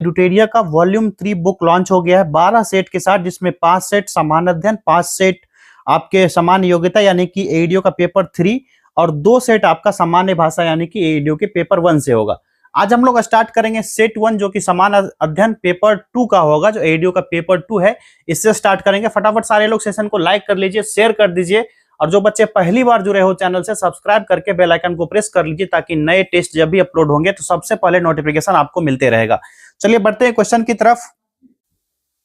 ड्यूटेरिया का volume 3 book launch हो गया है 12 सेट के साथ, जिसमें 5 सेट समान अध्ययन, 5 सेट आपके समान योग्यता यानी कि एईडीओ का पेपर 3 और 2 सेट आपका सामान्य भाषा यानी कि एईडीओ के पेपर 1 से होगा। आज हम लोग स्टार्ट करेंगे सेट 1 जो कि समान अध्ययन पेपर 2 का होगा, जो एईडीओ का पेपर 2 है, इससे स्टार्ट करेंगे। फटाफट सारे लोग सेशन को लाइक कर लीजिए, शेयर कर दीजिए और जो बच्चे पहली बार जुड़े हो चैनल से सब्सक्राइब करके बेल आइकन को प्रेस कर लीजिए ताकि नए टेस्ट जब भी अपलोड होंगे तो सबसे पहले नोटिफिकेशन आपको मिलते रहेगा। चलिए बढ़ते हैं क्वेश्चन की तरफ।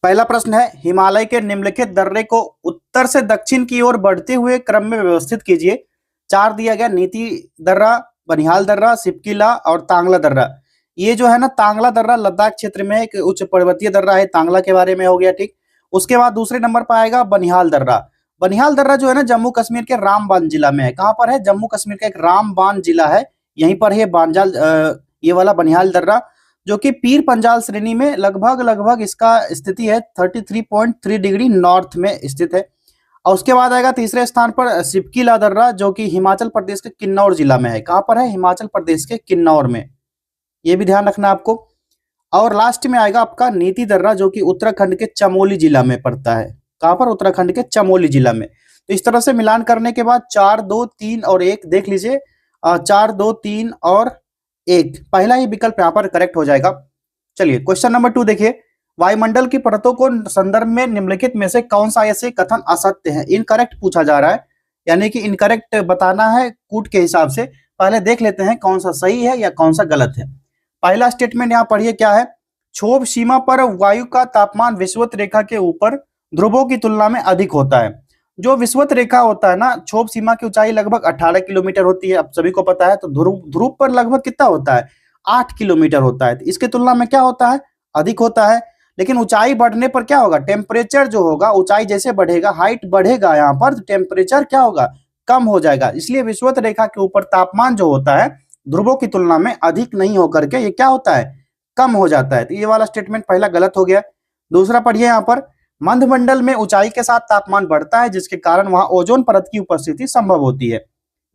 पहला प्रश्न है, हिमालय के निम्नलिखित दर्रे को उत्तर से दक्षिण की ओर बढ़ते हुए क्रम में व्यवस्थित कीजिए। 4 दिया गया, नीति दर्रा, बनिहाल दर्रा, सिपकीला और तांगला दर्रा। ये जो है ना, तांगला दर्रा लद्दाख क्षेत्र में एक उच्च पर्वतीय दर्रा है, तांगला के बारे में हो गया, ठीक। उसके बाद दूसरे नंबर पर आएगा बनिहाल दर्रा। बनिहाल दर्रा जो है ना जम्मू कश्मीर के रामबान जिला में है। कहां पर है? जम्मू कश्मीर का एक रामबान जिला है, यहीं पर है बांजाल ये वाला बनिहाल दर्रा, जो कि पीर पंजाल श्रेणी में लगभग इसका स्थिति है 33.3 डिग्री नॉर्थ में स्थित है। और उसके बाद आएगा तीसरे स्थान पर सिपकीला दर्रा, जो कि हिमाचल प्रदेश के किन्नौर जिला में है। कहां पर है? हिमाचल प्रदेश के किन्नौर में, ये भी ध्यान रखना आपको। और लास्ट में आएगा आपका नीति दर्रा, जो कि उत्तराखंड के चमोली जिला में पड़ता है। कहां पर? उत्तराखंड के चमोली जिला में। तो इस तरह से मिलान करने के बाद 4, 2, 3 और 1 देख लीजिए, 4, 2, 3 और 1, पहला ही विकल्प यहाँ पर करेक्ट हो जाएगा। चलिए क्वेश्चन नंबर 2 देखिए, वायुमंडल की परतों को संदर्भ में निम्नलिखित में से कौन सा ऐसे कथन असत्य है? इनकरेक्ट पूछा जा रहा है, यानी कि इनकरेक्ट बताना है कूट के हिसाब से। पहले देख लेते हैं कौन सा सही है या कौन सा गलत है। पहला स्टेटमेंट यहाँ पढ़िए क्या है, क्षोभ सीमा पर वायु का तापमान विषुवत रेखा के ऊपर ध्रुवों की तुलना में अधिक होता है। जो विषुवत रेखा होता है ना, क्षोभ सीमा की ऊंचाई लगभग 18 किलोमीटर होती है, अब सभी को पता है। तो ध्रुव पर लगभग कितना होता है? 8 किलोमीटर होता है। तो इसके तुलना में क्या होता है? अधिक होता है। लेकिन ऊंचाई बढ़ने पर क्या होगा? टेम्परेचर जो होगा, ऊंचाई जैसे बढ़ेगा, हाइट बढ़ेगा यहाँ पर, तो टेम्परेचर क्या होगा? कम हो जाएगा। इसलिए विषुवत रेखा के ऊपर तापमान जो होता है ध्रुवों की तुलना में अधिक नहीं होकर के ये क्या होता है? कम हो जाता है। तो ये वाला स्टेटमेंट पहला गलत हो गया। दूसरा पढ़िए यहाँ पर, मंडल में ऊंचाई के साथ तापमान बढ़ता है, जिसके कारण वहां ओजोन परत की उपस्थिति संभव होती है।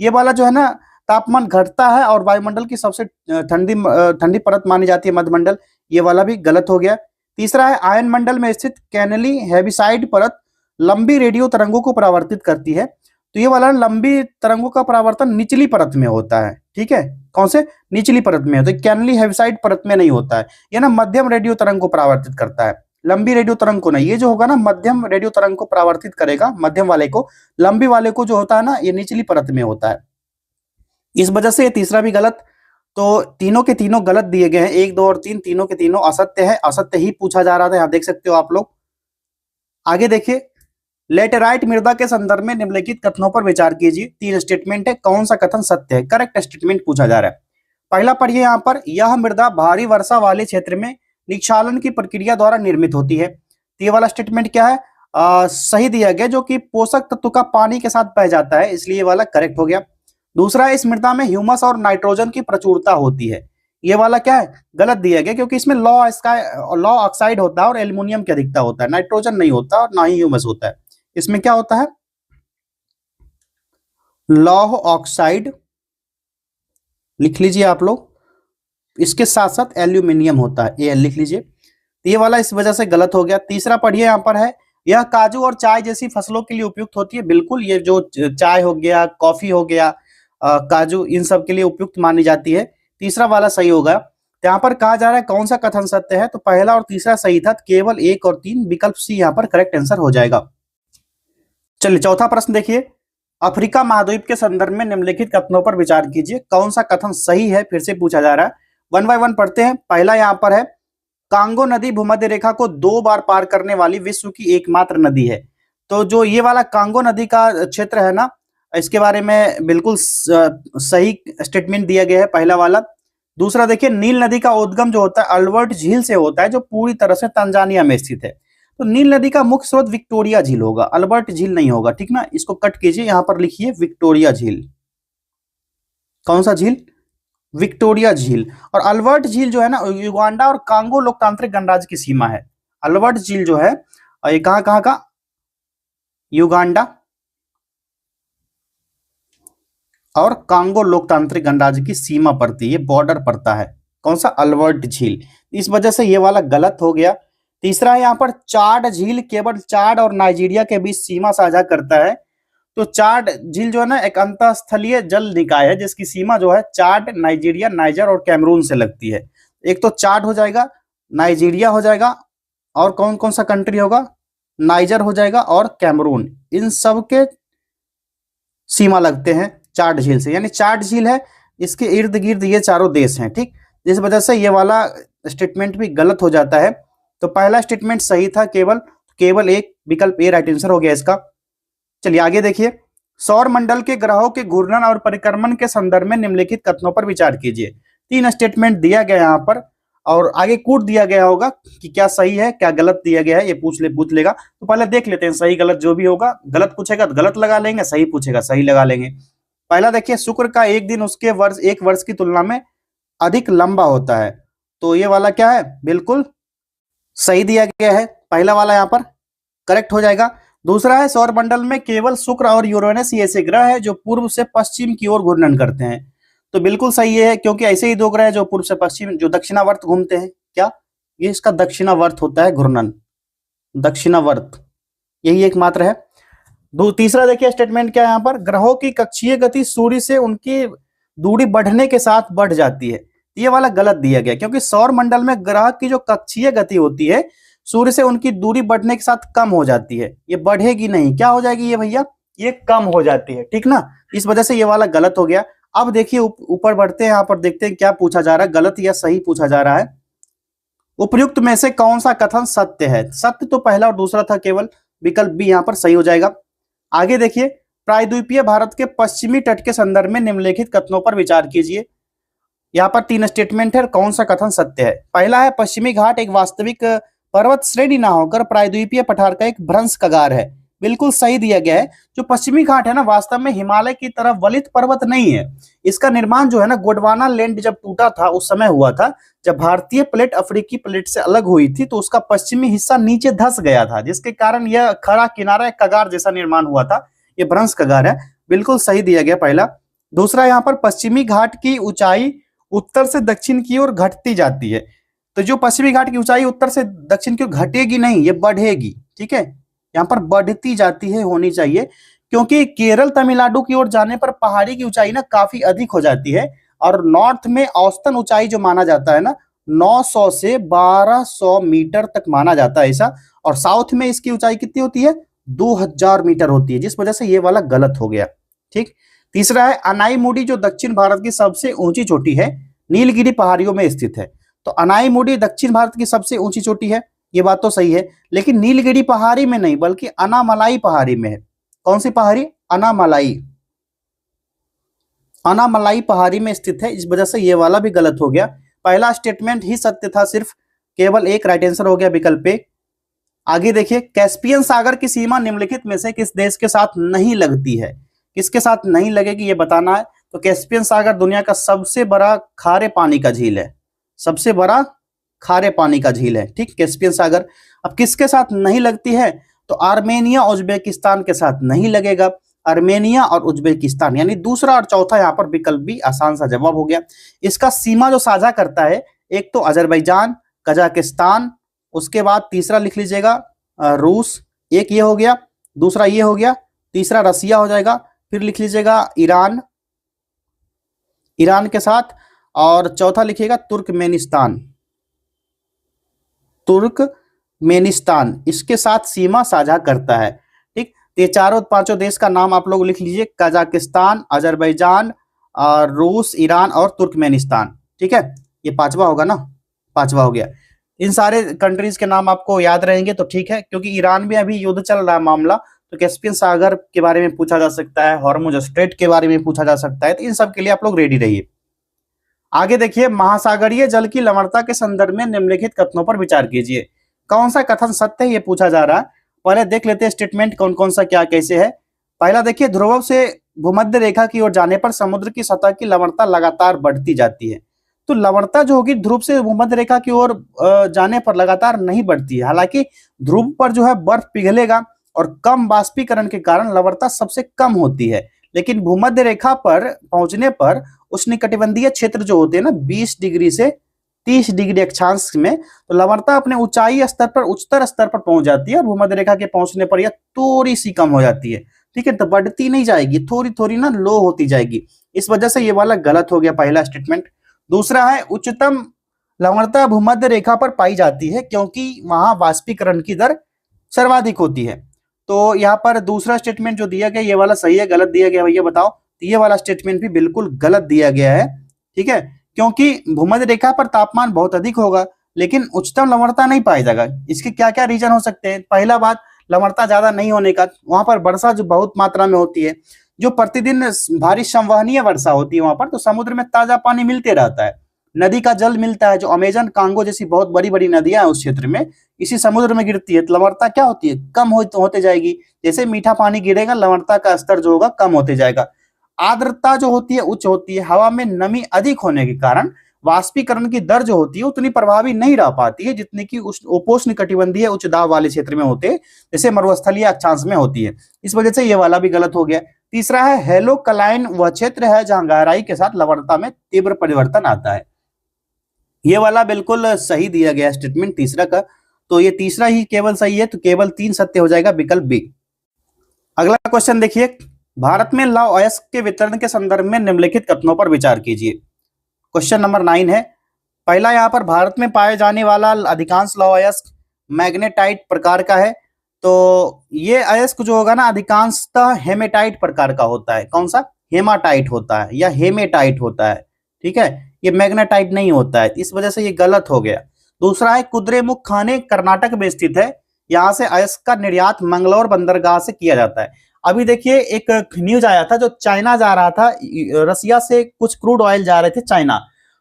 ये वाला जो है ना, तापमान घटता है और वायुमंडल की सबसे ठंडी परत मानी जाती है मध्यमंडल, ये वाला भी गलत हो गया। तीसरा है, आयन मंडल में स्थित कैनली हेविसाइड परत लंबी रेडियो तरंगों को परावर्तित करती है। तो ये वाला लंबी तरंगों का परावर्तन निचली परत में होता है, ठीक है। कौन से? निचली परत में होता है, कैनली हेविसाइड परत में नहीं होता है। ये ना मध्यम रेडियो तरंग को परावर्तित करता है, लंबी रेडियो तरंग को नहीं। ये जो होगा ना, मध्यम रेडियो तरंग को परावर्तित करेगा, मध्यम वाले को। लंबी वाले को जो होता है ना, ये निचली परत में होता है। इस वजह से ये तीसरा भी गलत। तो तीनों के तीनों गलत दिए गए हैं, 1, 2 और 3 तीनों के तीनों असत्य है। असत्य ही पूछा जा रहा था, यहाँ देख सकते हो आप लोग। आगे देखिए, लेटेराइट मृदा के संदर्भ में निम्नलिखित कथनों पर विचार कीजिए। 3 स्टेटमेंट है, कौन सा कथन सत्य है? करेक्ट स्टेटमेंट पूछा जा रहा है। पहला पढ़िए यहाँ पर, यह मृदा भारी वर्षा वाले क्षेत्र में निक्षालन की प्रक्रिया द्वारा निर्मित होती है। तो ये वाला स्टेटमेंट क्या है? सही दिया गया, जो कि पोषक तत्व का पानी के साथ बह जाता है, इसलिए ये वाला करेक्ट हो गया। दूसरा, इस मृदा में ह्यूमस और नाइट्रोजन की प्रचुरता होती है। ये वाला क्या है? गलत दिया गया, क्योंकि इसमें लौ ऑक्साइड होता है और एल्युमिनियम की अधिकता होता है, नाइट्रोजन नहीं होता और ना ही ह्यूमस होता है। इसमें क्या होता है? लौह ऑक्साइड लिख लीजिए आप लोग, इसके साथ साथ एल्यूमिनियम होता है, ये लिख लीजिए। ये वाला इस वजह से गलत हो गया। तीसरा पढ़िए यहाँ पर है, यह काजू और चाय जैसी फसलों के लिए उपयुक्त होती है। बिल्कुल, ये जो चाय हो गया, कॉफी हो गया, काजू, इन सब के लिए उपयुक्त मानी जाती है। तीसरा वाला सही होगा। यहाँ पर कहा जा रहा है कौन सा कथन सत्य है? तो पहला और तीसरा सही था, केवल 1 और 3, विकल्प सी यहाँ पर करेक्ट आंसर हो जाएगा। चलिए चौथा प्रश्न देखिए, अफ्रीका महाद्वीप के संदर्भ में निम्नलिखित कथनों पर विचार कीजिए। कौन सा कथन सही है? फिर से पूछा जा रहा है। 1 बाय 1 पढ़ते हैं। पहला यहाँ पर है, कांगो नदी भूमध्य रेखा को 2 बार पार करने वाली विश्व की एकमात्र नदी है। तो जो ये वाला कांगो नदी का क्षेत्र है ना, इसके बारे में बिल्कुल सही स्टेटमेंट दिया गया है, पहला वाला। दूसरा देखिए, नील नदी का उद्गम जो होता है अल्बर्ट झील से होता है, जो पूरी तरह से तंजानिया में स्थित है। तो नील नदी का मुख्य स्रोत विक्टोरिया झील होगा, अल्बर्ट झील नहीं होगा, ठीक ना। इसको कट कीजिए, यहां पर लिखिए विक्टोरिया झील। कौन सा झील? विक्टोरिया झील। और अल्बर्ट झील जो है ना, युगांडा और कांगो लोकतांत्रिक गणराज्य की सीमा है। अल्बर्ट झील जो है ये कहां कहां का? युगांडा और कांगो लोकतांत्रिक गणराज्य की सीमा पड़ती है, ये बॉर्डर पड़ता है। कौन सा? अल्बर्ट झील। इस वजह से ये वाला गलत हो गया। तीसरा है यहाँ पर चाड झील केवल चाड और नाइजीरिया के बीच सीमा साझा करता है। तो चाड झील जो है ना एक अंतःस्थलीय जल निकाय है जिसकी सीमा जो है चाड, नाइजीरिया, नाइजर और कैमरून से लगती है। एक तो चाड हो जाएगा, नाइजीरिया हो जाएगा, और कौन कौन सा कंट्री होगा, नाइजर हो जाएगा और कैमरून, इन सब के सीमा लगते हैं चाड झील से। यानी चाड झील है, इसके इर्द गिर्द ये चारों देश हैं, ठीक। जिस वजह से ये वाला स्टेटमेंट भी गलत हो जाता है। तो पहला स्टेटमेंट सही था, केवल एक, विकल्प ए राइट आंसर हो गया इसका। चलिए आगे देखिए, सौर मंडल के ग्रहों के घूर्णन और परिक्रमण के संदर्भ में निम्नलिखित कथनों पर विचार कीजिए। 3 स्टेटमेंट दिया गया यहाँ पर, और आगे कूट दिया गया होगा कि क्या सही है क्या गलत दिया गया है, ये पूछ लेगा। तो पहले देख लेते हैं सही गलत जो भी होगा। गलत पूछेगा तो गलत लगा लेंगे, सही पूछेगा सही लगा लेंगे। पहला देखिए, शुक्र का एक दिन उसके एक वर्ष की तुलना में अधिक लंबा होता है। तो ये वाला क्या है, बिल्कुल सही दिया गया है, पहला वाला यहाँ पर करेक्ट हो जाएगा। दूसरा है, सौर मंडल में केवल शुक्र और यूरेनस ही ऐसे ग्रह है जो पूर्व से पश्चिम की ओर घूर्णन करते हैं। तो बिल्कुल सही है, क्योंकि ऐसे ही 2 ग्रह है जो पूर्व से पश्चिम, जो दक्षिणावर्त घूमते हैं। क्या ये इसका दक्षिणावर्त होता है घूर्णन, दक्षिणावर्त, यही एकमात्र है। तीसरा देखिए स्टेटमेंट क्या है यहाँ पर, ग्रहों की कक्षीय गति सूर्य से उनकी दूरी बढ़ने के साथ बढ़ जाती है। ये वाला गलत दिया गया, क्योंकि सौर मंडल में ग्रह की जो कक्षीय गति होती है सूर्य से उनकी दूरी बढ़ने के साथ कम हो जाती है, ये बढ़ेगी नहीं, क्या हो जाएगी ये भैया, ये कम हो जाती है, ठीक ना। इस वजह से ये वाला गलत हो गया। अब देखिए ऊपर बढ़ते हैं, यहाँ पर देखते हैं क्या पूछा जा रहा है, गलत या सही पूछा जा रहा है। उपयुक्त में से कौन सा कथन सत्य है। सत्य तो पहला और दूसरा था, केवल विकल्प बी यहाँ पर सही हो जाएगा। आगे देखिए, प्रायद्वीपीय भारत के पश्चिमी तट के संदर्भ में निम्नलिखित कथनों पर विचार कीजिए। यहाँ पर 3 स्टेटमेंट है, कौन सा कथन सत्य है। पहला है, पश्चिमी घाट एक वास्तविक पर्वत श्रेणी ना होकर प्रायद्वीपीय पठार का एक भ्रंश कगार है। बिल्कुल सही दिया गया है। जो पश्चिमी घाट है ना, वास्तव में हिमालय की तरफ वलित पर्वत नहीं है। इसका निर्माण जो है ना, गोंडवाना लैंड जब टूटा था उस समय हुआ था, जब भारतीय प्लेट अफ्रीकी प्लेट से अलग हुई थी, तो उसका पश्चिमी हिस्सा नीचे धंस गया था, जिसके कारण यह खड़ा किनारा कगार जैसा निर्माण हुआ था। ये भ्रंश कगार है, बिल्कुल सही दिया गया पहला। दूसरा, यहाँ पर पश्चिमी घाट की ऊंचाई उत्तर से दक्षिण की ओर घटती जाती है। तो जो पश्चिमी घाट की ऊंचाई उत्तर से दक्षिण की ओर घटेगी नहीं, ये बढ़ेगी, ठीक है। यहाँ पर बढ़ती जाती है होनी चाहिए, क्योंकि केरल तमिलनाडु की ओर जाने पर पहाड़ी की ऊंचाई ना काफी अधिक हो जाती है, और नॉर्थ में औसतन ऊंचाई जो माना जाता है ना 900 से 1200 मीटर तक माना जाता है ऐसा, और साउथ में इसकी ऊंचाई कितनी होती है, 2000 मीटर होती है, जिस वजह से ये वाला गलत हो गया, ठीक। तीसरा है, अनाईमुडी जो दक्षिण भारत की सबसे ऊंची चोटी है, नीलगिरी पहाड़ियों में स्थित है। तो अनाईमुडी दक्षिण भारत की सबसे ऊंची चोटी है, ये बात तो सही है, लेकिन नीलगिरी पहाड़ी में नहीं बल्कि अनामलाई पहाड़ी में है। कौन सी पहाड़ी, अनामलाई, अनामलाई पहाड़ी में स्थित है, इस वजह से ये वाला भी गलत हो गया। पहला स्टेटमेंट ही सत्य था सिर्फ, केवल एक राइट आंसर हो गया विकल्प पे। आगे देखिए, कैस्पियन सागर की सीमा निम्नलिखित में से किस देश के साथ नहीं लगती है। किसके साथ नहीं लगेगी ये बताना है। तो कैस्पियन सागर दुनिया का सबसे बड़ा खारे पानी का झील है, सबसे बड़ा खारे पानी का झील है, ठीक, कैस्पियन सागर। अब किसके साथ नहीं लगती है, तो आर्मेनिया उज्बेकिस्तान के साथ नहीं लगेगा, आर्मेनिया और उज्बेकिस्तान, यानी दूसरा और चौथा यहाँ पर विकल्प भी आसान सा जवाब हो गया। इसका सीमा जो साझा करता है, एक तो अजरबैजान, कजाकिस्तान, उसके बाद तीसरा लिख लीजिएगा रूस, एक ये हो गया, दूसरा ये हो गया, तीसरा रसिया हो जाएगा, फिर लिख लीजिएगा ईरान, ईरान के साथ, और चौथा लिखिएगा तुर्कमेनिस्तान, तुर्कमेनिस्तान इसके साथ सीमा साझा करता है, ठीक। ये चारों पांचों देश का नाम आप लोग लिख लीजिए, कजाकिस्तान, अजरबैजान, रूस, ईरान और तुर्कमेनिस्तान, ठीक है। ये पांचवा होगा ना, पांचवा हो गया। इन सारे कंट्रीज के नाम आपको याद रहेंगे तो ठीक है, क्योंकि ईरान में अभी युद्ध चल रहा है मामला, तो कैस्पियन सागर के बारे में पूछा जा सकता है, हॉर्मुज स्ट्रेट के बारे में पूछा जा सकता है, तो इन सब के लिए आप लोग रेडी रहिए। आगे देखिए, महासागरीय जल की लवणता के संदर्भ में निम्नलिखित कथनों पर विचार कीजिए। कौन सा कथन सत्य है ये पूछा जा रहा है। पहले देख लेते हैं स्टेटमेंट कौन कौन सा क्या कैसे है। पहला देखिए, ध्रुव से भूमध्य रेखा की ओर जाने पर समुद्र की सतह की लवणता लगातार बढ़ती जाती है। तो लवणता जो होगी ध्रुव से भूमध्य रेखा की ओर जाने पर लगातार नहीं बढ़ती है। हालांकि ध्रुव पर जो है बर्फ पिघलेगा और कम बाष्पीकरण के कारण लवणता सबसे कम होती है, लेकिन भूमध्य रेखा पर पहुंचने पर उष्णकटिबंधीय क्षेत्र जो होते हैं ना 20 डिग्री से 30 डिग्री अक्षांश में, तो लवणता अपने ऊंचाई स्तर पर उच्चतर स्तर पर पहुंच जाती है और भूमध्य रेखा के पहुंचने पर यह थोड़ी सी कम हो जाती है। ठीक है, तो बढ़ती नहीं जाएगी, थोड़ी थोड़ी ना लो होती जाएगी। इस वजह से ये वाला गलत हो गया पहला स्टेटमेंट। दूसरा है उच्चतम लवणता भूमध्य रेखा पर पाई जाती है क्योंकि वहां वाष्पीकरण की दर सर्वाधिक होती है। तो यहाँ पर दूसरा स्टेटमेंट जो दिया गया ये वाला सही है गलत दिया गया भैया बताओ? तो ये वाला स्टेटमेंट भी बिल्कुल गलत दिया गया है। ठीक है, क्योंकि भूमध्य रेखा पर तापमान बहुत अधिक होगा लेकिन उच्चतम लवणता नहीं पाया जाएगा। इसके क्या क्या रीजन हो सकते हैं? पहला बात, लवणता ज्यादा नहीं होने का, वहां पर वर्षा जो बहुत मात्रा में होती है, जो प्रतिदिन भारी संवहनीय वर्षा होती है वहां पर, तो समुद्र में ताजा पानी मिलते रहता है, नदी का जल मिलता है, जो अमेजन कांगो जैसी बहुत बड़ी बड़ी नदियां हैं उस क्षेत्र में इसी समुद्र में गिरती है, तो लवणता क्या होती है? कम होते जाएगी। जैसे मीठा पानी गिरेगा लवणता का स्तर जो होगा कम होते जाएगा। आर्द्रता जो होती है उच्च होती है, हवा में नमी अधिक होने के कारण वाष्पीकरण की दर जो होती है उतनी प्रभावी नहीं रह पाती है जितनी कि उस उपोष्ण कटिबंधीय उच्च दाब वाले क्षेत्र में होते हैं, जैसे मरुस्थलीय अक्षांश में होती है। इस वजह से ये वाला भी गलत हो गया। तीसरा है हेलोक्लाइन वह क्षेत्र है जहां गहराई के साथ लवणता में तीव्र परिवर्तन आता है। ये वाला बिल्कुल सही दिया गया स्टेटमेंट तीसरा का, तो ये तीसरा ही केवल सही है, तो केवल 3 सत्य हो जाएगा, विकल्प बी। अगला क्वेश्चन देखिए, भारत में लौह अयस्क के वितरण के संदर्भ में निम्नलिखित कथनों पर विचार कीजिए। क्वेश्चन नंबर 9 है। पहला, यहाँ पर भारत में पाए जाने वाला अधिकांश लौह अयस्क मैग्नेटाइट प्रकार का है, तो ये अयस्क जो होगा ना अधिकांशतः हेमेटाइट प्रकार का होता है। कौन सा? हेमाटाइट होता है या हेमेटाइट होता है। ठीक है, ये मैग्नेटाइट नहीं होता है, इस वजह से ये गलत हो गया। दूसरा है कुद्रेमुख खाने कर्नाटक में स्थित है, यहाँ से अयस्क का निर्यात मंगलौर बंदरगाह से किया जाता है। अभी देखिए एक न्यूज आया था, जो चाइना जा रहा था, रसिया से कुछ क्रूड ऑयल जा रहे थे चाइना,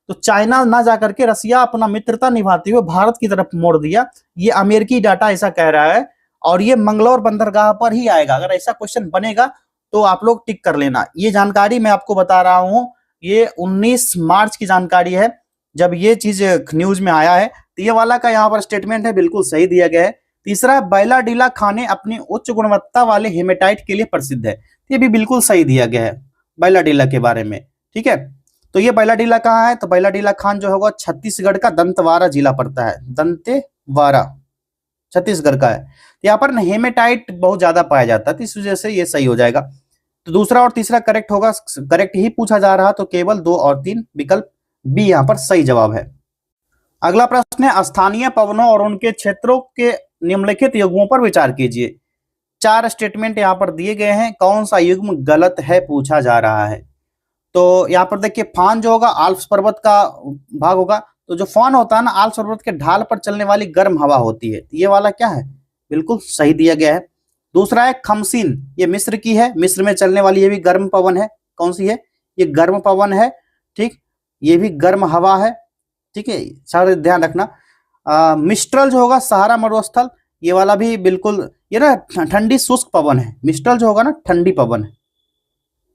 तो चाइना ना जाकर के रसिया अपना मित्रता निभाते हुए भारत की तरफ मोड़ दिया। ये अमेरिकी डाटा ऐसा कह रहा है और ये मंगलौर बंदरगाह पर ही आएगा। अगर ऐसा क्वेश्चन बनेगा तो आप लोग टिक कर लेना। ये जानकारी मैं आपको बता रहा हूं, ये 19 मार्च की जानकारी है जब ये चीज न्यूज में आया है। तो ये वाला का यहाँ पर स्टेटमेंट है, बिल्कुल सही दिया गया है। तीसरा, बैलाडीला खाने अपनी उच्च गुणवत्ता वाले हेमेटाइट के लिए प्रसिद्ध है, ये भी बिल्कुल सही दिया गया है बैलाडीला के बारे में। ठीक है, तो ये बैलाडीला कहाँ है? तो बैलाडीला खान जो होगा छत्तीसगढ़ का दंतेवाड़ा जिला पड़ता है, दंतेवाड़ा छत्तीसगढ़ का है। यहाँ पर हेमेटाइट बहुत ज्यादा पाया जाता है, तो इस वजह से ये सही हो जाएगा। तो दूसरा और तीसरा करेक्ट होगा, करेक्ट ही पूछा जा रहा, तो केवल 2 और 3, विकल्प बी यहाँ पर सही जवाब है। अगला प्रश्न है, स्थानीय पवनों और उनके क्षेत्रों के निम्नलिखित युग्मों पर विचार कीजिए। 4 स्टेटमेंट यहाँ पर दिए गए हैं, कौन सा युग्म गलत है पूछा जा रहा है। तो यहाँ पर देखिए फान जो होगा आल्प्स पर्वत का भाग होगा, तो जो फान होता है ना आल्प्स पर्वत के ढाल पर चलने वाली गर्म हवा होती है, ये वाला क्या है? बिल्कुल सही दिया गया है। दूसरा है खमसीन, ये मिस्र की है, मिस्र में चलने वाली ये भी गर्म पवन है। कौन सी है? ये गर्म पवन है। ठीक, ये भी गर्म हवा है। ठीक है, सारे ध्यान रखना। मिस्ट्रल जो होगा सहारा मरुस्थल, ये वाला भी बिल्कुल, ये ना ठंडी शुष्क पवन है। मिस्ट्रल जो होगा ना ठंडी पवन है,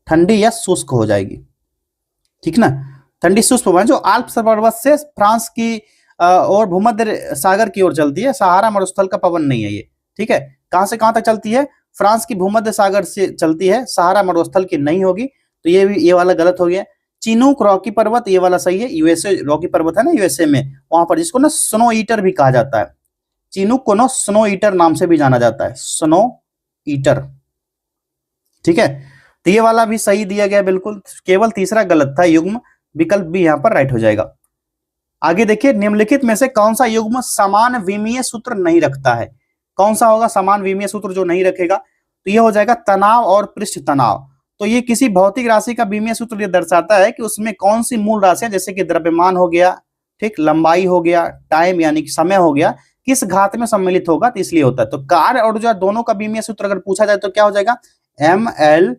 ठंडी या शुष्क हो जाएगी। ठीक ना, ठंडी शुष्क पवन जो आल्प्स पर्वत से फ्रांस की और भूमध्य सागर की ओर चलती है, सहारा मरुस्थल का पवन नहीं है ये। ठीक है, कहां से कहां तक चलती है? फ्रांस की भूमध्य सागर से चलती है, सहारा मरुस्थल की नहीं होगी, तो ये वाला गलत हो गया। चिनूक रॉकी पर्वत, ये वाला सही है, यूएसए रॉकी पर्वत है ना यूएसए में, वहां पर जिसको ना स्नो ईटर भी कहा जाता है। चिनूक को ना स्नो ईटर नाम से भी जाना जाता है, स्नो ईटर। ठीक है, तो ये वाला भी सही दिया गया बिल्कुल, केवल तीसरा गलत था युग्म, विकल्प भी यहाँ पर राइट हो जाएगा। आगे देखिए, निम्नलिखित में से कौन सा युग्म समान विमीय सूत्र नहीं रखता है? कौन सा होगा समान विमीय सूत्र जो नहीं रखेगा? तो ये हो जाएगा तनाव और पृष्ठ तनाव। तो ये किसी भौतिक राशि का विमीय सूत्र ये दर्शाता है कि उसमें कौन सी मूल राशियां, जैसे कि द्रव्यमान हो गया, ठीक, लंबाई हो गया, टाइम यानी कि समय हो गया, किस घात में सम्मिलित होगा, तो इसलिए होता है। तो कार्य और ऊर्जा दोनों का विमीय सूत्र अगर पूछा जाए तो क्या हो जाएगा? ml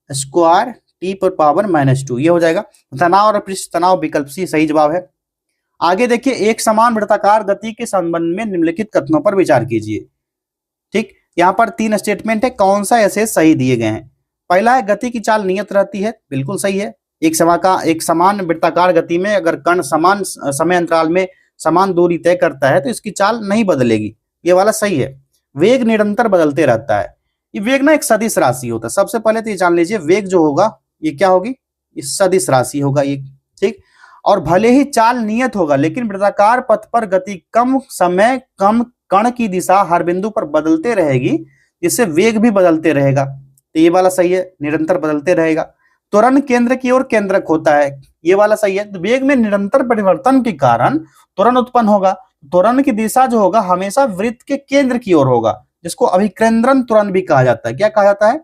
स्क्वायर t पर पावर -2, ये हो जाएगा। तनाव और पृष्ठ तनाव, विकल्प सी सही जवाब है। आगे देखिए, एक समान वृत्ताकार गति के संबंध में निम्नलिखित कथनों पर विचार कीजिए। ठीक, यहाँ पर 3 स्टेटमेंट है, कौन सा ऐसे सही दिए गए हैं? पहला है गति की चाल नियत रहती है, बिल्कुल सही है। एक समान वृत्ताकार गति में अगर कण समान समय अंतराल में समान दूरी तय करता है तो इसकी चाल नहीं बदलेगी, ये वाला सही है। वेग निरंतर बदलते रहता है, ये वेग ना एक सदिश राशि होता है। सबसे पहले तो ये जान लीजिए, वेग जो होगा ये क्या होगी? ये सदिश राशि होगा ये। ठीक, और भले ही चाल नियत होगा लेकिन वृत्ताकार पथ पर गति कम समय कम कण की दिशा हर बिंदु पर बदलते रहेगी, जिससे वेग भी बदलते रहेगा। तो ये वाला सही है, निरंतर बदलते रहेगा। त्वरण केंद्र की ओर केंद्रक होता है, ये वाला सही है। तो वेग में निरंतर परिवर्तन के कारण त्वरण उत्पन्न होगा। त्वरण की दिशा जो होगा हमेशा वृत्त के केंद्र की ओर होगा, जिसको अभिकेंद्रन त्वरण भी कहा जाता है। क्या कहा जाता है?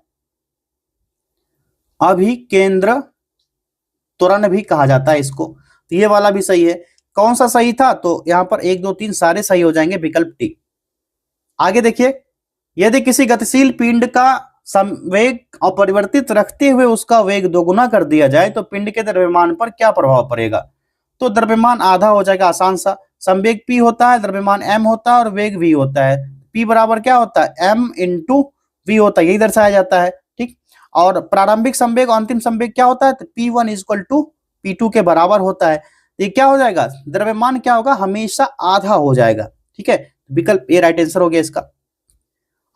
अभिकेंद्र त्वरण भी कहा जाता है इसको। तो ये वाला भी सही है। कौन सा सही था? तो यहां पर 1 2 3 सारे सही हो जाएंगे, विकल्प टी। आगे देखिए, यदि किसी गतिशील पिंड का संवेग अपरिवर्तित रखते हुए उसका वेग दोगुना कर दिया जाए तो पिंड के द्रव्यमान पर क्या प्रभाव पड़ेगा? तो द्रव्यमान आधा हो जाएगा, आसान सा। संवेग p होता है, द्रव्यमान m होता है और वेग v होता है। p बराबर क्या होता है? m इंटू v होता है, यही दर्शाया जाता है। ठीक, और प्रारंभिक संवेग और अंतिम संवेग क्या होता है? तो p1 इक्वल टू p2 के बराबर होता है। ये क्या हो जाएगा? द्रव्यमान क्या होगा? हमेशा आधा हो जाएगा। ठीक है, विकल्प ए राइट आंसर हो गया इसका।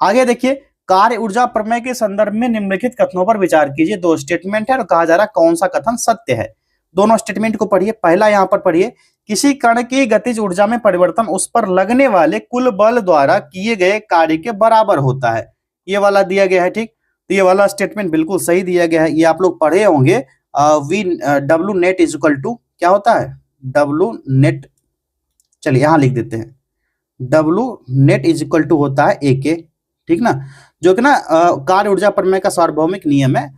आगे देखिए, कार्य ऊर्जा प्रमेय के संदर्भ में निम्नलिखित कथनों पर विचार कीजिए। 2 स्टेटमेंट है और कहा जा रहा है कौन सा कथन सत्य है। दोनों स्टेटमेंट को पढ़िए। पहला यहां पर पढ़िए, किसी कण की गतिज ऊर्जा में परिवर्तन उस पर लगने वाले कुल बल द्वारा किए गए कार्य के बराबर होता है। ये वाला दिया गया है। ठीक, तो ये वाला स्टेटमेंट बिल्कुल सही दिया गया है। ये आप लोग पढ़े होंगे। W net is equal to क्या होता है? डब्ल्यू नेट, चलिए यहां लिख देते हैं, W net is equal to होता है ए के। ठीक ना, जो कि ना कार्य ऊर्जा प्रमेय का सार्वभौमिक नियम है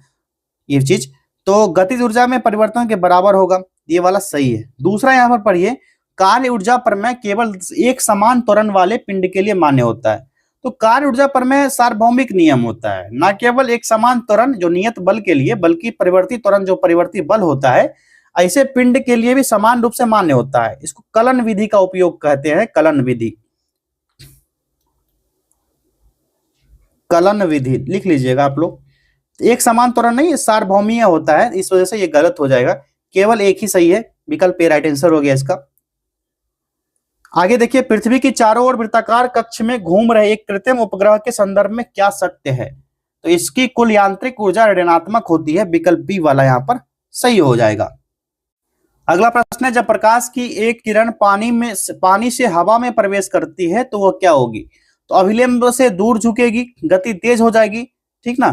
ये चीज। तो गतिज ऊर्जा में परिवर्तन के बराबर होगा, ये वाला सही है। दूसरा यहां पर पढ़िए, कार्य ऊर्जा प्रमेय केवल एक समान त्वरण वाले पिंड के लिए मान्य होता है। तो कार्य ऊर्जा प्रमेय सार्वभौमिक नियम होता है, ना केवल एक समान त्वरण जो नियत बल के लिए, बल्कि परिवर्ती त्वरण जो परिवर्ती बल होता है ऐसे पिंड के लिए भी समान रूप से मान्य होता है। इसको कलन विधि का उपयोग कहते हैं, कलन विधि। कलन विधि लिख लीजिएगा आप लोग। एक समान त्वरण नहीं, सार्वभौमीय होता है, इस वजह से ये गलत हो जाएगा। केवल एक ही सही है, विकल्प ए राइट आंसर हो गया इसका। आगे देखिए, पृथ्वी की चारों ओर वृत्ताकार कक्ष में घूम रहे एक कृत्रिम उपग्रह के संदर्भ में क्या सत्य है? तो इसकी कुल यांत्रिक ऊर्जा ऋणात्मक होती है, विकल्प बी वाला यहां पर सही हो जाएगा। अगला प्रश्न है, जब प्रकाश की एक किरण पानी से हवा में प्रवेश करती है तो वह क्या होगी? तो अभिलंब से दूर झुकेगी, गति तेज हो जाएगी। ठीक ना,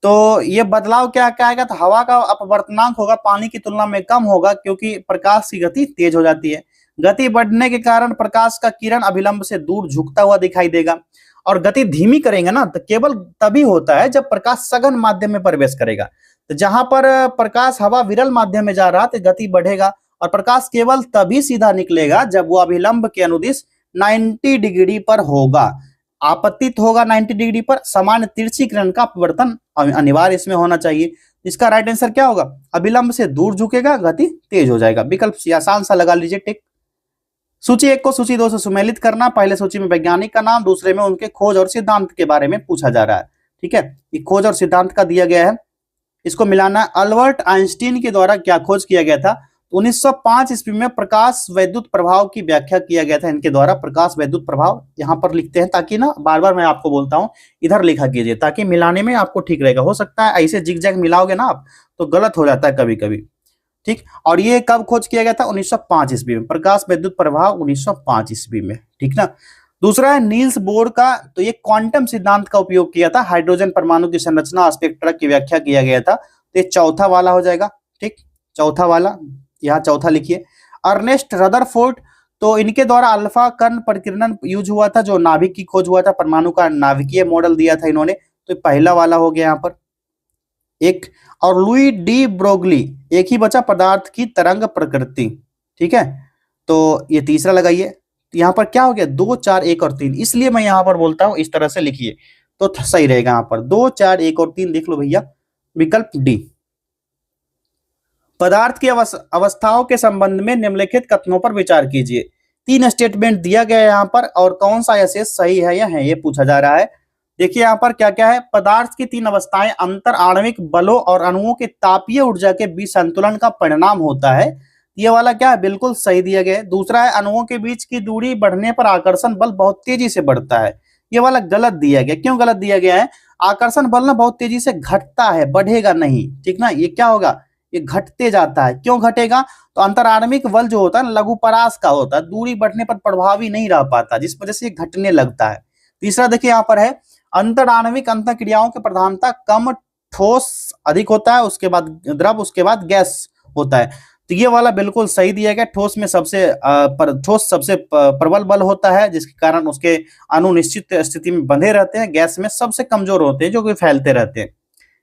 तो ये बदलाव क्या क्या आएगा? तो हवा का अपवर्तनांक होगा पानी की तुलना में कम होगा, क्योंकि प्रकाश की गति तेज हो जाती है। गति बढ़ने के कारण प्रकाश का किरण अभिलंब से दूर झुकता हुआ दिखाई देगा। और गति धीमी करेंगे ना तो केवल तभी होता है जब प्रकाश सघन माध्यम में प्रवेश करेगा। तो जहां पर प्रकाश हवा विरल माध्यम में जा रहा तो गति बढ़ेगा, और प्रकाश केवल तभी सीधा निकलेगा जब वो अभिलंब के अनुदिश 90 डिग्री पर होगा, आपतित होगा 90 डिग्री पर। सामान्य तिरछी किरण का अपवर्तन अनिवार्य इसमें होना चाहिए। इसका राइट आंसर क्या होगा? अभिलंब से दूर झुकेगा, गति तेज हो जाएगा। विकल्प सी आसान सा लगा लीजिए टिक। सूची 1 को सूची 2 से सुमेलित करना। पहले सूची में वैज्ञानिक का नाम, दूसरे में उनके खोज और सिद्धांत के बारे में पूछा जा रहा है। ठीक है, ये खोज और सिद्धांत का दिया गया है, इसको मिलाना। अल्बर्ट आइंस्टीन के द्वारा क्या खोज किया गया था? 1905 ईस्वी में प्रकाश वैद्युत प्रभाव की व्याख्या किया गया था इनके द्वारा। प्रकाश वैद्युत प्रभाव यहां पर लिखते हैं, ताकि ना बार बार मैं आपको बोलता हूं इधर लिखा कीजिए, ताकि मिलाने में आपको ठीक रहेगा। हो सकता है ऐसे जिग जैग मिलाओगे ना आप तो गलत हो जाता है कभी कभी। ठीक, और ये कब खोज किया गया था? 1905 ईस्वी में। प्रकाश वैद्युत प्रभाव 1905 ईस्वी में। ठीक ना। दूसरा है नील्स बोर का, तो ये क्वांटम सिद्धांत का उपयोग किया था। हाइड्रोजन परमाणु की संरचना, स्पेक्ट्रा की व्याख्या किया गया था। तो ये चौथा वाला हो जाएगा। ठीक, चौथा वाला, यहाँ चौथा लिखिए। अर्नेस्ट रदरफोर्ड, तो इनके द्वारा अल्फा कण परिकीर्णन यूज हुआ था, जो नाभिक की खोज हुआ था, परमाणु का नाभिकीय मॉडल दिया था इन्होंने। तो पहला वाला हो गया यहाँ पर एक। और लुई डी ब्रोगली, एक ही बचा पदार्थ की तरंग प्रकृति। ठीक है, तो ये तीसरा लगाइए। यहाँ पर क्या हो गया? 2 4 1 और 3, इसलिए मैं यहाँ पर बोलता हूं इस तरह से लिखिए तो सही रहेगा। यहाँ पर 2 4 1 और 3 देख लो भैया, विकल्प डी। पदार्थ की अवस्थाओं के संबंध में निम्नलिखित कथनों पर विचार कीजिए। 3 स्टेटमेंट दिया गया है यहाँ पर, और कौन सा ऐसे सही है या है ये पूछा जा रहा है। देखिए यहाँ पर क्या क्या है। पदार्थ की 3 अवस्थाएं अंतर आणविक बलों और अणुओं के तापीय ऊर्जा के बीच संतुलन का परिणाम होता है। ये वाला क्या है? बिल्कुल सही दिया गया है। दूसरा है अणुओं के बीच की दूरी बढ़ने पर आकर्षण बल बहुत तेजी से बढ़ता है। ये वाला गलत दिया गया। क्यों गलत दिया गया है? आकर्षण बल ना बहुत तेजी से घटता है, बढ़ेगा नहीं। ठीक ना, ये क्या होगा? ये घटते जाता है। क्यों घटेगा? तो अंतराणविक बल जो होता है ना लघुपरास का होता है, दूरी बढ़ने पर प्रभावी नहीं रह पाता, जिस वजह से ये घटने लगता है। तीसरा देखिए यहाँ पर है अंतराणविक अंतःक्रियाओं की प्रधानता कम, ठोस अधिक होता है, उसके बाद द्रव, उसके बाद गैस होता है। तो ये वाला बिल्कुल सही दिया गया। ठोस में ठोस सबसे प्रबल बल होता है, जिसके कारण उसके अणु निश्चित स्थिति में बंधे रहते हैं। गैस में सबसे कमजोर होते हैं, जो कि फैलते रहते हैं।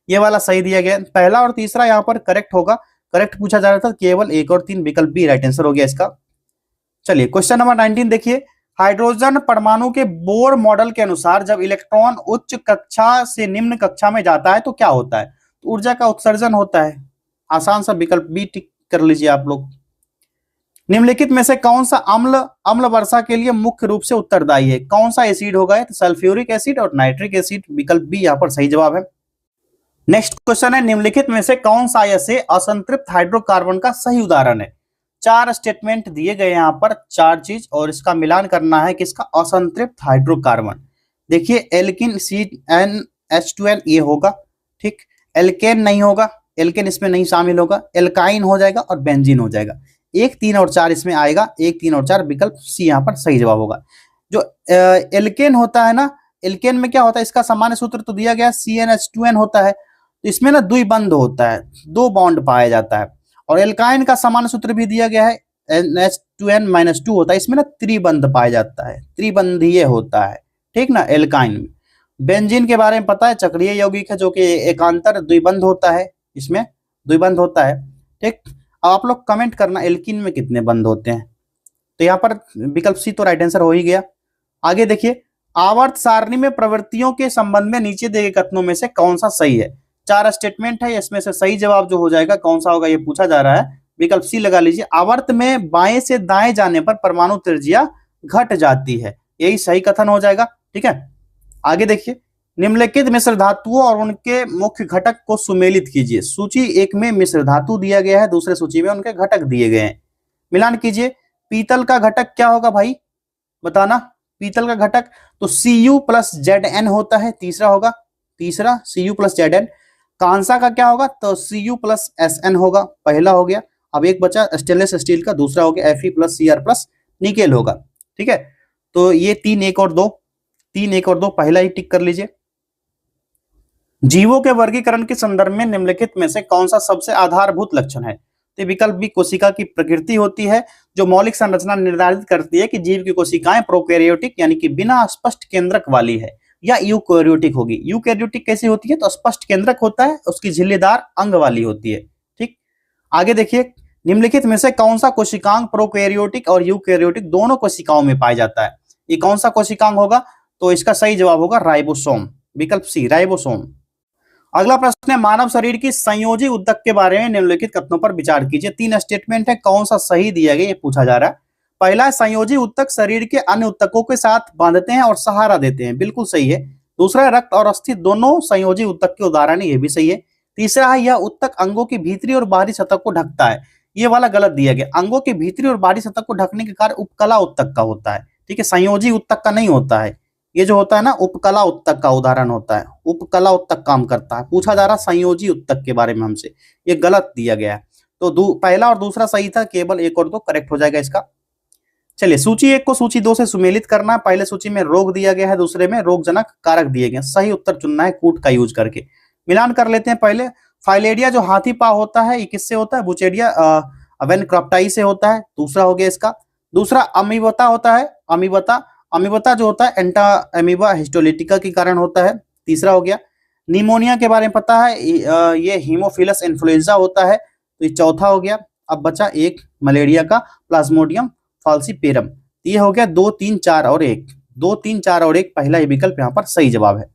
ये वाला सही दिया गया। पहला और तीसरा यहाँ पर करेक्ट होगा। करेक्ट पूछा जा रहा था, केवल 1 और 3 विकल्प बी राइट आंसर हो गया इसका। चलिए क्वेश्चन नंबर 19 देखिए, हाइड्रोजन परमाणु के बोर मॉडल के अनुसार जब इलेक्ट्रॉन उच्च कक्षा से निम्न कक्षा में जाता है तो क्या होता है? तो ऊर्जा का उत्सर्जन होता है। आसान सा विकल्प बी टिक कर लीजिए आप लोग। निम्नलिखित में से कौन सा अम्ल वर्षा के लिए मुख्य रूप से उत्तरदायी है? कौन सा एसिड होगा? तो सल्फ्यूरिक एसिड और नाइट्रिक एसिड। विकल्प बी यहाँ पर सही जवाब है। नेक्स्ट क्वेश्चन है, निम्नलिखित में से कौन सा ऐसे असंतृप्त हाइड्रोकार्बन का सही उदाहरण है? 4 स्टेटमेंट दिए गए यहाँ पर, 4 चीज, और इसका मिलान करना है किसका? असंतृप्त हाइड्रोकार्बन। देखिए एल्किन CnH2n ये होगा, ठीक। एल्केन नहीं होगा, एल्केन इसमें नहीं शामिल होगा। एल्काइन हो जाएगा और बेंजीन हो जाएगा। 1, 3 और 4 इसमें आएगा। 1, 3 और 4 विकल्प सी यहाँ पर सही जवाब होगा। जो एल्केन होता है ना, एल्केन में क्या होता है? इसका सामान्य सूत्र तो दिया गया CnH2n होता है, तो इसमें ना द्विबंध होता है, 2 बॉन्ड पाया जाता है। और एल्काइन का सामान्य सूत्र भी दिया गया है NH2n-2 होता है, इसमें ना त्रिबंध पाया जाता है, त्रिबंधीय होता है, ठीक ना, एल्काइन में। बेंजीन के बारे में पता है, चक्रीय यौगिक है जो कि एकांतर द्विबंध होता है, इसमें द्विबंध होता है, ठीक। अब आप लोग कमेंट करना एल्कीन में कितने बंध होते हैं। तो यहाँ पर विकल्प सी तो राइट आंसर हो ही गया। आगे देखिए, आवर्त सारणी में प्रवृत्तियों के संबंध में नीचे दिए गए कथनों में से कौन सा सही है? 4 स्टेटमेंट है, इसमें से सही जवाब जो हो जाएगा कौन सा होगा ये पूछा जा रहा है। विकल्प सी लगा लीजिए, आवर्त में बाएं से दाएं जाने पर परमाणु त्रिज्या घट जाती है, यही सही कथन हो जाएगा, ठीक है। आगे देखिए, निम्नलिखित मिश्र धातुओं और उनके मुख्य घटक को सुमेलित कीजिए। सूची 1 में मिश्र धातु दिया गया है, दूसरे सूची में उनके घटक दिए गए हैं। मिलान कीजिए। पीतल का घटक क्या होगा भाई, बताना। पीतल का घटक तो Cu+Zn होता है, तीसरा होगा, तीसरा Cu+Zn। कांसा का क्या होगा? तो Cu+Sn होगा, पहला हो गया। अब एक बचा स्टेनलेस स्टील का, दूसरा हो गया Fe+Cr+ निकेल होगा, ठीक है। तो ये 3, 1 और 2, 3, 1 और 2 पहला ही टिक कर लीजिए। जीवों के वर्गीकरण के संदर्भ में निम्नलिखित में से कौन सा सबसे आधारभूत लक्षण है? तो विकल्प बी कोशिका की प्रकृति होती है, जो मौलिक संरचना निर्धारित करती है कि जीव की कोशिकाएं प्रोकैरियोटिक यानी कि बिना स्पष्ट केंद्रक वाली है या यूकैरियोटिक होगी। यूकैरियोटिक कैसी होती है? तो स्पष्ट केंद्रक होता है, उसकी झिल्लीदार अंग वाली होती है, ठीक। आगे देखिए, निम्नलिखित में से कौन सा कोशिकांग प्रोकैरियोटिक और यूकैरियोटिक दोनों कोशिकाओं में पाया जाता है? ये कौन सा कोशिकांग होगा? तो इसका सही जवाब होगा राइबोसोम, विकल्प सी राइबोसोम। अगला प्रश्न है, मानव शरीर की संयोजी ऊतक के बारे में निम्नलिखित कथनों पर विचार कीजिए। 3 स्टेटमेंट है, कौन सा सही दिया गया ये पूछा जा रहा है। पहला, संयोजी ऊतक शरीर के अन्य ऊतकों के साथ बांधते हैं और सहारा देते हैं, बिल्कुल सही है। दूसरा, रक्त और अस्थि दोनों संयोजी ऊतक के उदाहरण है, ये भी सही है। तीसरा है, यह ऊतक अंगों की भीतरी और बाहरी सतह को ढकता है, ये वाला गलत दिया गया। अंगों की भीतरी और बाहरी सतह को ढकने के कार्य उपकला ऊतक का होता है, ठीक है, संयोजी ऊतक का नहीं होता है। ये जो होता है ना उपकला उत्तक का उदाहरण होता है, उपकला उत्तक काम करता है। पूछा जा रहा संयोजी उत्तक के बारे में हमसे, ये गलत दिया गया है। तो पहला और दूसरा सही था, केवल 1 और 2 करेक्ट हो जाएगा इसका। चलिए, सूची 1 को सूची 2 से सुमेलित करना है। पहले सूची में रोग दिया गया है, दूसरे में रोगजनक कारक दिए गए। सही उत्तर चुनना है कूट का यूज करके। मिलान कर लेते हैं। पहले फाइलेरिया जो हाथी पाव होता है, ये किससे होता है? बुचेडिया वेनक्रॉप्टाई से होता है, दूसरा हो गया इसका। दूसरा अमीबता होता है, अमीबता जो होता है एंटा अमीबा हिस्टोलिटिका के कारण होता है, तीसरा हो गया। निमोनिया के बारे में पता है, ये हीमोफिलस इन्फ्लुएंजा होता है, तो ये चौथा हो गया। अब बचा एक मलेरिया का प्लाज्मोडियम फाल्सीपेरम। ये हो गया 2, 3, 4 और 1, 2, 3, 4 और 1 पहला ही विकल्प यहाँ पर सही जवाब है।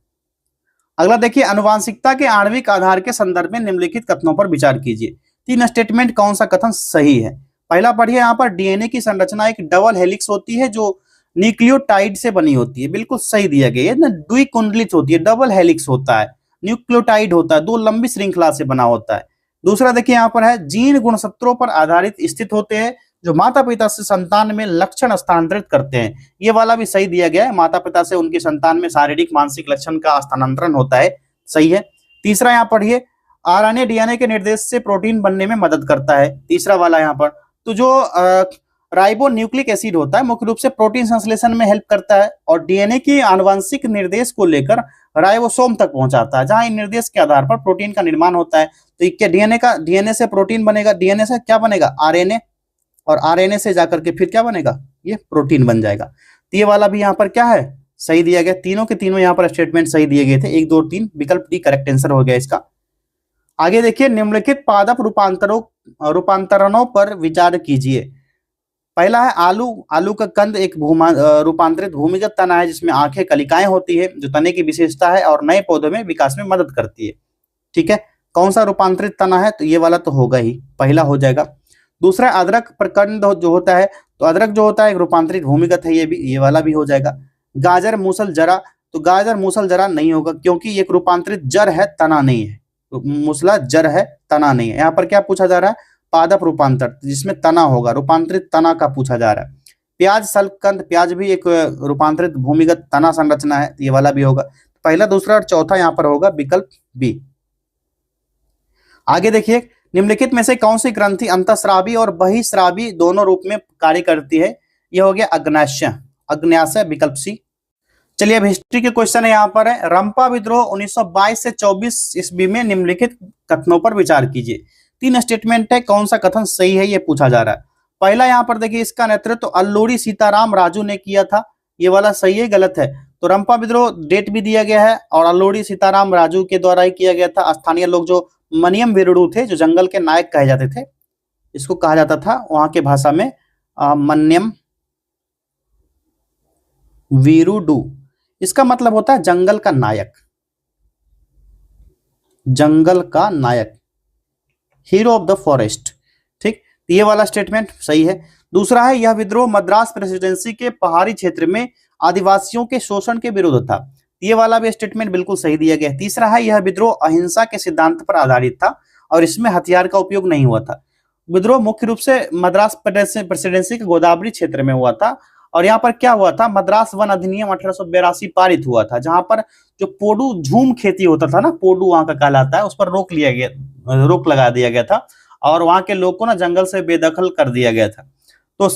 अगला देखिए, अनुवांशिकता के आणविक आधार के संदर्भ में निम्नलिखित कथनों पर विचार कीजिए। 3 स्टेटमेंट कौन सा कथन सही है? पहला पढ़िए, यहाँ पर डीएनए की संरचना एक डबल हेलिक्स होती है जो न्यूक्लियोटाइड से बनी होती है, बिल्कुल सही दिया गया है ना। द्विकुंडलित होती है, डबल हेलिक्स होता है, न्यूक्लियोटाइड होता है, 2 लंबी श्रृंखला से बना होता है। दूसरा देखिए यहाँ पर है, जीन गुणसूत्रों पर आधारित स्थित होते हैं जो माता पिता से संतान में लक्षण स्थानांतरित करते हैं, ये वाला भी सही दिया गया है। माता पिता से उनकी संतान में शारीरिक मानसिक लक्षण का स्थानांतरण होता है, सही है। तीसरा यहाँ पढ़िए, आरएनए डीएनए के निर्देश से प्रोटीन बनने में मदद करता है। तीसरा वाला यहाँ पर, तो जो राइबो न्यूक्लिक एसिड होता है मुख्य रूप से प्रोटीन संश्लेषण में हेल्प करता है और डीएनए की आनुवंशिक निर्देश को लेकर राइबोसोम तक पहुंचाता है, जहां इन निर्देश के आधार पर प्रोटीन का निर्माण होता है। तो क्या डीएनए से प्रोटीन बनेगा, डीएनए से क्या बनेगा, आरएनए, और आरएनए से जाकर के फिर क्या बनेगा, ये प्रोटीन बन जाएगा। तो ये वाला भी यहाँ पर क्या है, सही दिया गया। तीनों के तीनों यहाँ पर स्टेटमेंट सही दिए गए थे, 1 2 3 विकल्प डी करेक्ट आंसर हो गया इसका। आगे देखिए, निम्नलिखित पादप रूपांतरणों पर विचार कीजिए। पहला है आलू। आलू का कंद एक रूपांतरित भूमिगत तना है जिसमें आंखें कलिकाएं होती है, जो तने की विशेषता है और नए पौधों में विकास में मदद करती है। ठीक है, कौन सा रूपांतरित तना है, तो ये वाला तो होगा ही, पहला हो जाएगा। दूसरा अदरक प्रकंद जो होता है, तो अदरक जो होता है एक रूपांतरित भूमिगत है, ये वाला भी हो जाएगा। गाजर मूसल जरा, तो गाजर मूसल जरा नहीं होगा क्योंकि एक रूपांतरित जड़ है, तना नहीं है। मूसला जड़ है, तना नहीं है। यहाँ पर क्या पूछा जा रहा है, पादप रूपांतर जिसमें तना होगा, रूपांतरित तना का पूछा जा रहा है। प्याज सल्कंद, प्याज भी एक रूपांतरित भूमिगत तना संरचना है, ये वाला भी होगा। पहला, दूसरा और चौथा यहाँ पर होगा विकल्प बी। आगे देखिए, निम्नलिखित में से कौन सी ग्रंथि अंतःस्रावी और बहिःस्रावी दोनों रूप में कार्य करती है, यह हो गया अग्न्याशय, अग्न्याशय विकल्प सी। चलिए अब हिस्ट्री के क्वेश्चन है यहाँ पर है, रंपा विद्रोह 1922 से 24 ईस्वी में निम्नलिखित कथनों पर विचार कीजिए। 3 स्टेटमेंट है, कौन सा कथन सही है ये पूछा जा रहा है। पहला यहाँ पर देखिए, इसका नेतृत्व अल्लूरी सीताराम राजू ने किया था, ये वाला सही है गलत है, तो रंपा विद्रोह डेट भी दिया गया है और अल्लूरी सीताराम राजू के द्वारा ही किया गया था। स्थानीय लोग जो मनियम वीरुडू थे, जो जंगल के नायक कहे जाते थे, इसको कहा जाता था वहां के भाषा में मनियम वीरुडू। इसका मतलब होता है जंगल का नायक, जंगल का नायक, हीरो ऑफ द फॉरेस्ट। ठीक, ये वाला स्टेटमेंट सही है। दूसरा है, यह विद्रोह मद्रास प्रेसिडेंसी के पहाड़ी क्षेत्र में आदिवासियों के शोषण के विरुद्ध था, ये वाला भी स्टेटमेंट बिल्कुल सही दिया गया। तीसरा है, यह विद्रोह अहिंसा के सिद्धांत पर आधारित था और इसमें हथियार का उपयोग नहीं हुआ था। विद्रोह मुख्य रूप से मद्रास प्रेसिडेंसी के गोदावरी क्षेत्र में हुआ था और यहाँ पर क्या हुआ था, मद्रास वन अधिनियम 1882 पारित हुआ था, जहां पर जो पोडू झूम खेती होता था ना, पोडू वहां का कहलाता है, उस पर रोक लगा दिया गया था और वहां के लोग को ना जंगल से बेदखल कर दिया गया था। तो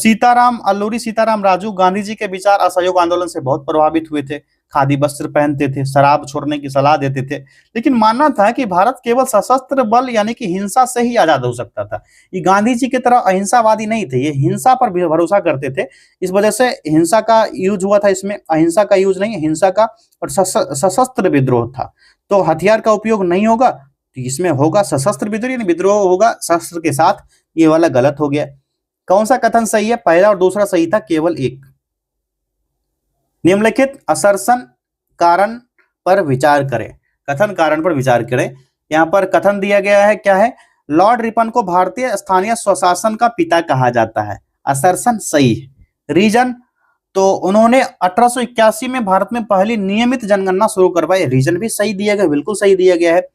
अल्लूरी सीताराम राजू गांधी जी के विचार असहयोग आंदोलन से बहुत प्रभावित हुए थे, खादी वस्त्र पहनते थे, शराब छोड़ने की सलाह देते थे, लेकिन मानना था कि भारत केवल सशस्त्र बल यानी कि हिंसा से ही आजाद हो सकता था। ये गांधी जी की तरह अहिंसावादी नहीं थे, ये हिंसा पर भी भरोसा करते थे, इस वजह से हिंसा का यूज हुआ था इसमें, अहिंसा का यूज नहीं, हिंसा का, और सशस्त्र विद्रोह था। तो हथियार का उपयोग नहीं होगा, तो इसमें होगा सशस्त्र विद्रोह, यानी विद्रोह होगा शस्त्र के साथ, ये वाला गलत हो गया। कौन सा कथन सही है, पहला और दूसरा सही था, केवल एक। निम्नलिखित असर्शन कारण पर विचार करें, कथन कारण पर विचार करें। यहां पर कथन दिया गया है, क्या है, लॉर्ड रिपन को भारतीय स्थानीय स्वशासन का पिता कहा जाता है, असर्शन सही है। रीजन, तो उन्होंने 1881 में भारत में पहली नियमित जनगणना शुरू करवाई, रीजन भी सही दिया गया, बिल्कुल सही दिया गया है।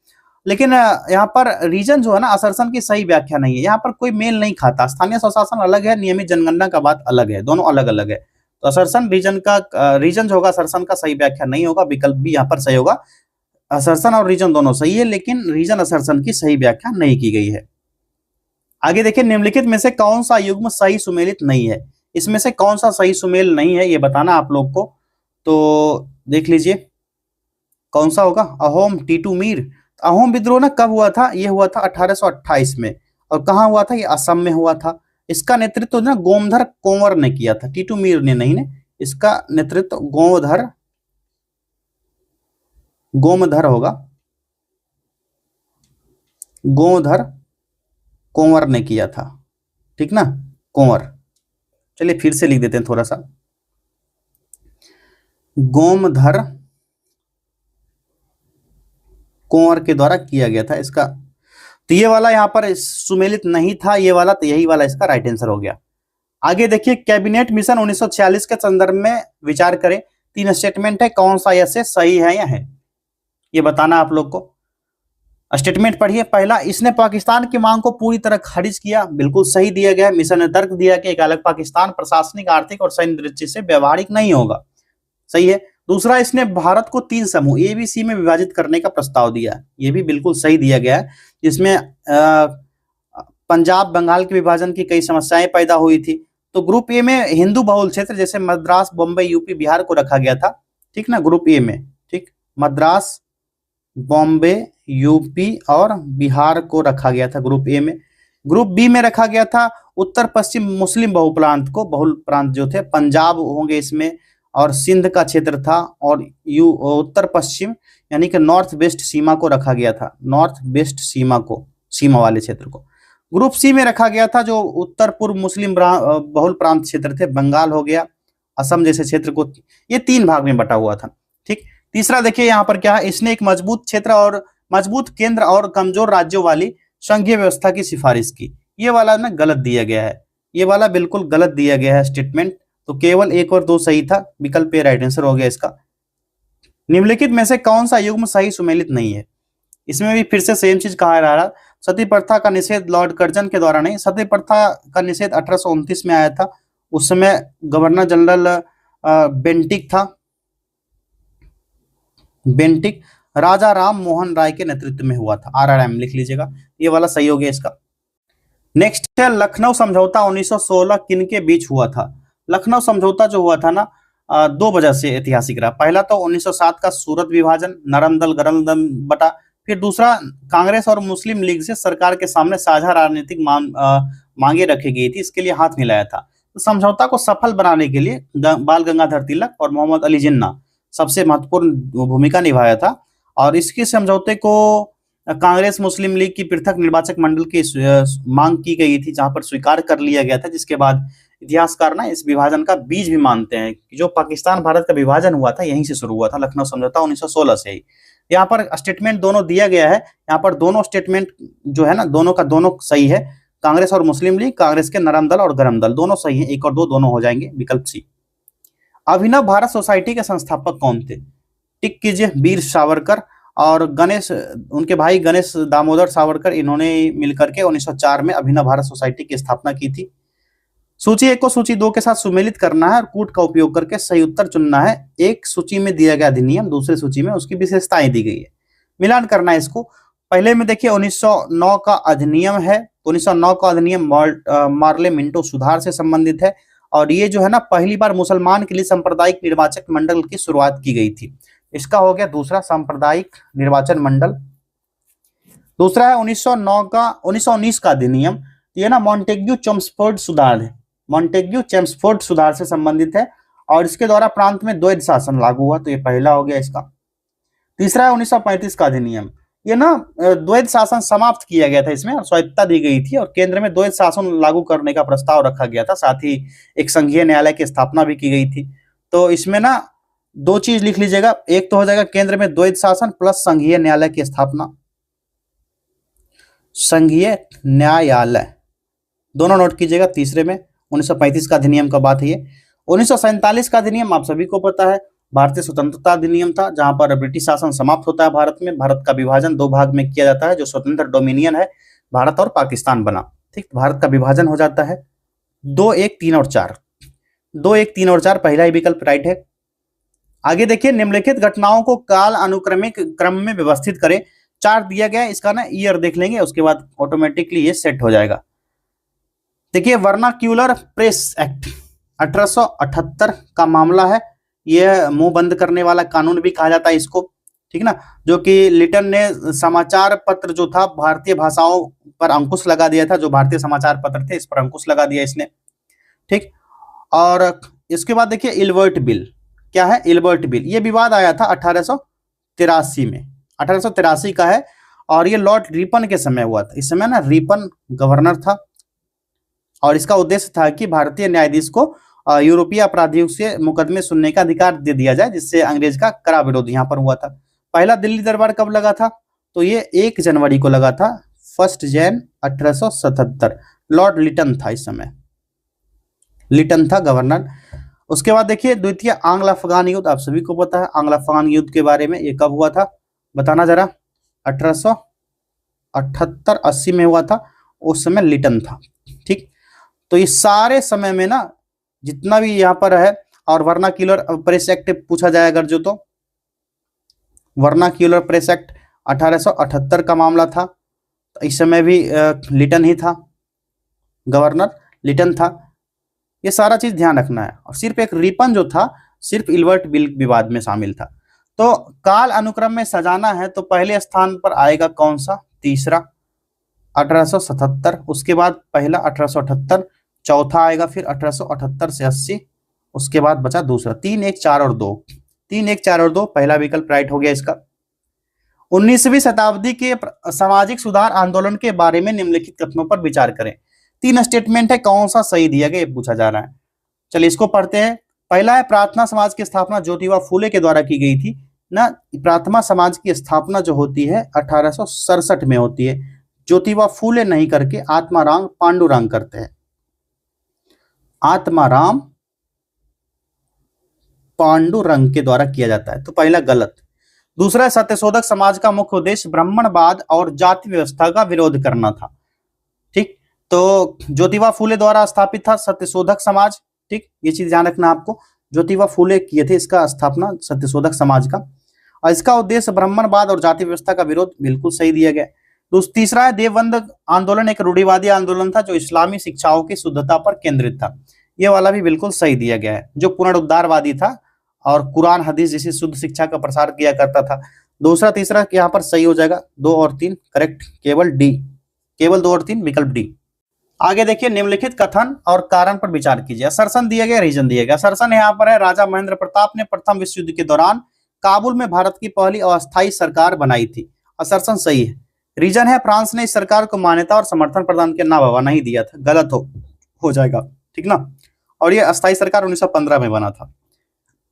लेकिन यहाँ पर रीजन जो है ना, असर्शन की सही व्याख्या नहीं है, यहाँ पर कोई मेल नहीं खाता। स्थानीय स्वशासन अलग है, नियमित जनगणना का बात अलग है, दोनों अलग अलग है। तो असर्शन रीजन जो होगा असर्शन का सही व्याख्या नहीं होगा, विकल्प भी यहाँ पर सही होगा। असर्शन और रीजन दोनों सही है, लेकिन रीजन असर्शन की सही व्याख्या नहीं की गई है। आगे देखिए, निम्नलिखित में से कौन सा युग्म सही सुमेलित नहीं है, इसमें से कौन सा सही सुमेल नहीं है ये बताना आप लोग को। तो देख लीजिए कौन सा होगा, अहोम टीटू मीर। अहोम विद्रोह ना कब हुआ था, ये हुआ था 1828 में, और कहाँ हुआ था, ये असम में हुआ था। इसका नेतृत्व ना गोमधर कोंवर ने किया था, टीटू मीर ने नहीं ने, इसका नेतृत्व गोमधर होगा, गोमधर कोंवर ने किया था, ठीक ना, कोंवर। चलिए फिर से लिख देते हैं थोड़ा सा, गोमधर कोंवर के द्वारा किया गया था इसका। तो ये वाला यहाँ पर सुमेलित नहीं था, ये वाला, तो यही वाला इसका राइट आंसर हो गया। आगे देखिए, कैबिनेट मिशन 1946 के संदर्भ में विचार करें। 3 स्टेटमेंट है, कौन सा ऐसे सही है या है ये बताना आप लोग को। स्टेटमेंट पढ़िए। पहला, इसने पाकिस्तान की मांग को पूरी तरह खारिज किया, बिल्कुल सही दिया गया। मिशन ने तर्क दिया कि एक अलग पाकिस्तान प्रशासनिक, आर्थिक और सैन्य दृष्टि से व्यवहारिक नहीं होगा, सही है। दूसरा, इसने भारत को 3 समूह ए बी सी में विभाजित करने का प्रस्ताव दिया, ये भी बिल्कुल सही दिया गया है, जिसमें पंजाब बंगाल के विभाजन की कई समस्याएं पैदा हुई थी। तो ग्रुप ए में हिंदू बहुल क्षेत्र जैसे मद्रास, बॉम्बे, यूपी, बिहार को रखा गया था, ठीक ना, ग्रुप ए में, ठीक, मद्रास, बॉम्बे, यूपी और बिहार को रखा गया था ग्रुप ए में। ग्रुप बी में रखा गया था उत्तर पश्चिम मुस्लिम बहुप्रांत को, बहुल प्रांत जो थे पंजाब होंगे इसमें, और सिंध का क्षेत्र था, और उत्तर पश्चिम यानी कि नॉर्थ वेस्ट सीमा को रखा गया था, नॉर्थ वेस्ट सीमा को, सीमा वाले क्षेत्र को। ग्रुप सी में रखा गया था जो उत्तर पूर्व मुस्लिम बहुल प्रांत क्षेत्र थे, बंगाल हो गया, असम जैसे क्षेत्र को, ये 3 भाग में बटा हुआ था, ठीक। तीसरा देखिए यहाँ पर क्या है, इसने एक मजबूत क्षेत्र और मजबूत केंद्र और कमजोर राज्यों वाली संघीय व्यवस्था की सिफारिश की। ये वाला ना गलत दिया गया है, ये वाला बिल्कुल गलत दिया गया है स्टेटमेंट, तो केवल 1 और 2 सही था, विकल्प ए राइट आंसर हो गया इसका। निम्नलिखित में से कौन सा युग्म सही सुमेलित नहीं है? इसमें भी फिर से सेम चीज कहा जा रहा, सती प्रथा का निषेध लॉर्ड कर्जन के द्वारा नहीं, सती प्रथा का निषेध 1829 में आया था, उस समय गवर्नर जनरल बेंटिक था, बेंटिक, राजा राम मोहन राय के नेतृत्व में हुआ था, RRM लिख लीजिएगा, ये वाला सही हो गया इसका। नेक्स्ट है लखनऊ समझौता 1916 किन के बीच हुआ था? लखनऊ समझौता जो हुआ था ना, 2 वजह से ऐतिहासिक रहा। पहला तो 1907 का सूरत विभाजन, नरम दल गरम दल बटा, फिर दूसरा कांग्रेस और मुस्लिम लीग से सरकार के सामने साझा राजनीतिक मांगे रखी गई थी, इसके लिए हाथ मिलाया था। तो समझौता को सफल बनाने के लिए बाल गंगाधर तिलक और मोहम्मद अली जिन्ना सबसे महत्वपूर्ण भूमिका निभाया था, और इसके समझौते को कांग्रेस मुस्लिम लीग की पृथक निर्वाचक मंडल की मांग की गई थी, जहां पर स्वीकार कर लिया गया था, जिसके बाद इतिहासकार ना इस विभाजन का बीज भी मानते हैं कि जो पाकिस्तान भारत का विभाजन हुआ था यहीं से शुरू हुआ था, लखनऊ समझौता 1916 से ही। यहाँ पर स्टेटमेंट दोनों दिया गया है, यहाँ पर दोनों स्टेटमेंट जो है ना, दोनों का दोनों सही है, कांग्रेस और मुस्लिम लीग, कांग्रेस के नरम दल और गरम दल दोनों सही है, 1 और 2 दोनों हो जाएंगे, विकल्प सी। अभिनव भारत सोसाइटी के संस्थापक कौन थे? टिक कीजिए, वीर सावरकर और गणेश, उनके भाई गणेश दामोदर सावरकर, इन्होंने मिलकर के 1904 में अभिनव भारत सोसाइटी की स्थापना की थी। सूची 1 को सूची 2 के साथ सुमेलित करना है और कूट का उपयोग करके सही उत्तर चुनना है। एक सूची में दिया गया अधिनियम, दूसरी सूची में उसकी विशेषताएं दी गई है, मिलान करना है इसको। पहले में देखिए 1909 का अधिनियम है, 1909 का अधिनियम मार्ले मिंटो सुधार से संबंधित है, और ये जो है ना पहली बार मुसलमान के लिए सांप्रदायिक निर्वाचक मंडल की शुरुआत की गई थी। इसका हो गया दूसरा, सांप्रदायिक निर्वाचन मंडल। दूसरा है 1919 का अधिनियम, ये ना मॉन्टेग्यू चेम्सफोर्ड सुधार है, मॉन्टेग्यू चेम्सफोर्ड सुधार से संबंधित है, और इसके द्वारा प्रांत में द्वैध शासन लागू हुआ, तो ये पहला हो गया इसका। तीसरा है 1935 का अधिनियम, ये ना द्वैध शासन समाप्त किया गया था इसमें, और स्वायत्तता दी गई थी, और केंद्र में द्वैध शासन लागू करने का प्रस्ताव रखा गया था, साथ ही एक संघीय न्यायालय की स्थापना भी की गई थी। तो इसमें ना 2 चीज लिख लीजिएगा, एक तो हो जाएगा केंद्र में द्वैध शासन प्लस संघीय न्यायालय की स्थापना, संघीय न्यायालय दोनों नोट कीजिएगा। तीसरे में 1935 का अधिनियम का बात है ये। 1947 का अधिनियम आप सभी को पता है, भारतीय स्वतंत्रता अधिनियम था, जहां पर ब्रिटिश शासन समाप्त होता है भारत में, भारत का विभाजन 2 भाग में किया जाता है, जो स्वतंत्र डोमिनियन है, भारत और पाकिस्तान बना, ठीक। भारत का विभाजन हो जाता है 2, 1, 3 और 4, 2, 1, 3 और 4 पहला ही विकल्प राइट है। आगे देखिए, निम्नलिखित घटनाओं को काल अनुक्रमिक क्रम में व्यवस्थित करें। 4 दिया गया, इसका ना ईयर देख लेंगे, उसके बाद ऑटोमेटिकली ये सेट हो जाएगा। देखिए, वर्नाक्यूलर प्रेस एक्ट 1878 का मामला है, यह मुंह बंद करने वाला कानून भी कहा जाता है इसको, ठीक ना, जो कि लिटन ने समाचार पत्र जो था भारतीय भाषाओं पर अंकुश लगा दिया था, जो भारतीय समाचार पत्र थे इस पर अंकुश लगा दिया इसने, ठीक। और इसके बाद देखिए इल्बर्ट बिल, क्या है इल्बर्ट बिल, ये विवाद आया था 1883 में, 1883 का है, और ये लॉर्ड रिपन के समय हुआ था। इस समय ना रिपन गवर्नर था, और इसका उद्देश्य था कि भारतीय न्यायाधीश को यूरोपीय अपराधियों से मुकदमे सुनने का अधिकार दे दिया जाए, जिससे अंग्रेज का कड़ा विरोध यहाँ पर हुआ था। पहला दिल्ली दरबार कब लगा था? तो ये 1 जनवरी को लगा था, 1 जनवरी 1877। लॉर्ड लिटन था इस समय, लिटन था गवर्नर। उसके बाद देखिए द्वितीय आंग्ल अफगान युद्ध, आप सभी को पता है आंग्ल अफगान युद्ध के बारे में, ये कब हुआ था बताना जरा। 1878-80 में हुआ था, उस समय लिटन था, ठीक। तो इस सारे समय में ना जितना भी यहाँ पर है और वर्नाक्यूलर प्रेस एक्ट पूछा जाए अगर जो, तो वर्नाक्यूलर प्रेस एक्ट 1878 का मामला था। तो इस समय भी लिटन ही था, गवर्नर लिटन था। ये सारा चीज ध्यान रखना है। और सिर्फ एक रिपन जो था सिर्फ इल्बर्ट बिल विवाद में शामिल था। तो काल अनुक्रम में सजाना है तो पहले स्थान पर आएगा कौन सा, तीसरा 1877, उसके बाद पहला 1878, चौथा आएगा फिर 1878 से 80, उसके बाद बचा दूसरा। 3, 1, 4 और 2, 3, 1, 4 और 2 पहला विकल्प राइट हो गया इसका। 19वीं शताब्दी के सामाजिक सुधार आंदोलन के बारे में निम्नलिखित कथनों पर विचार करें। 3 स्टेटमेंट है, कौन सा सही दिया गया ये पूछा जा रहा है। चलिए इसको पढ़ते हैं। पहला है प्रार्थना समाज की स्थापना ज्योतिबा फूले के द्वारा की गई थी ना। प्रार्थना समाज की स्थापना जो होती है 1867 में होती है। ज्योतिबा फूले नहीं करके आत्माराम पांडुरंग करते हैं, आत्माराम पांडुरंग के द्वारा किया जाता है, तो पहला गलत। दूसरा, सत्यशोधक समाज का मुख्य उद्देश्य ब्राह्मणवाद और जाति व्यवस्था का विरोध करना था। ठीक, तो ज्योतिबा फूले द्वारा स्थापित था सत्यशोधक समाज। ठीक, ये चीज ध्यान रखना आपको, ज्योतिबा फूले किए थे इसका स्थापना सत्यशोधक समाज का, और इसका उद्देश्य ब्राह्मणवाद और जाति व्यवस्था का विरोध, बिल्कुल सही दिया गया। तो तीसरा है देवबंद आंदोलन एक रूढ़िवादी आंदोलन था जो इस्लामी शिक्षाओं की शुद्धता पर केंद्रित था, ये वाला भी बिल्कुल सही दिया गया है, जो पुनरुद्धारवादी था और कुरान हदीस जैसी शुद्ध शिक्षा का प्रसार किया करता था। दूसरा तीसरा यहाँ पर सही हो जाएगा, 2 और 3 करेक्ट, केवल डी, केवल 2 और 3 विकल्प डी। आगे देखिए, निम्नलिखित कथन और कारण पर विचार कीजिए। असर्शन दिया गया, रीजन दिया गया। असर्शन यहाँ पर है राजा महेंद्र प्रताप ने प्रथम विश्व युद्ध के दौरान काबुल में भारत की पहली अस्थायी सरकार बनाई थी। असर्शन सही है। रीजन है फ्रांस ने इस सरकार को मान्यता और समर्थन प्रदान किया, ना बाबा नहीं दिया था, गलत हो जाएगा, ठीक ना। और ये अस्थायी सरकार 1915 में बना था।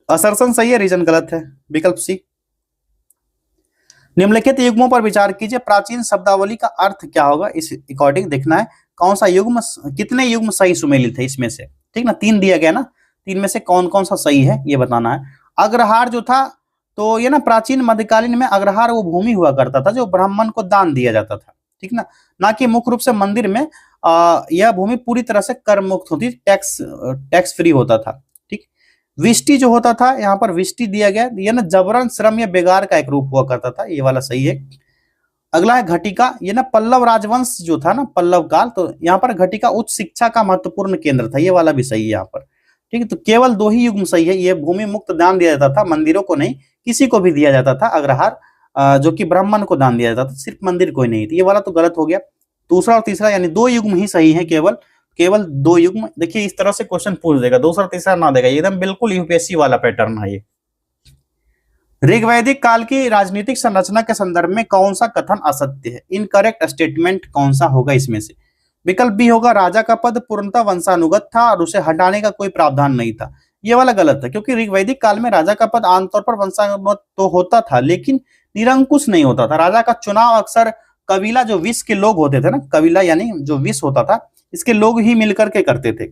असर्शन सही है, रीजन गलत है, विकल्प सी। निम्नलिखित युग्मों पर विचार कीजिए, प्राचीन शब्दावली का अर्थ क्या होगा, इस अकॉर्डिंग देखना है कौन सा युग्म, कितने युग्म सही सुमेलित है इसमें से, ठीक ना। 3 दिया गया ना, 3 में से कौन कौन सा सही है ये बताना है। अग्रहार जो था तो ये ना प्राचीन मध्यकालीन में अग्रहार वो भूमि हुआ करता था जो ब्राह्मण को दान दिया जाता था, ठीक ना कि मुख्य रूप से मंदिर में यह भूमि पूरी तरह से कर मुक्त होती, टैक्स फ्री होता था। ठीक, विष्टि जो होता था यहाँ पर विष्टि दिया गया, ये ना जबरन श्रम या बेगार का एक रूप हुआ करता था, ये वाला सही है। अगला है घटिका, ये ना पल्लव राजवंश जो था ना, पल्लव काल, तो यहाँ पर घटिका उच्च शिक्षा का महत्वपूर्ण केंद्र था, ये वाला भी सही है यहाँ पर। ठीक है, तो केवल 2 ही युग्म सही है। ये भूमि मुक्त दान दिया जाता था, मंदिरों को नहीं, किसी को भी दिया जाता था। अग्रहार जो कि ब्राह्मण को दान दिया जाता था, सिर्फ मंदिर को ही नहीं, ये वाला तो गलत हो गया। दूसरा और तीसरा यानी 2 युग्म ही सही है, केवल 2 युग्म। देखिए इस तरह से क्वेश्चन पूछ देगा, दूसरा तीसरा ना देगा, एकदम बिल्कुल यूपीएससी वाला पैटर्न है ये। ऋग्वैदिक काल की राजनीतिक संरचना के संदर्भ में कौन सा कथन असत्य है, इनकरेक्ट स्टेटमेंट कौन सा होगा इसमें से। विकल्प बी होगा, राजा का पद पूर्णतः वंशानुगत था और उसे हटाने का कोई प्रावधान नहीं था, ये वाला गलत है, क्योंकि ऋग्वैदिक काल में राजा का पद आमतौर पर वंशानुगत तो होता था लेकिन निरंकुश नहीं होता था। राजा का चुनाव अक्सर कबीला जो विश के लोग होते थे ना, कबीला यानी जो विश होता था इसके लोग ही मिलकर के करते थे।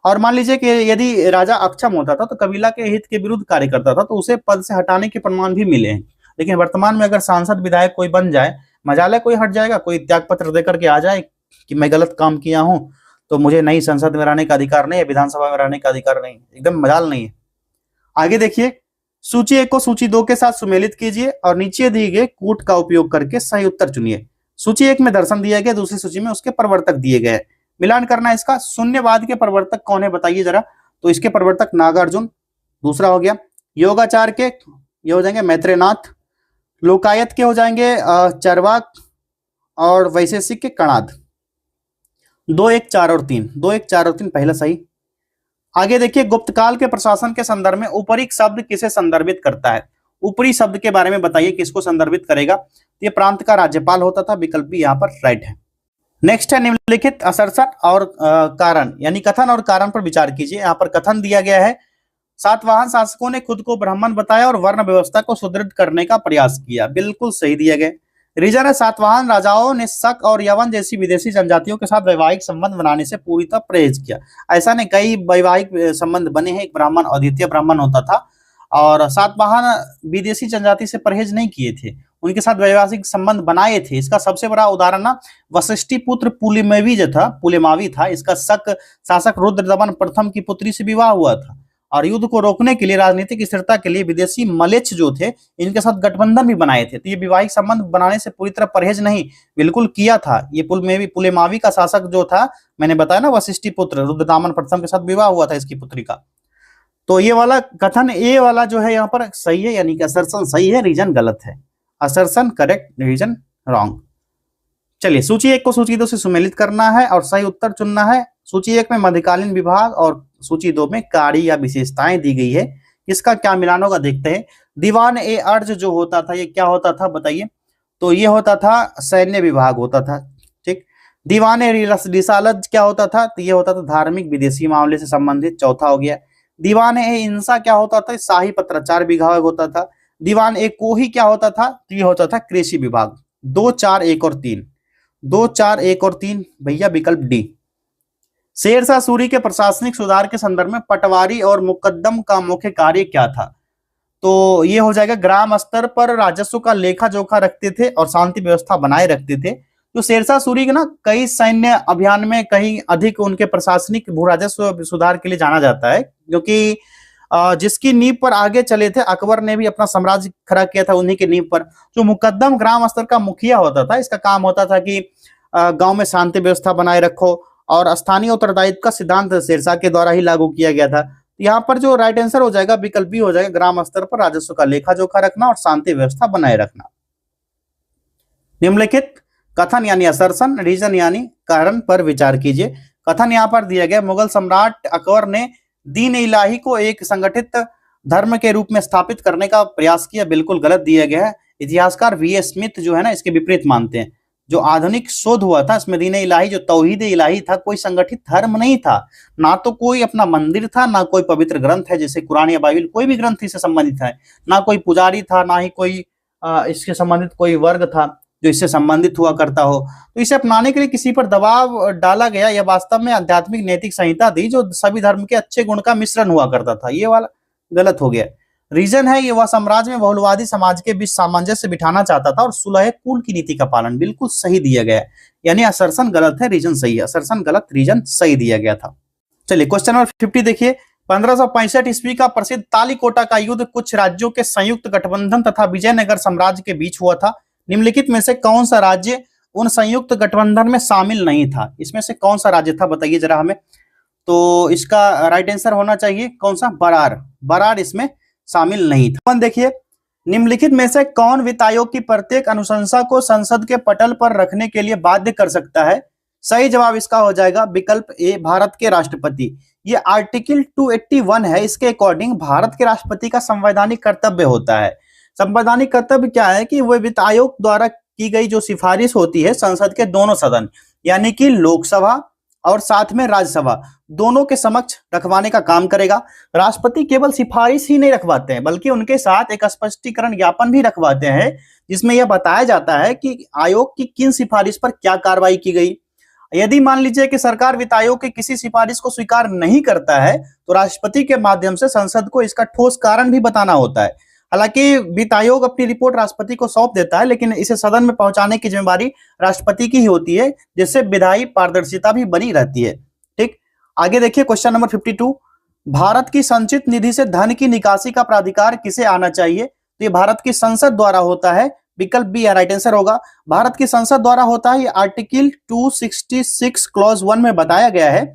और मान लीजिए कि यदि राजा अक्षम होता था तो कबीला के हित के विरुद्ध कार्य करता था, तो उसे पद से हटाने के प्रमाण भी मिले हैं। लेकिन वर्तमान में अगर सांसद विधायक कोई बन जाए, मजाल कोई हट जाएगा, कोई त्याग पत्र देकर के आ जाए कि मैं गलत काम किया हूं तो मुझे नई संसद में रहने का अधिकार नहीं है, विधानसभा में रहने का अधिकार नहीं, एकदम मजाल नहीं है। आगे देखिए, सूची 1 को सूची 2 के साथ सुमेलित कीजिए और नीचे दिए गए कूट का उपयोग करके सही उत्तर चुनिए। सूची 1 में दर्शन दिया गया, दूसरी सूची में उसके प्रवर्तक दिए गए, मिलान करना है इसका। शून्यवाद के प्रवर्तक कौन है बताइए जरा, तो इसके प्रवर्तक नागार्जुन दूसरा हो गया। योगाचार के ये हो जाएंगे मैत्रेयनाथ, लोकायत के हो जाएंगे चरवाक, और वैशेषिक के कणाद। 2, 1, 4 और 3, 2, 1, 4 और 3 पहला सही। आगे देखिए, गुप्त काल के प्रशासन के संदर्भ में उपरी शब्द किसे संदर्भित करता है, ऊपरी शब्द के बारे में बताइए किसको संदर्भित करेगा। ये प्रांत का राज्यपाल होता था, विकल्प भी यहाँ पर राइट है। नेक्स्ट है निम्नलिखित असर्शन और कारण यानी कथन और कारण पर विचार कीजिए। यहाँ पर कथन दिया गया है, सातवाहन शासकों ने खुद को ब्राह्मण बताया और वर्ण व्यवस्था को सुदृढ़ करने का प्रयास किया, बिल्कुल सही दिया गया। रीजन है, सातवाहन राजाओं ने शक और यवन जैसी विदेशी जनजातियों के साथ वैवाहिक संबंध बनाने से पूरी तरह परहेज किया। ऐसा नहीं, कई वैवाहिक संबंध बने हैं, एक ब्राह्मण अद्वितीय ब्राह्मण होता था और सातवाहन विदेशी जनजाति से परहेज नहीं किए थे, उनके साथ वैवाहिक संबंध बनाए थे। इसका सबसे बड़ा उदाहरण ना वशिष्ठी पुत्र पुलेमावी जो था, पुलेमावी था, इसका शक शासक रुद्रदमन प्रथम की पुत्री से विवाह हुआ था और युद्ध को रोकने के लिए, राजनीतिक स्थिरता के लिए विदेशी मलेच्छ जो थे इनके साथ गठबंधन भी बनाए थे। तो ये वैवाहिक संबंध बनाने से पूरी तरह परहेज नहीं, बिल्कुल किया था। ये पुलेमावी का शासक जो था, मैंने बताया ना, वशिष्ठी पुत्र रुद्रदामन प्रथम के साथ विवाह हुआ था इसकी पुत्री का। तो ये वाला कथन, ये वाला जो है यहाँ पर सही है, यानी कि असर्शन सही है, रीजन गलत है। Assertion correct, reason wrong. चलिए सूची 1 को सूची 2 से सुमेलित करना है और सही उत्तर चुनना है। सूची 1 में मध्यकालीन विभाग और सूची 2 में कार्य या विशेषताएं दी गई है। इसका क्या मिलान होगा देखते हैं। दीवान ए अर्ज जो होता था, ये क्या होता था बताइए? तो ये होता था सैन्य विभाग होता था, ठीक। दीवान ए रिसालत क्या होता था? तो ये होता था धार्मिक विदेशी मामले से संबंधित, चौथा हो गया। दीवान ए इंसा क्या होता था? शाही पत्राचार विभाग होता था। दीवान ए कोही क्या होता था? तो ये होता था कृषि विभाग। 2, 4, 1 और 3, 2, 4, 1 और 3 भैया विकल्प डी। शेरशाह सूरी के प्रशासनिक सुधार के संदर्भ में पटवारी और मुकद्दम का मुख्य कार्य क्या था? तो ये हो जाएगा ग्राम स्तर पर राजस्व का लेखा जोखा रखते थे और शांति व्यवस्था बनाए रखते थे। तो शेरशाह सूरी के ना कई सैन्य अभियान में कहीं अधिक उनके प्रशासनिक भू राजस्व सुधार के लिए जाना जाता है, क्योंकि जिसकी नींव पर आगे चले थे अकबर ने भी अपना साम्राज्य खड़ा किया था उन्हीं की नींव पर। जो मुकद्दम ग्राम स्तर का मुखिया होता था, इसका काम होता था कि गांव में शांति व्यवस्था बनाए रखो, और स्थानीय उत्तरदायित्व का सिद्धांत शेरशाह के द्वारा ही लागू किया गया था। यहाँ पर जो राइट आंसर हो जाएगा विकल्प बी हो जाएगा, ग्राम स्तर पर राजस्व का लेखा जोखा रखना और शांति व्यवस्था बनाए रखना। निम्नलिखित कथन यानी असर्शन, रीजन यानी कारण पर विचार कीजिए। कथन यहाँ पर दिया गया, मुगल सम्राट अकबर ने दीन इलाही को एक संगठित धर्म के रूप में स्थापित करने का प्रयास किया, बिल्कुल गलत दिया गया है। इतिहासकार वी.ए. स्मिथ जो है ना इसके विपरीत मानते हैं। जो आधुनिक शोध हुआ था इसमें दीन इलाही जो तौहीद इलाही था, कोई संगठित धर्म नहीं था, ना तो कोई अपना मंदिर था, ना कोई पवित्र ग्रंथ है जैसे कुरान या बाइबल, कोई भी ग्रंथ इससे संबंधित है, ना कोई पुजारी था, ना ही कोई इसके संबंधित कोई वर्ग था जो इससे संबंधित हुआ करता हो। तो इसे अपनाने के लिए किसी पर दबाव डाला गया, यह वास्तव में आध्यात्मिक नैतिक संहिता थी जो सभी धर्म के अच्छे गुण का मिश्रण हुआ करता था। ये वाला गलत हो गया। रीजन है ये, वह साम्राज्य में बहुलवादी समाज के बीच सामंजस्य बिठाना चाहता था और सुलह कुल की नीति का पालन, बिल्कुल सही दिया गया। यानी असर्शन गलत है, रीजन सही है। असर्शन गलत, रीजन सही दिया गया था। चलिए क्वेश्चन नंबर 50 देखिए। 1565 ईस्वी का प्रसिद्ध तालीकोटा का युद्ध कुछ राज्यों के संयुक्त गठबंधन तथा विजयनगर साम्राज्य के बीच हुआ था। निम्नलिखित में से कौन सा राज्य उन संयुक्त गठबंधन में शामिल नहीं था? इसमें से कौन सा राज्य था बताइए जरा हमें। तो इसका राइट आंसर होना चाहिए कौन सा? बरार। बरार इसमें शामिल नहीं था। देखिए, निम्नलिखित में से कौन वित्त आयोग की प्रत्येक अनुशंसा को संसद के पटल पर रखने के लिए बाध्य कर सकता है? सही जवाब इसका हो जाएगा विकल्प ए, भारत के राष्ट्रपति। ये आर्टिकल 281 है, इसके अकॉर्डिंग भारत के राष्ट्रपति का संवैधानिक कर्तव्य होता है। संवैधानिक कर्तव्य क्या है कि वह वित्त आयोग द्वारा की गई जो सिफारिश होती है संसद के दोनों सदन यानी कि लोकसभा और साथ में राज्यसभा दोनों के समक्ष रखवाने का काम करेगा। राष्ट्रपति केवल सिफारिश ही नहीं रखवाते हैं बल्कि उनके साथ एक स्पष्टीकरण ज्ञापन भी रखवाते हैं जिसमें यह बताया जाता है कि आयोग की किन सिफारिश पर क्या कार्रवाई की गई। यदि मान लीजिए कि सरकार वित्त आयोग की किसी सिफारिश को स्वीकार नहीं करता है तो राष्ट्रपति के माध्यम से संसद को इसका ठोस कारण भी बताना होता है। हालांकि वित्त आयोग अपनी रिपोर्ट राष्ट्रपति को सौंप देता है लेकिन इसे सदन में पहुंचाने की जिम्मेदारी राष्ट्रपति की ही होती है, जिससे विधायी पारदर्शिता भी बनी रहती है। ठीक, आगे देखिए क्वेश्चन नंबर 52। भारत की संचित निधि से धन की निकासी का प्राधिकार किसे आना चाहिए? तो ये भारत की संसद द्वारा होता है, विकल्प बी राइट आंसर होगा। भारत की संसद द्वारा होता है। ये आर्टिकल 266 क्लॉज 1 में बताया गया है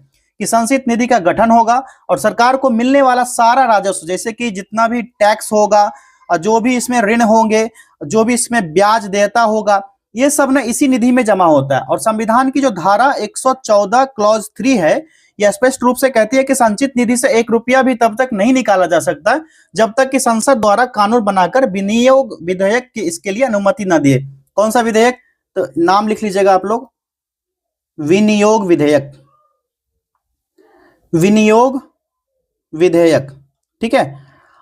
कि संचित निधि का गठन होगा और सरकार को मिलने वाला सारा राजस्व जैसे कि जितना भी टैक्स होगा, जो भी इसमें ऋण होंगे, जो भी इसमें ब्याज देयता होगा, ये सब ना इसी निधि में जमा होता है। और संविधान की जो धारा 114 क्लॉज 3 है यह स्पष्ट रूप से कहती है कि संचित निधि से 1 रुपया भी तब तक नहीं निकाला जा सकता जब तक कि संसद द्वारा कानून बनाकर विनियोग विधेयक की इसके लिए अनुमति न दिए। कौन सा विधेयक? तो नाम लिख लीजिएगा आप लोग, विनियोग विधेयक। विनियोग विधेयक, ठीक है।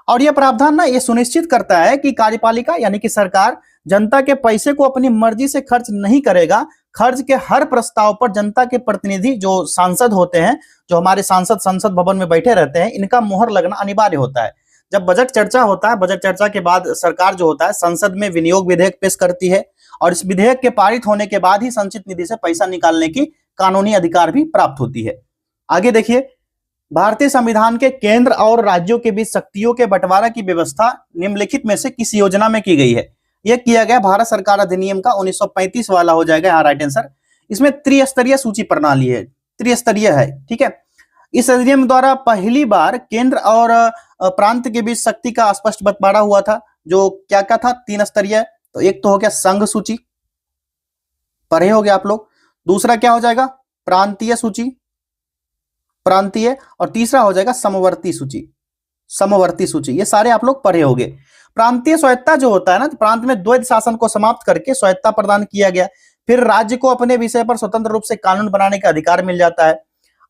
और यह प्रावधान ना ये सुनिश्चित करता है कि कार्यपालिका यानी कि सरकार जनता के पैसे को अपनी मर्जी से खर्च नहीं करेगा। खर्च के हर प्रस्ताव पर जनता के प्रतिनिधि जो सांसद होते हैं, जो हमारे सांसद संसद भवन में बैठे रहते हैं, इनका मुहर लगना अनिवार्य होता है। जब बजट चर्चा होता है, बजट चर्चा के बाद सरकार जो होता है संसद में विनियोग विधेयक पेश करती है और इस विधेयक के पारित होने के बाद ही संचित निधि से पैसा निकालने की कानूनी अधिकार भी प्राप्त होती है। आगे देखिए भारतीय संविधान के केंद्र और राज्यों के बीच शक्तियों के बंटवारा की व्यवस्था निम्नलिखित में से किस योजना में की गई है? यह किया गया भारत सरकार अधिनियम का 1935 वाला हो जाएगा यहाँ राइट आंसर। इसमें त्रिस्तरीय सूची प्रणाली है, त्रिस्तरीय है, ठीक है। इस अधिनियम द्वारा पहली बार केंद्र और प्रांत के बीच शक्ति का स्पष्ट बंटवारा हुआ था, जो क्या क्या था, 3 स्तरीय। तो एक तो हो गया संघ सूची, पढ़े हो गया आप लोग। दूसरा क्या हो जाएगा, प्रांतीय सूची, प्रांतीय। और तीसरा हो जाएगा समवर्ती सूची, समवर्ती सूची। ये सारे आप लोग पढ़े होंगे। प्रांतीय स्वायत्ता जो होता है ना, तो प्रांत में द्वैध शासन को समाप्त करके स्वायत्ता प्रदान किया गया। फिर राज्य को अपने विषय पर स्वतंत्र रूप से कानून बनाने का अधिकार मिल जाता है।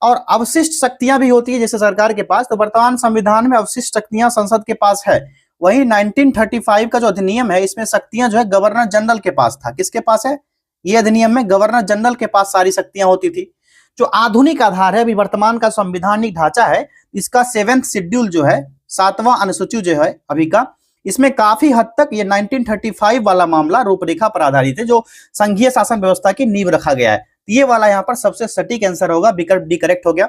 और अवशिष्ट शक्तियां भी होती है जैसे सरकार के पास। तो वर्तमान संविधान में अवशिष्ट शक्तियां संसद के पास है। वही 1935 का जो अधिनियम है, इसमें शक्तियां जो है गवर्नर जनरल के पास था। किसके पास है? ये अधिनियम में गवर्नर जनरल के पास सारी शक्तियां होती थी। जो आधुनिक आधार है, अभी वर्तमान का संवैधानिक ढांचा है, इसका 7th शेड्यूल जो है, 7वां अनुसूची जो है अभी का, इसमें काफी हद तक ये 1935 वाला मामला रूपरेखा पर आधारित है, जो संघीय शासन व्यवस्था की नींव रखा गया है। ये वाला यहाँ पर सबसे सटीक आंसर होगा, विकल्प डी करेक्ट हो गया।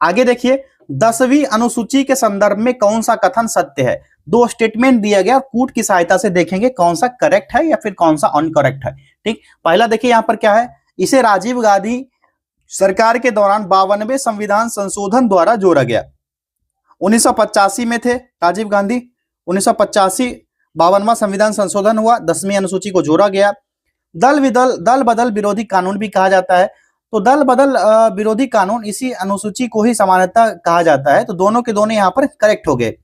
आगे देखिए, 10वीं अनुसूची के संदर्भ में कौन सा कथन सत्य है? 2 स्टेटमेंट दिया गया, कूट की सहायता से देखेंगे कौन सा करेक्ट है या फिर कौन सा अनकरेक्ट है। ठीक, पहला देखिए यहाँ पर क्या है, इसे राजीव गांधी सरकार के दौरान 52वें संविधान संशोधन द्वारा जोड़ा गया। 1985 में थे राजीव गांधी, 1985 52वां संविधान संशोधन हुआ, 10वीं अनुसूची को जोड़ा गया। दल बदल विरोधी कानून भी कहा जाता है। तो दल बदल विरोधी कानून इसी अनुसूची को ही सामान्यतः कहा जाता है। तो दोनों के दोनों यहाँ पर करेक्ट हो गए।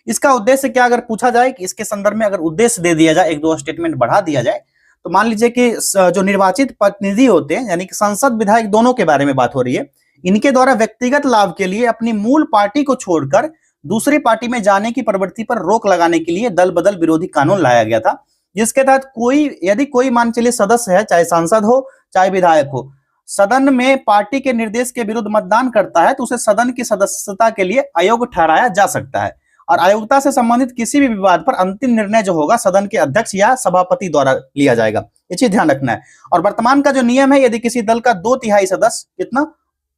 इसका उद्देश्य क्या अगर पूछा जाए कि इसके संदर्भ में अगर उद्देश्य दे दिया जाए, 1-2 स्टेटमेंट बढ़ा दिया जाए, तो मान लीजिए कि जो निर्वाचित प्रतिनिधि होते हैं, यानी कि सांसद विधायक दोनों के बारे में बात हो रही है, इनके द्वारा व्यक्तिगत लाभ के लिए अपनी मूल पार्टी को छोड़कर दूसरी पार्टी में जाने की प्रवृत्ति पर रोक लगाने के लिए दल बदल विरोधी कानून लाया गया था, जिसके तहत यदि कोई मान चलिए सदस्य है, चाहे सांसद हो चाहे विधायक हो, सदन में पार्टी के निर्देश के विरुद्ध मतदान करता है, तो उसे सदन की सदस्यता के लिए अयोग्य ठहराया जा सकता है। और अयोग्यता से संबंधित किसी भी विवाद पर अंतिम निर्णय जो होगा सदन के अध्यक्ष या सभापति द्वारा लिया जाएगा। ये चीज ध्यान रखना है। और वर्तमान का जो नियम है, यदि किसी दल का 2/3 सदस्य, कितना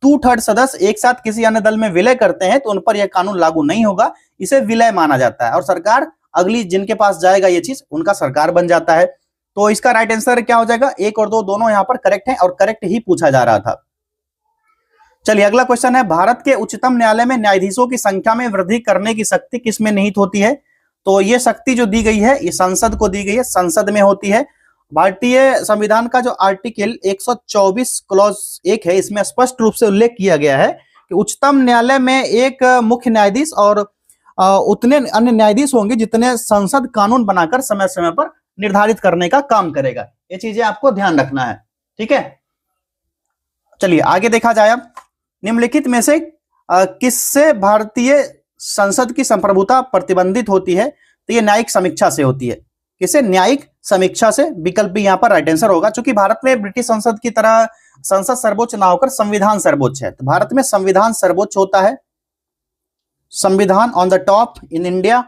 2/3 सदस्य एक साथ किसी अन्य दल में विलय करते हैं, तो उन पर यह कानून लागू नहीं होगा, इसे विलय माना जाता है। और सरकार अगली जिनके पास जाएगा ये चीज, उनका सरकार बन जाता है। तो इसका राइट आंसर क्या हो जाएगा? 1 और 2 दोनों यहां पर करेक्ट है, और करेक्ट ही पूछा जा रहा था। चलिए अगला क्वेश्चन है, भारत के उच्चतम न्यायालय में न्यायाधीशों की संख्या में वृद्धि करने की शक्ति किसमें निहित होती है? तो ये शक्ति जो दी गई है, ये संसद को दी गई है, संसद में होती है। भारतीय संविधान का जो आर्टिकल 124 क्लॉज 1 है, इसमें स्पष्ट रूप से उल्लेख किया गया है कि उच्चतम न्यायालय में एक मुख्य न्यायाधीश और उतने अन्य न्यायाधीश होंगे जितने संसद कानून बनाकर समय समय पर निर्धारित करने का काम करेगा। ये चीजें आपको ध्यान रखना है, ठीक है। चलिए आगे देखा जाए, अब निम्नलिखित में से किससे भारतीय संसद की संप्रभुता प्रतिबंधित होती है? तो ये न्यायिक समीक्षा से होती है। किसे? न्यायिक समीक्षा से। विकल्प भी यहाँ पर राइट आंसर होगा, क्योंकि भारत में ब्रिटिश संसद की तरह संसद सर्वोच्च ना होकर संविधान सर्वोच्च है। तो भारत में संविधान सर्वोच्च होता है, संविधान on the top in India,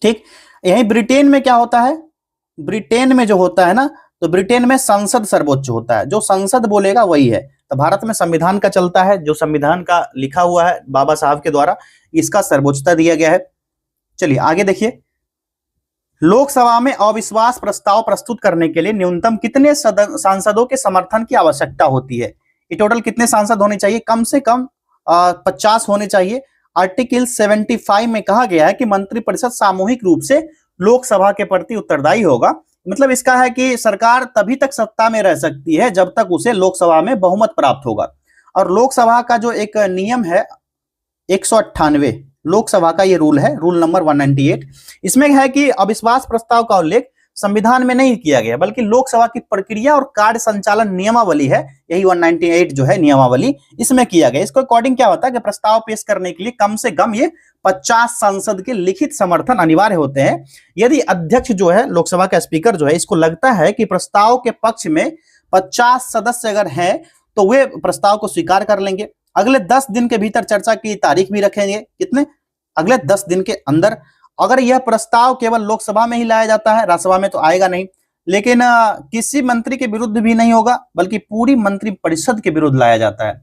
ठीक। यही ब्रिटेन में क्या होता है? ब्रिटेन में जो होता है ना, तो ब्रिटेन में संसद सर्वोच्च होता है, जो संसद बोलेगा वही है। तो भारत में संविधान का चलता है, जो संविधान का लिखा हुआ है बाबा साहब के द्वारा, इसका सर्वोच्चता दिया गया है। चलिए आगे देखिए, लोकसभा में अविश्वास प्रस्ताव प्रस्तुत करने के लिए न्यूनतम कितने सांसदों के समर्थन की आवश्यकता होती है? ये टोटल कितने सांसद होने चाहिए? कम से कम 50 होने चाहिए। आर्टिकल 75 में कहा गया है कि मंत्रिपरिषद सामूहिक रूप से लोकसभा के प्रति उत्तरदायी होगा। मतलब इसका है कि सरकार तभी तक सत्ता में रह सकती है जब तक उसे लोकसभा में बहुमत प्राप्त होगा। और लोकसभा का जो एक नियम है 198, लोकसभा का ये रूल है, रूल नंबर 198, इसमें है कि अविश्वास प्रस्ताव का उल्लेख संविधान में नहीं किया गया, बल्कि लोकसभा की प्रक्रिया और कार्य संचालन नियमावली है, यही 198 जो है नियमावली, इसमें किया गया। इसको अकॉर्डिंग क्या होता है कि प्रस्ताव पेश करने के लिए कम से कम ये 50 सांसद के लिखित समर्थन अनिवार्य होते हैं। यदि अध्यक्ष जो है, लोकसभा का स्पीकर जो है, इसको लगता है कि प्रस्ताव के पक्ष में 50 सदस्य अगर हैं, तो वे प्रस्ताव को स्वीकार कर लेंगे। अगले 10 दिन के भीतर चर्चा की तारीख भी रखेंगे। कितने? अगले 10 दिन के अंदर। अगर यह प्रस्ताव केवल लोकसभा में ही लाया जाता है, राज्यसभा में तो आएगा नहीं, लेकिन किसी मंत्री के विरुद्ध भी नहीं होगा, बल्कि पूरी मंत्रिपरिषद के विरुद्ध लाया जाता है।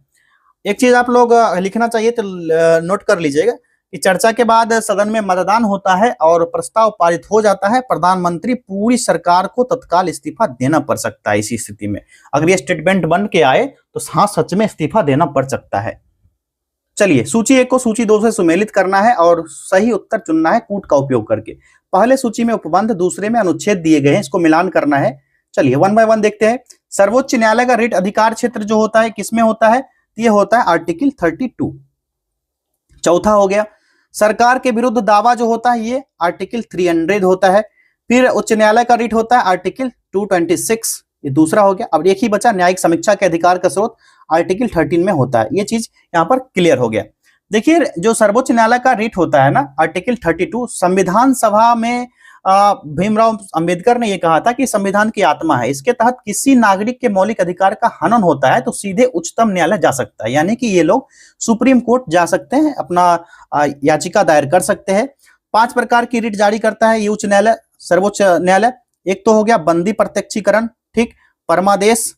एक चीज आप लोग लिखना चाहिए तो नोट कर लीजिएगा कि चर्चा के बाद सदन में मतदान होता है और प्रस्ताव पारित हो जाता है, प्रधानमंत्री पूरी सरकार को तत्काल इस्तीफा देना पड़ सकता है। इसी स्थिति में अगर ये स्टेटमेंट बन के आए तो हाँ सच में इस्तीफा देना पड़ सकता है। चलिए सूची 1 को सूची 2 से सुमेलित करना है और सही उत्तर चुनना है कूट का उपयोग करके। पहले सूची में उपबंध, दूसरे में अनुच्छेद दिए गए हैं, इसको मिलान करना है। चलिए 1 बाय 1 देखते हैं। सर्वोच्च न्यायालय का रिट अधिकार क्षेत्र जो होता है किसमें होता है, ये होता है आर्टिकल 32। चौथा हो गया सरकार के विरुद्ध दावा जो होता है ये आर्टिकल 300 होता है। फिर उच्च न्यायालय का रिट होता है आर्टिकल 226, ये दूसरा हो गया। अब एक ही बचा न्यायिक समीक्षा के अधिकार का स्रोत आर्टिकल 13 में होता है। ये चीज यहां पर क्लियर हो गया। देखिए जो सर्वोच्च न्यायालय का रिट होता है ना आर्टिकल 32, संविधान सभा में भीमराव अंबेडकर ने यह कहा था कि संविधान की आत्मा है, इसके तहत किसी नागरिक के मौलिक अधिकार का हनन होता है तो सीधे उच्चतम न्यायालय जा सकता है, यानी कि ये लोग सुप्रीम कोर्ट जा सकते हैं, अपना याचिका दायर कर सकते हैं। 5 प्रकार की रिट जारी करता है ये उच्च न्यायालय, सर्वोच्च न्यायालय। एक तो हो गया बंदी प्रत्यक्षीकरण, ठीक, परमादेश,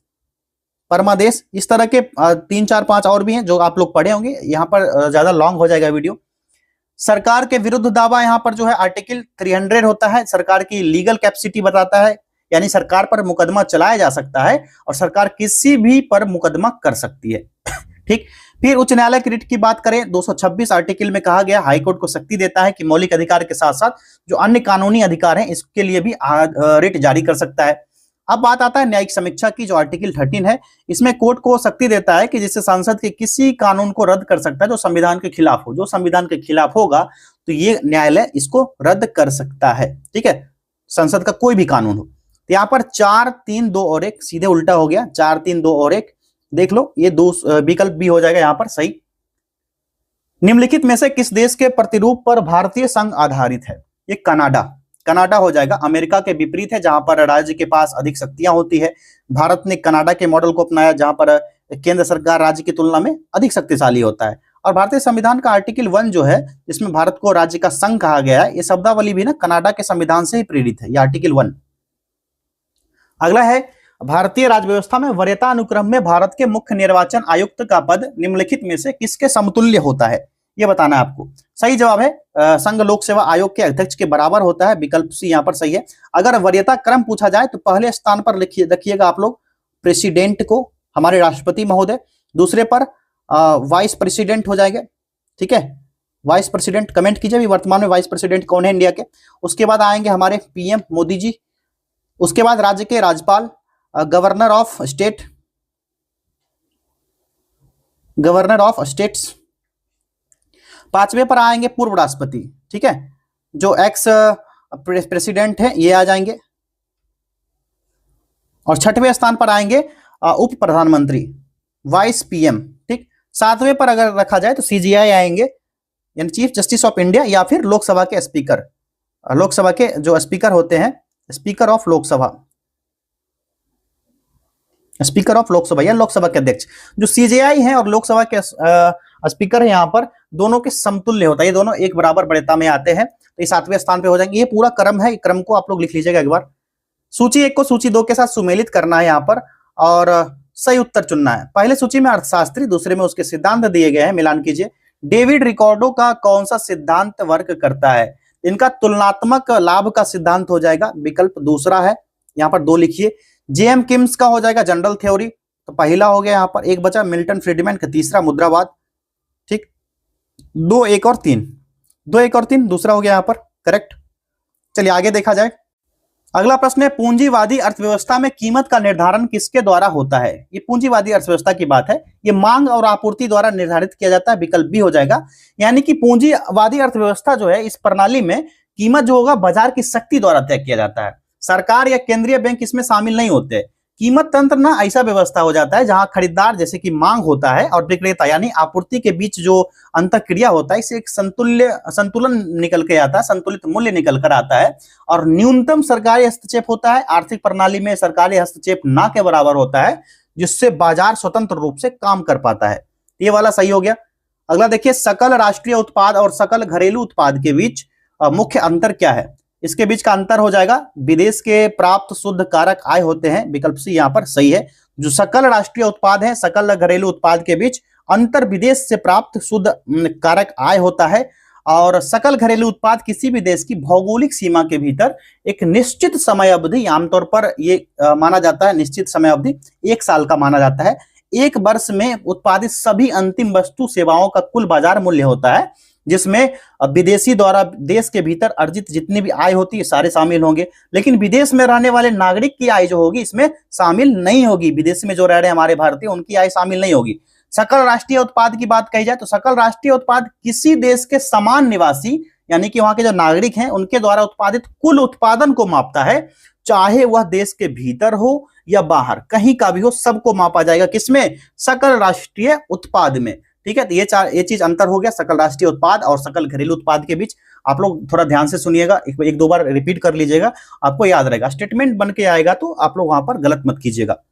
इस तरह के 3 4 5 और भी हैं जो आप लोग पढ़े होंगे, यहाँ पर ज्यादा लॉन्ग हो जाएगा वीडियो। सरकार के विरुद्ध दावा यहाँ पर जो है आर्टिकल 300 होता है, सरकार की लीगल कैपेसिटी बताता है, यानी सरकार पर मुकदमा चलाया जा सकता है और सरकार किसी भी पर मुकदमा कर सकती है। ठीक, फिर उच्च न्यायालय की रिट की बात करें 226 आर्टिकल में कहा गया हाईकोर्ट को शक्ति देता है कि मौलिक अधिकार के साथ साथ जो अन्य कानूनी अधिकार हैं इसके लिए भी रिट जारी कर सकता है। अब बात आता है न्यायिक समीक्षा की जो आर्टिकल 13 है, इसमें कोर्ट को शक्ति देता है कि जिससे संसद के किसी कानून को रद्द कर सकता है जो संविधान के खिलाफ हो, जो संविधान के खिलाफ होगा तो ये न्यायालय इसको रद्द कर सकता है। ठीक है, संसद का कोई भी कानून हो। तो यहाँ पर 4 3 2 और 1 सीधे उल्टा हो गया, 4 3 2 और 1 देख लो, ये 2 विकल्प भी हो जाएगा यहाँ पर सही। निम्नलिखित में से किस देश के प्रतिरूप पर भारतीय संघ आधारित है, ये कनाडा हो जाएगा। अमेरिका के विपरीत है जहां पर राज्य के पास अधिक शक्तियां होती है। भारत ने कनाडा के मॉडल को अपनाया जहां पर केंद्र सरकार राज्य की तुलना में अधिक शक्तिशाली होता है। और भारतीय संविधान का आर्टिकल 1 जो है जिसमें भारत को राज्य का संघ कहा गया है, ये शब्दावली भी ना कनाडा के संविधान से ही प्रेरित है, ये आर्टिकल 1। अगला है भारतीय राज्य व्यवस्था में वरीयता अनुक्रम में भारत के मुख्य निर्वाचन आयुक्त का पद निम्नलिखित में से किसके समतुल्य होता है, ये बताना है आपको। सही जवाब है संघ लोक सेवा आयोग के अध्यक्ष के बराबर होता है, विकल्प सी यहाँ पर सही है। अगर वरीयता क्रम पूछा जाए तो पहले स्थान पर रखिएगा आप लोग प्रेसिडेंट को, हमारे राष्ट्रपति महोदय, दूसरे पर वाइस प्रेसिडेंट हो जाएगा। ठीक है, वाइस प्रेसिडेंट कमेंट कीजिए भी वर्तमान में वाइस प्रेसिडेंट कौन है इंडिया के। उसके बाद आएंगे हमारे पीएम मोदी जी, उसके बाद राज्य के राज्यपाल, गवर्नर ऑफ स्टेट्स, 5वें पर आएंगे पूर्व राष्ट्रपति, ठीक है, जो एक्स प्रेसिडेंट है ये आ जाएंगे। और 6वें स्थान पर आएंगे उप प्रधानमंत्री, वाइस पीएम। ठीक, 7वें पर अगर रखा जाए तो सीजीआई आएंगे, यानी चीफ जस्टिस ऑफ इंडिया, या फिर लोकसभा के स्पीकर, लोकसभा के जो स्पीकर होते हैं, स्पीकर ऑफ लोकसभा या लोकसभा के अध्यक्ष। जो सीजीआई है और लोकसभा के स्पीकर है यहाँ पर दोनों के समतुल्य होता है, ये दोनों एक बराबर बड़ता में आते हैं, तो ये 7वें स्थान पे हो जाएंगे। ये पूरा क्रम है, क्रम को आप लोग लिख लीजिएगा एक बार। सूची 1 को सूची 2 के साथ सुमेलित करना है यहाँ पर और सही उत्तर चुनना है। पहले सूची में अर्थशास्त्री, दूसरे में उसके सिद्धांत दिए गए हैं, मिलान कीजिए। डेविड रिकार्डो का कौन सा सिद्धांत वर्क करता है, इनका तुलनात्मक लाभ का सिद्धांत हो जाएगा, विकल्प दूसरा है, यहाँ पर 2 लिखिए। जेएम किम्स का हो जाएगा जनरल थ्योरी, तो पहला हो गया, यहाँ पर एक बचा मिल्टन फ्रीडमैन का तीसरा मुद्रावाद। ठीक, 2 1 और 3 दूसरा हो गया यहाँ पर करेक्ट। चलिए आगे देखा जाए। अगला प्रश्न है पूंजीवादी अर्थव्यवस्था में कीमत का निर्धारण किसके द्वारा होता है। ये पूंजीवादी अर्थव्यवस्था की बात है, ये मांग और आपूर्ति द्वारा निर्धारित किया जाता है, विकल्प भी हो जाएगा। यानी कि पूंजीवादी अर्थव्यवस्था जो है इस प्रणाली में कीमत जो होगा बाजार की शक्ति द्वारा तय किया जाता है, सरकार या केंद्रीय बैंक इसमें शामिल नहीं होते। कीमत तंत्र ना ऐसा व्यवस्था हो जाता है जहां खरीदार जैसे कि मांग होता है और विक्रेता यानी आपूर्ति के बीच जो अंतःक्रिया होता है, इससे एक संतुलन निकल के आता है, संतुलित मूल्य निकल कर आता है और न्यूनतम सरकारी हस्तक्षेप होता है। आर्थिक प्रणाली में सरकारी हस्तक्षेप ना के बराबर होता है, जिससे बाजार स्वतंत्र रूप से काम कर पाता है। ये वाला सही हो गया। अगला देखिए, सकल राष्ट्रीय उत्पाद और सकल घरेलू उत्पाद के बीच मुख्य अंतर क्या है। इसके बीच का अंतर हो जाएगा विदेश के प्राप्त शुद्ध कारक आय होते हैं, विकल्प सी यहाँ पर सही है। जो सकल राष्ट्रीय उत्पाद है सकल घरेलू उत्पाद के बीच अंतर विदेश से प्राप्त शुद्ध कारक आय होता है। और सकल घरेलू उत्पाद किसी भी देश की भौगोलिक सीमा के भीतर एक निश्चित समय अवधि, आमतौर पर ये माना जाता है, निश्चित समय अवधि 1 साल का माना जाता है, 1 वर्ष में उत्पादित सभी अंतिम वस्तु सेवाओं का कुल बाजार मूल्य होता है, जिसमें विदेशी द्वारा देश के भीतर अर्जित जितनी भी आय होती है सारे शामिल होंगे। लेकिन विदेश में रहने वाले नागरिक की आय जो होगी इसमें शामिल नहीं होगी। विदेश में जो रह रहे हैं हमारे भारतीय, उनकी आय शामिल नहीं होगी। सकल राष्ट्रीय उत्पाद की बात कही जाए तो सकल राष्ट्रीय उत्पाद किसी देश के समान निवासी, यानी कि वहां के जो नागरिक हैं उनके द्वारा उत्पादित कुल उत्पादन को मापता है, चाहे वह देश के भीतर हो या बाहर, कहीं का भी हो, सबको मापा जाएगा। किसमें? सकल राष्ट्रीय उत्पाद में। ठीक है, तो ये चीज अंतर हो गया सकल राष्ट्रीय उत्पाद और सकल घरेलू उत्पाद के बीच। आप लोग थोड़ा ध्यान से सुनिएगा, एक दो बार रिपीट कर लीजिएगा, आपको याद रहेगा। स्टेटमेंट बन के आएगा तो आप लोग वहां पर गलत मत कीजिएगा।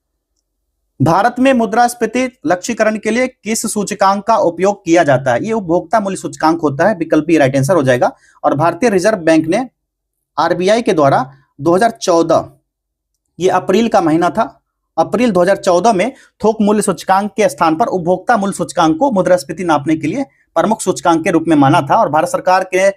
भारत में मुद्रास्फीति लक्ष्यीकरण के लिए किस सूचकांक का उपयोग किया जाता है? ये उपभोक्ता मूल्य सूचकांक होता है, विकल्प बी राइट आंसर हो जाएगा। और भारतीय रिजर्व बैंक ने आरबीआई के द्वारा 2014, ये अप्रैल का महीना था, अप्रैल 2014 में थोक मूल्य सूचकांक के स्थान पर उपभोक्ता मूल्य सूचकांक को मुद्रास्फीति नापने के लिए प्रमुख सूचकांक के रूप में माना था। और भारत सरकार के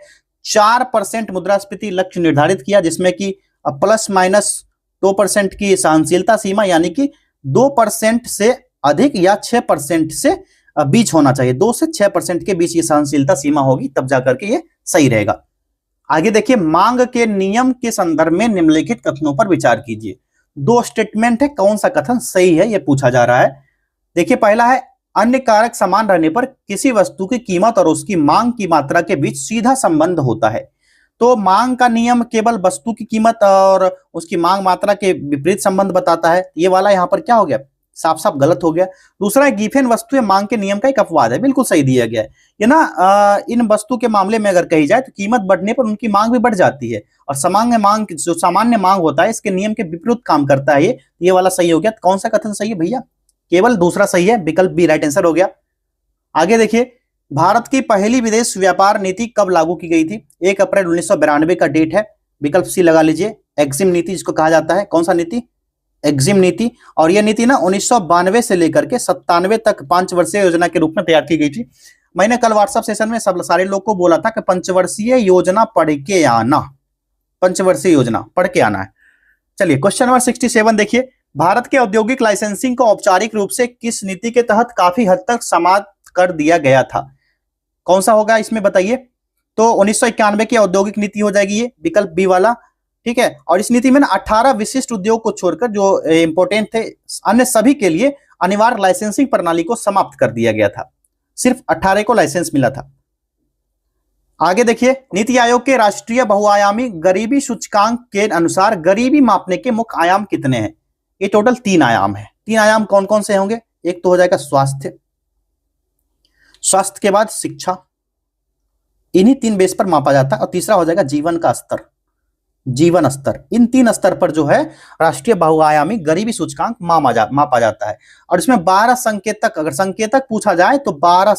4% मुद्रास्फीति लक्ष्य निर्धारित किया, जिसमें कि ±2% की सहनशीलता सीमा, यानी कि 2% से अधिक या 6% से बीच होना चाहिए। 2 से 6% के बीच ये सहनशीलता सीमा होगी, तब जाकर के ये सही रहेगा। आगे देखिए, मांग के नियम के संदर्भ में निम्नलिखित कथनों पर विचार कीजिए। 2 स्टेटमेंट है, कौन सा कथन सही है ये पूछा जा रहा है। देखिए, पहला है अन्य कारक समान रहने पर किसी वस्तु की कीमत और उसकी मांग की मात्रा के बीच सीधा संबंध होता है। तो मांग का नियम केवल वस्तु की कीमत और उसकी मांग मात्रा के विपरीत संबंध बताता है। ये वाला यहां पर क्या हो गया? साफ साफ गलत हो गया। दूसरा है गिफेन वस्तु मांग के नियम का एक अपवाद है, बिल्कुल सही दिया गया है। ये ना इन वस्तु के मामले में अगर कही जाए तो कीमत बढ़ने पर उनकी मांग भी बढ़ जाती है, और सामान्य मांग जो सामान्य मांग होता है इसके नियम के विपरीत काम करता है। ये वाला सही हो गया। तो कौन सा कथन सही है भैया? केवल दूसरा सही है, विकल्प बी राइट आंसर हो गया। आगे देखिए, भारत की पहली विदेश व्यापार नीति कब लागू की गई थी? 1 अप्रैल 1992 का डेट है, विकल्प सी लगा लीजिए। एक्जिम नीति जिसको कहा जाता है, कौन सा नीति? एक्जिम नीति। और यह नीति ना 1992 से लेकर के 97 तक 5 वर्षीय योजना के रूप में तैयार की गई थी। मैंने कल व्हाट्सएप सेशन में सब सारे लोग को बोला था कि 5 वर्षीय योजना पढ़ के आना, 5 वर्षीय योजना पढ़ के आना है। चलिए क्वेश्चन नंबर 67 देखिए, भारत के औद्योगिक लाइसेंसिंग को औपचारिक रूप से किस नीति के तहत काफी हद तक समाप्त कर दिया गया था? कौन सा होगा इसमें बताइए? तो 1991 की औद्योगिक नीति हो जाएगी ये, विकल्प बी वाला। ठीक है, और इस नीति में ना 18 विशिष्ट उद्योग को छोड़कर जो इंपोर्टेंट थे, अन्य सभी के लिए अनिवार्य लाइसेंसिंग प्रणाली को समाप्त कर दिया गया था। सिर्फ 18 को लाइसेंस मिला था। आगे देखिए, नीति आयोग के राष्ट्रीय बहुआयामी गरीबी सूचकांक के अनुसार गरीबी मापने के मुख्य आयाम कितने हैं? ये टोटल 3 आयाम है। 3 आयाम कौन कौन से होंगे? एक तो हो जाएगा स्वास्थ्य, स्वास्थ्य के बाद शिक्षा, इन्हीं 3 बेस पर मापा जाता है। और तीसरा हो जाएगा जीवन का स्तर, जीवन स्तर। इन 3 स्तर पर जो है राष्ट्रीय बहुआयामी गरीबी सूचकांक मापा जाता है। और इसमें 12 संकेतक, अगर संकेतक पूछा जाए तो 12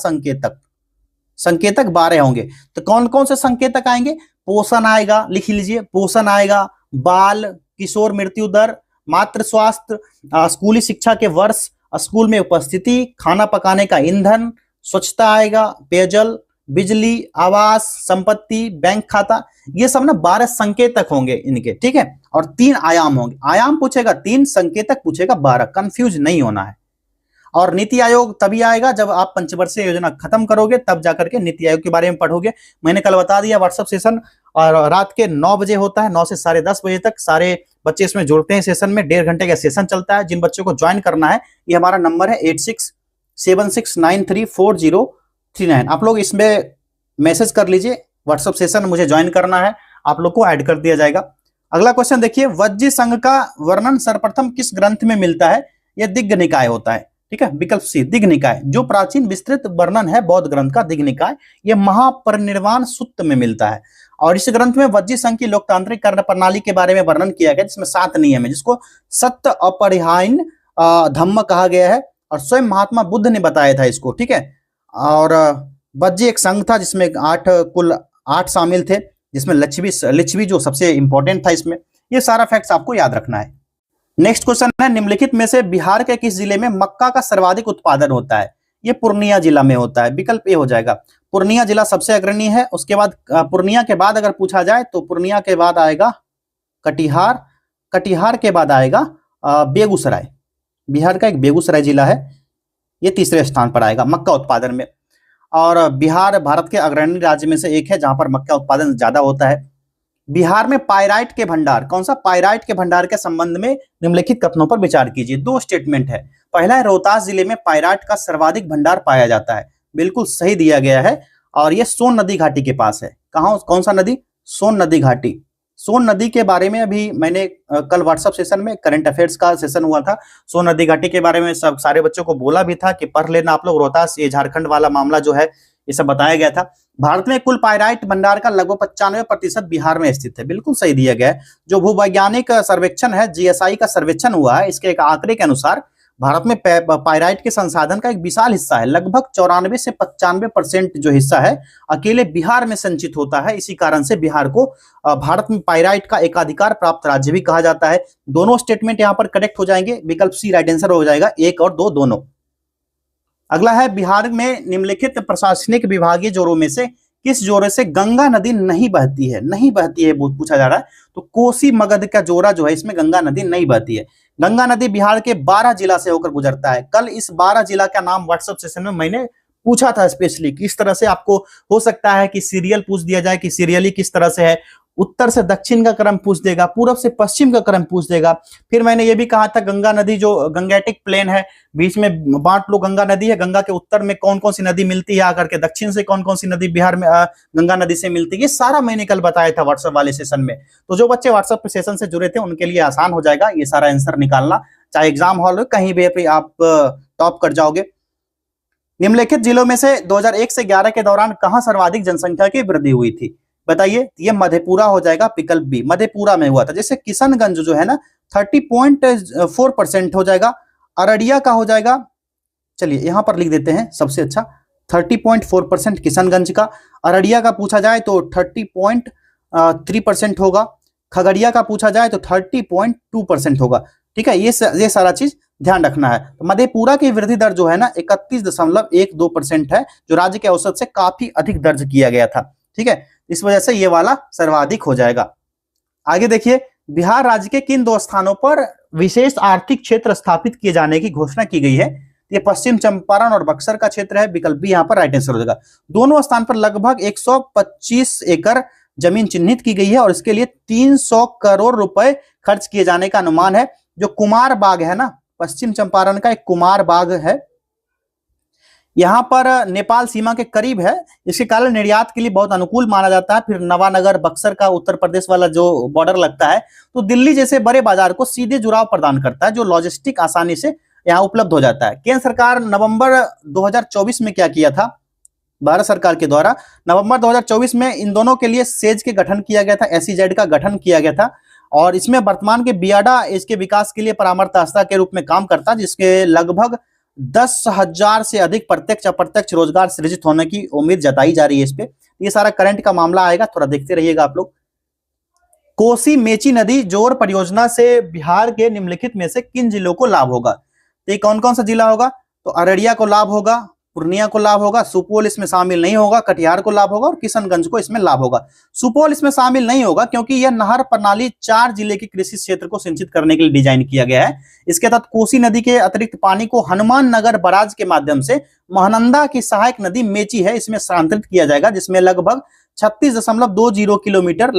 संकेतक 12 होंगे। तो कौन कौन से संकेतक आएंगे? पोषण आएगा, लिख लीजिए, पोषण आएगा, बाल किशोर मृत्यु दर, मातृ स्वास्थ्य, स्कूली शिक्षा के वर्ष, स्कूल में उपस्थिति, खाना पकाने का ईंधन, स्वच्छता आएगा, पेयजल, बिजली, आवास, संपत्ति, बैंक खाता। ये सब ना 12 संकेतक होंगे इनके। ठीक है, और 3 आयाम होंगे। आयाम पूछेगा 3, संकेतक पूछेगा 12, कंफ्यूज नहीं होना है। और नीति आयोग तभी आएगा जब आप पंचवर्षीय योजना खत्म करोगे, तब जाकर के नीति आयोग के बारे में पढ़ोगे। मैंने कल बता दिया, व्हाट्सएप सेशन और रात के 9 बजे होता है, 9 से 10:30 बजे तक सारे बच्चे इसमें जुड़ते हैं सेशन में। 1.5 घंटे का सेशन चलता है। जिन बच्चों को ज्वाइन करना है, ये हमारा नंबर है 8676934039। आप लोग इसमें मैसेज कर लीजिए, व्हाट्सएप सेशन मुझे ज्वाइन करना है, आप लोग को ऐड कर दिया जाएगा। अगला क्वेश्चन देखिए, वज्जी संघ का वर्णन सर्वप्रथम किस ग्रंथ में मिलता है? यह दिग्ग निकाय होता है। ठीक है, विकल्प सी दिग्ग निकाय, जो प्राचीन विस्तृत वर्णन है बौद्ध ग्रंथ का दिग्ग निकाय, यह महापरिनिर्वाण सूक्त में मिलता है। और इस ग्रंथ में वज्जी संघ की लोकतांत्रिक कार्य प्रणाली के बारे में वर्णन किया गया, जिसमें 7 नियम है, जिसको सत्य अपरिहार्य धम्म कहा गया है। और स्वयं महात्मा बुद्ध ने बताया था इसको। ठीक है, और वज्जी एक संघ था जिसमें कुल 8 शामिल थे, जिसमें लिच्छवी जो सबसे इंपॉर्टेंट था इसमें। ये सारा फैक्ट्स आपको याद रखना है। नेक्स्ट क्वेश्चन है, निम्नलिखित में से बिहार के किस जिले में मक्का का सर्वाधिक उत्पादन होता है? ये पूर्णिया जिला में होता है। विकल्प ए हो जाएगा। पूर्णिया जिला सबसे अग्रणी है। उसके बाद पूर्णिया के बाद अगर पूछा जाए तो पूर्णिया के बाद आएगा कटिहार, कटिहार के बाद आएगा बेगूसराय। बिहार का एक बेगूसराय जिला है, ये तीसरे स्थान पर आएगा मक्का उत्पादन में। और बिहार भारत के अग्रणी राज्य में से एक है जहां पर मक्का उत्पादन ज्यादा होता है। बिहार में पाइराइट के भंडार, कौन सा? पाइराइट के भंडार के संबंध में निम्नलिखित कथनों पर विचार कीजिए। दो स्टेटमेंट है। पहला है रोहतास जिले में पाइराइट का सर्वाधिक भंडार पाया जाता है, बिल्कुल सही दिया गया है। और ये सोन नदी घाटी के पास है। कहां? कौन सा नदी? सोन नदी घाटी। सोन नदी के बारे में अभी मैंने कल व्हाट्सएप सेशन में करंट अफेयर्स का सेशन हुआ था, सोन नदी घाटी के बारे में सब सारे बच्चों को बोला भी था कि पढ़ लेना आप लोग। रोहतास, ये झारखंड वाला मामला जो है ये सब बताया गया था। भारत में कुल पाइराइट भंडार का लगभग 95% बिहार में स्थित है, बिल्कुल सही दिया गया है। जो भूवैज्ञानिक सर्वेक्षण है, जीएसआई का सर्वेक्षण हुआ है, इसके एक आंकड़े के अनुसार भारत में पाइराइट के संसाधन का एक विशाल हिस्सा है, लगभग 94 से 95% जो हिस्सा है अकेले बिहार में संचित होता है। इसी कारण से बिहार को भारत में पाइराइट का एकाधिकार प्राप्त राज्य भी कहा जाता है। दोनों स्टेटमेंट यहां पर करेक्ट हो जाएंगे। विकल्प सी राइट आंसर हो जाएगा, 1 और 2 दोनों। अगला है बिहार में निम्नलिखित प्रशासनिक विभागीय जोड़ों में से किस जोड़े से गंगा नदी नहीं बहती है? नहीं बहती है पूछा जा रहा है। तो कोसी मगध का जोड़ा जो है इसमें गंगा नदी नहीं बहती है। गंगा नदी बिहार के 12 जिला से होकर गुजरता है। कल इस 12 जिला का नाम व्हाट्सएप सेशन में मैंने पूछा था स्पेशली, किस तरह से आपको हो सकता है कि सीरियल पूछ दिया जाए कि सीरियली किस तरह से है। उत्तर से दक्षिण का क्रम पूछ देगा, पूर्व से पश्चिम का क्रम पूछ देगा। फिर मैंने ये भी कहा था गंगा नदी जो गंगेटिक प्लेन है, बीच में बांट लो गंगा नदी है, गंगा के उत्तर में कौन कौन सी नदी मिलती है आकर के, दक्षिण से कौन कौन सी नदी बिहार में गंगा नदी से मिलती है। ये सारा मैंने कल बताया था व्हाट्सएप वाले सेशन में। तो जो बच्चे व्हाट्सएप सेशन से जुड़े थे उनके लिए आसान हो जाएगा ये सारा आंसर निकालना, चाहे एग्जाम हॉल हो कहीं भी आप टॉप कर जाओगे। निम्नलिखित जिलों में से 2001 से 11 के दौरान कहां सर्वाधिक जनसंख्या की वृद्धि हुई थी? बताइए। ये मधेपुरा हो जाएगा, विकल्प बी, मधेपुरा में हुआ था। जैसे किशनगंज जो है ना 30.4% हो जाएगा। अररिया का हो जाएगा, चलिए यहां पर लिख देते हैं सबसे अच्छा, 30.4% किशनगंज का। अररिया का पूछा जाए तो 30.3% होगा। खगड़िया का पूछा जाए तो 30.2% होगा। ठीक है, ये सारा चीज ध्यान रखना है। तो मधेपुरा की वृद्धि दर जो है ना 31.12% है, जो राज्य के औसत से काफी अधिक दर्ज किया गया था। ठीक है, इस वजह से ये वाला सर्वाधिक हो जाएगा। आगे देखिए, बिहार राज्य के किन 2 स्थानों पर विशेष आर्थिक क्षेत्र स्थापित किए जाने की घोषणा की गई है? ये पश्चिम चंपारण और बक्सर का क्षेत्र है। विकल्प बी यहाँ पर राइट आंसर हो जाएगा। दोनों स्थान पर लगभग 125 एकड़ जमीन चिन्हित की गई है और इसके लिए 300 करोड़ रुपए खर्च किए जाने का अनुमान है। जो कुमार बाग है ना, पश्चिम चंपारण का एक कुमार बाग है, यहां पर नेपाल सीमा के करीब है, इसके कारण निर्यात के लिए बहुत अनुकूल माना जाता है। फिर नवानगर बक्सर का उत्तर प्रदेश वाला जो बॉर्डर लगता है, तो दिल्ली जैसे बड़े बाजार को सीधे जुड़ाव प्रदान करता है, जो लॉजिस्टिक आसानी से यहाँ उपलब्ध हो जाता है। केंद्र सरकार नवंबर 2024 में क्या किया था? भारत सरकार के द्वारा नवंबर 2024 में इन दोनों के लिए सेज के गठन किया गया था, SEZ का गठन किया गया था। और इसमें वर्तमान के बियाडा इसके विकास के लिए परामर्शदाता के रूप में काम करता है, जिसके लगभग 10,000 से अधिक प्रत्यक्ष अप्रत्यक्ष रोजगार सृजित होने की उम्मीद जताई जा रही है इस पे। ये सारा करंट का मामला आएगा, थोड़ा देखते रहिएगा आप लोग। कोसी मेची नदी जोड़ परियोजना से बिहार के निम्नलिखित में से किन जिलों को लाभ होगा? तो ये कौन कौन सा जिला होगा? तो अररिया को लाभ होगा, पूर्णिया को लाभ होगा, सुपौल इसमें शामिल नहीं होगा, कटिहार को लाभ होगा और किशनगंज को इसमें लाभ होगा। सुपौल इसमें शामिल नहीं होगा क्योंकि यह नहर प्रणाली 4 जिले के कृषि क्षेत्र को सिंचित करने के लिए डिजाइन किया गया है। इसके तहत कोसी नदी के अतिरिक्त पानी को हनुमान नगर बराज के माध्यम से महानंदा की सहायक नदी मेची है इसमें स्थानांतरित किया जाएगा, जिसमें लगभग 36.20 किलोमीटर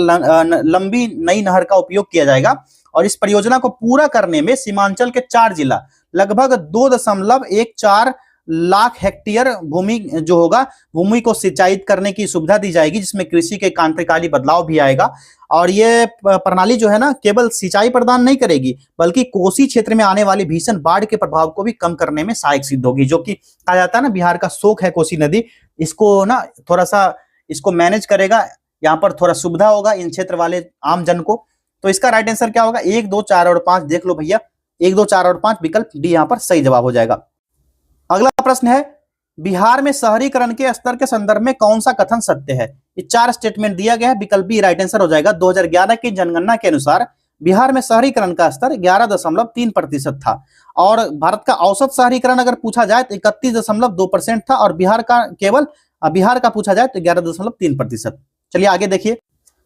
लंबी नई नहर का उपयोग किया जाएगा। और इस परियोजना को पूरा करने में सीमांचल के 4 जिला लगभग 2.14 लाख हेक्टेयर भूमि जो होगा, भूमि को सिंचाई करने की सुविधा दी जाएगी, जिसमें कृषि के क्रांतिकारी बदलाव भी आएगा। और ये प्रणाली जो है ना केवल सिंचाई प्रदान नहीं करेगी, बल्कि कोसी क्षेत्र में आने वाली भीषण बाढ़ के प्रभाव को भी कम करने में सहायक सिद्ध होगी। जो कि कहा जाता है ना बिहार का शोक है कोसी नदी, इसको ना थोड़ा सा इसको मैनेज करेगा, यहाँ पर थोड़ा सुविधा होगा इन क्षेत्र वाले आम जन को। तो इसका राइट आंसर क्या होगा? 1, 2, 4 और 5 देख लो भैया, 1, 2, 4 और 5 विकल्प डी यहाँ पर सही जवाब हो जाएगा। अगला प्रश्न है, बिहार में शहरीकरण के स्तर के संदर्भ में कौन सा कथन सत्य है? ये 4 स्टेटमेंट दिया गया है, विकल्प बी राइट आंसर हो जाएगा। 2011 की जनगणना के अनुसार बिहार में शहरीकरण का स्तर 11.3% था और भारत का औसत शहरीकरण अगर पूछा जाए तो 31.2% था और बिहार का पूछा जाए तो 11.3%। चलिए आगे देखिए,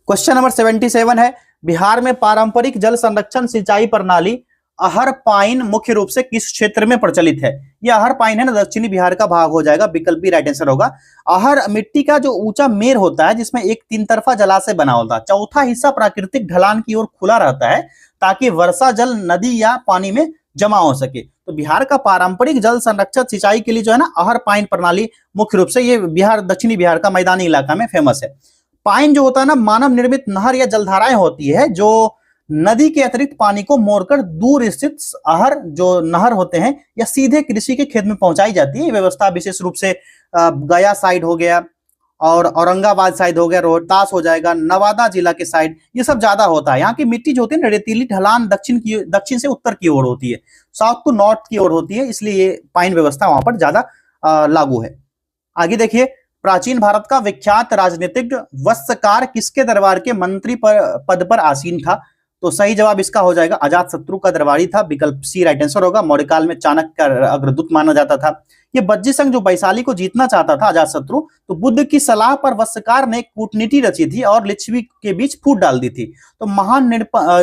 क्वेश्चन नंबर 77 है, बिहार में पारंपरिक जल संरक्षण सिंचाई प्रणाली अहर पाइन मुख्य रूप से किस क्षेत्र में प्रचलित है? ये अहर पाइन है ना, दक्षिणी बिहार का भाग हो जाएगा, विकल्प बी राइट आंसर होगा। अहर मिट्टी का जो ऊंचा मेर होता है जिसमें एक तीन तरफा जलाशय बना होता है, चौथा हिस्सा प्राकृतिक ढलान की ओर खुला रहता है ताकि वर्षा जल नदी या पानी में जमा हो सके। तो बिहार का पारंपरिक जल संरक्षण सिंचाई के लिए जो है ना अहर पाइन प्रणाली मुख्य रूप से ये बिहार, दक्षिणी बिहार का मैदानी इलाका में फेमस है। पाइन जो होता है ना, मानव निर्मित नहर या जलधाराएं होती है जो नदी के अतिरिक्त पानी को मोड़कर दूर स्थित अहर जो नहर होते हैं या सीधे कृषि के खेत में पहुंचाई जाती है। ये व्यवस्था विशेष रूप से गया साइड हो गया और औरंगाबाद साइड हो गया, रोहतास हो जाएगा, नवादा जिला के साइड, ये सब ज्यादा होता है। यहाँ की मिट्टी जो होती है ना, रेतीली ढलान दक्षिण से उत्तर की ओर होती है, साउथ टू नॉर्थ की ओर होती है, इसलिए ये पाइन व्यवस्था वहां पर ज्यादा लागू है। आगे देखिए, प्राचीन भारत का विख्यात राजनीतिज्ञ वत्सकार किसके दरबार के मंत्री पद पर आसीन था? तो सही जवाब इसका हो जाएगा अजातशत्रु का दरबारी था, विकल्प सी राइट आंसर होगा। मौर्यकाल में चाणक्य का अग्रदूत माना जाता था। ये बज्जी संघ जो वैशाली को जीतना चाहता था अजातशत्रु, तो बुद्ध की सलाह पर वत्सकार ने कूटनीति रची थी और लिच्छवी के बीच फूट डाल दी थी। तो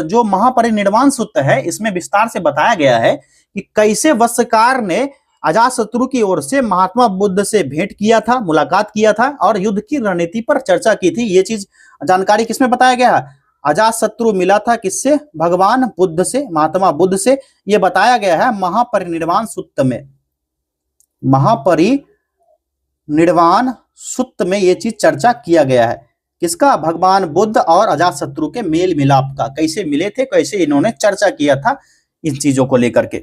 जो महापरिनिर्वाण सूत्र है इसमें विस्तार से बताया गया है कि कैसे वत्सकार ने अजातशत्रु की ओर से महात्मा बुद्ध से भेंट किया था, मुलाकात किया था और युद्ध की रणनीति पर चर्चा की थी। ये चीज जानकारी किसमें बताया गया है? अजातशत्रु मिला था किससे? भगवान बुद्ध से, महात्मा बुद्ध से। यह बताया गया है महापरिनिर्वाण सूत्र में। महापरिनिर्वाण सूत्र में यह चीज चर्चा किया गया है। किसका? भगवान बुद्ध और अजातशत्रु के मेल मिलाप का, कैसे मिले थे, कैसे इन्होंने चर्चा किया था इन चीजों को लेकर के।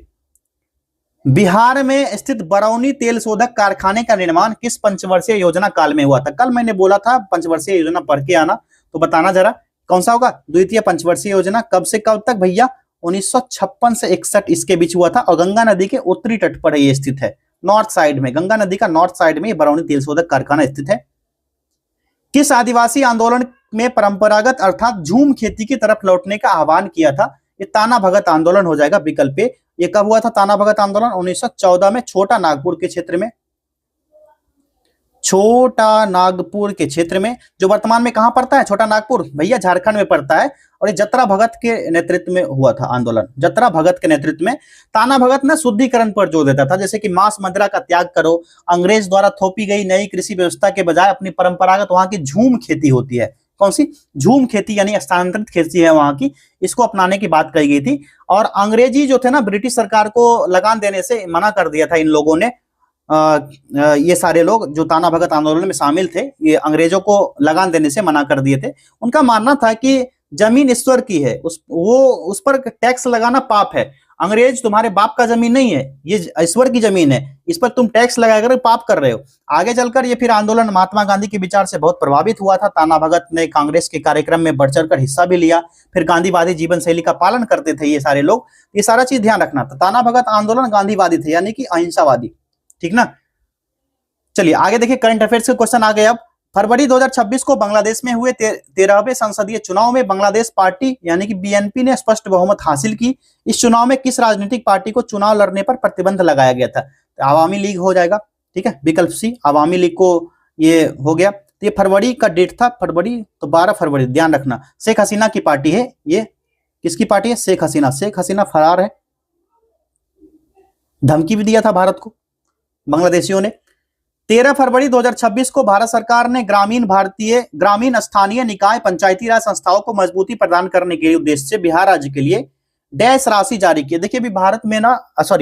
बिहार में स्थित बरौनी तेल शोधक कारखाने का निर्माण किस पंचवर्षीय योजना काल में हुआ था? कल मैंने बोला था पंचवर्षीय योजना पढ़ के आना, तो बताना जरा कौन सा होगा? द्वितीय पंचवर्षीय योजना। कब से कब तक भैया? 1956 से 61 इसके बीच हुआ था और गंगा नदी के उत्तरी तट पर ये स्थित है, नॉर्थ साइड में, गंगा नदी का नॉर्थ साइड में बरौनी तेल शोधक कारखाना स्थित है। किस आदिवासी आंदोलन में परंपरागत अर्थात झूम खेती की तरफ लौटने का आह्वान किया था? ये ताना भगत आंदोलन हो जाएगा, विकल्प ए। ये कब हुआ था ताना भगत आंदोलन? 1914 में छोटा नागपुर के क्षेत्र में, छोटा नागपुर के क्षेत्र में, जो वर्तमान में कहां पड़ता है छोटा नागपुर? भैया झारखंड में पड़ता है। और ये जतरा भगत के नेतृत्व में हुआ था आंदोलन, जतरा भगत के नेतृत्व में। ताना भगत ना शुद्धिकरण पर जोर देता था, जैसे कि मांस मदिरा का त्याग करो, अंग्रेज द्वारा थोपी गई नई कृषि व्यवस्था के बजाय अपनी परंपरागत वहां की झूम खेती होती है, कौन सी? झूम खेती, यानी स्थानांतरित खेती है वहां की, इसको अपनाने की बात कही गई थी। और अंग्रेजी जो थे ना, ब्रिटिश सरकार को लगान देने से मना कर दिया था इन लोगों ने। ये सारे लोग जो ताना भगत आंदोलन में शामिल थे, ये अंग्रेजों को लगान देने से मना कर दिए थे। उनका मानना था कि जमीन ईश्वर की है, उस पर टैक्स लगाना पाप है। अंग्रेज तुम्हारे बाप का जमीन नहीं है, ये ईश्वर की जमीन है, इस पर तुम टैक्स लगाकर पाप कर रहे हो। आगे चलकर ये फिर आंदोलन महात्मा गांधी के विचार से बहुत प्रभावित हुआ था। ताना भगत ने कांग्रेस के कार्यक्रम में बढ़ चढ़कर हिस्सा भी लिया, फिर गांधीवादी जीवन शैली का पालन करते थे ये सारे लोग। ये सारा चीज ध्यान रखना था। ताना भगत आंदोलन गांधीवादी थे, यानी कि अहिंसावादी, ठीक ना। चलिए आगे देखिए, करंट अफेयर्स के क्वेश्चन आ गए। अब फरवरी 2026 को बांग्लादेश में हुए 13वें संसदीय चुनाव में बांग्लादेश पार्टी यानी कि बीएनपी ने स्पष्ट बहुमत हासिल की। इस चुनाव में किस राजनीतिक पार्टी को चुनाव लड़ने पर प्रतिबंध लगाया गया था? तो आवामी लीग हो जाएगा, ठीक है, विकल्प सी, आवामी लीग को ये हो गया। तो ये फरवरी का डेट था, फरवरी, तो 12 फरवरी, ध्यान रखना। शेख हसीना की पार्टी है ये। किसकी पार्टी है? शेख हसीना। शेख हसीना फरार है, धमकी भी दिया था भारत को बांग्लादेशियों ने। 13 फरवरी 2026 को भारत सरकार ने ग्रामीण स्थानीय निकाय पंचायती राज संस्थाओं को मजबूती प्रदान करने के उद्देश्य से बिहार राज्य के लिए डैश राशि जारी की। देखिए अभी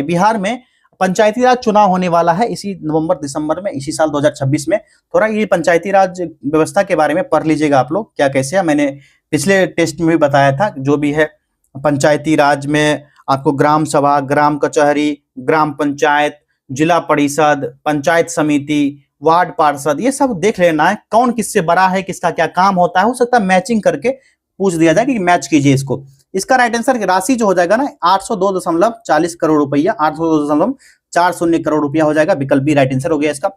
बिहार में पंचायती राज चुनाव होने वाला है इसी नवंबर दिसंबर में, इसी साल 2026 में। थोड़ा ये पंचायती राज व्यवस्था के बारे में पढ़ लीजिएगा आप लोग, क्या कैसे है। मैंने पिछले टेस्ट में भी बताया था, जो भी है पंचायती राज में आपको ग्राम सभा, ग्राम कचहरी, ग्राम पंचायत, जिला परिषद, पंचायत समिति, वार्ड पार्षद, ये सब देख लेना है, कौन किससे बड़ा है, किसका क्या काम होता है। हो सकता है मैचिंग करके पूछ दिया जाए कि मैच कीजिए इसको। इसका राइट आंसर राशि जो हो जाएगा ना 802.40 करोड़ रुपया, 802.40 करोड़ रुपया हो जाएगा, विकल्प बी राइट आंसर हो गया इसका।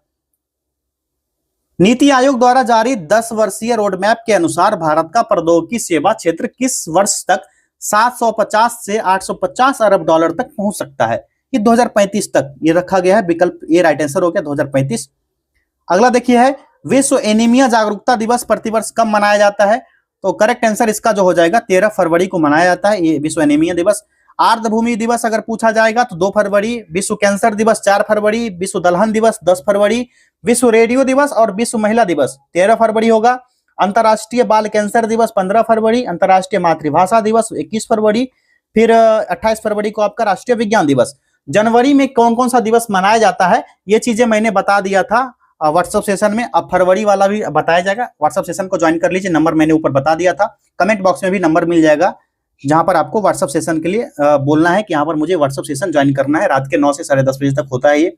नीति आयोग द्वारा जारी 10 वर्षीय रोडमैप के अनुसार भारत का प्रौद्योगिकी सेवा क्षेत्र किस वर्ष तक 750 से 850 अरब डॉलर तक पहुंच सकता है। ये 2035 तक ये रखा गया है विकल्प, ये राइट आंसर हो गया 2035। अगला देखिए है विश्व एनीमिया जागरूकता दिवस प्रतिवर्ष कब मनाया जाता है? तो करेक्ट आंसर इसका जो हो जाएगा 13 फरवरी को मनाया जाता है ये विश्व एनीमिया दिवस। आर्द्रभूमि दिवस अगर पूछा जाएगा तो 2 फरवरी, विश्व कैंसर दिवस 4 फरवरी, विश्व दलहन दिवस 10 फरवरी, विश्व रेडियो दिवस और विश्व महिला दिवस 13 फरवरी होगा। अंतर्राष्ट्रीय बाल कैंसर दिवस 15 फरवरी, अंतर्राष्ट्रीय मातृभाषा दिवस 21 फरवरी, फिर 28 फरवरी को आपका राष्ट्रीय विज्ञान दिवस। जनवरी में कौन कौन सा दिवस मनाया जाता है ये चीजें मैंने बता दिया था व्हाट्सएप सेशन में। अब फरवरी वाला भी बताया जाएगा, व्हाट्सएप सेशन को ज्वाइन कर लीजिए, नंबर मैंने ऊपर बता दिया था, कमेंट बॉक्स में भी नंबर मिल जाएगा जहां पर आपको व्हाट्सएप सेशन के लिए बोलना है कि यहाँ पर मुझे व्हाट्सएप सेशन ज्वाइन करना है। रात के 9 से 10:30 बजे तक होता है ये।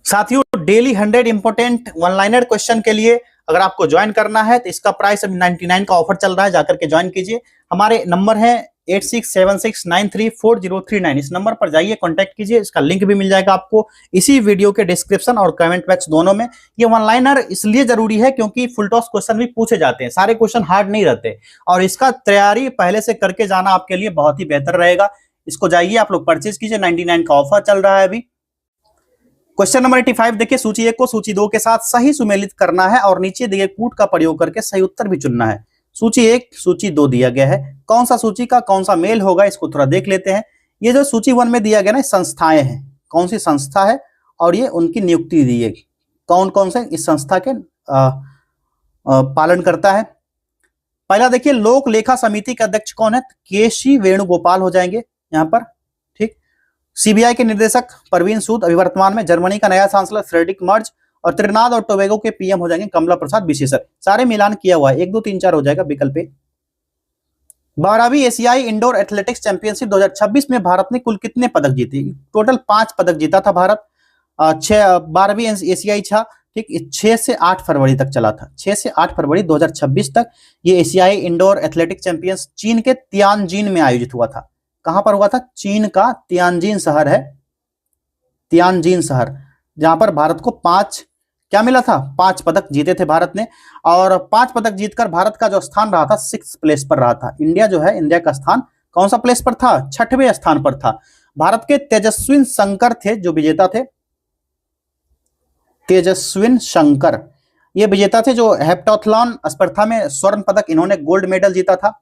साथियों daily 100 important one liner question के लिए अगर आपको ज्वाइन करना है तो इसका प्राइस अभी 99 का ऑफर चल रहा है, जाकर के ज्वाइन कीजिए। हमारे नंबर है 8676934039, इस नंबर पर जाइए, कांटेक्ट कीजिए। इसका लिंक भी मिल जाएगा आपको इसी वीडियो के डिस्क्रिप्शन और कमेंट बॉक्स दोनों में। ये वन लाइनर इसलिए जरूरी है क्योंकि फुल टॉस क्वेश्चन भी पूछे जाते हैं, सारे क्वेश्चन हार्ड नहीं रहते और इसका तैयारी पहले से करके जाना आपके लिए बहुत ही बेहतर रहेगा। इसको जाइए आप लोग परचेज कीजिए, 99 का ऑफर चल रहा है अभी। क्वेश्चन नंबर 85 देखिए, सूची 1 को सूची 2 के साथ सही सुमेलित करना है और नीचे दिए कूट का प्रयोग करके सही उत्तर भी चुनना है। सूची 1 सूची 2 दिया गया है, कौन सा सूची का कौन सा मेल होगा इसको थोड़ा देख लेते हैं। ये जो सूची 1 में दिया गया ना संस्थाएं हैं, कौन सी संस्था है और ये उनकी नियुक्ति दी है, कौन कौन से इस संस्था के पालन करता है। पहला देखिए लोक लेखा समिति के अध्यक्ष कौन है? केसी वेणुगोपाल हो जाएंगे यहाँ पर, ठीक। सीबीआई के निदेशक परवीन सूद, अभी वर्तमान में जर्मनी का नया सांसद फ्रेडरिक मर्ज और त्रिनाद और टोबैगो के पीएम हो जाएंगे कमला प्रसाद विशेषर। सारे मिलान किया हुआ है, 1 2 3 4 हो जाएगा विकल्प ए। 12वीं एशियाई इंडोर एथलेटिक्स चैंपियनशिप 2026 में भारत ने कुल कितने पदक जीते? टोटल 5 पदक जीता था भारत। 12वीं एशियाई था, ठीक, 6 से 8 फरवरी तक चला था, 6 से 8 फरवरी 2026 तक ये एशियाई इंडोर एथलेटिक्स चैंपियंस चीन के तियानजिन में आयोजित हुआ था। कहां पर हुआ था? चीन का तियानजिन शहर है, तियानजिन शहर, जहां पर भारत को 5 क्या मिला था? 5 पदक जीते थे भारत ने। और 5 पदक जीतकर भारत का जो स्थान रहा था 6th प्लेस पर रहा था। इंडिया जो है, इंडिया का स्थान कौन सा प्लेस पर था? 6वें स्थान पर था। भारत के तेजस्विन शंकर थे जो विजेता थे, तेजस्विन शंकर ये विजेता थे जो हेप्टाथलॉन स्पर्धा में स्वर्ण पदक, इन्होंने गोल्ड मेडल जीता था,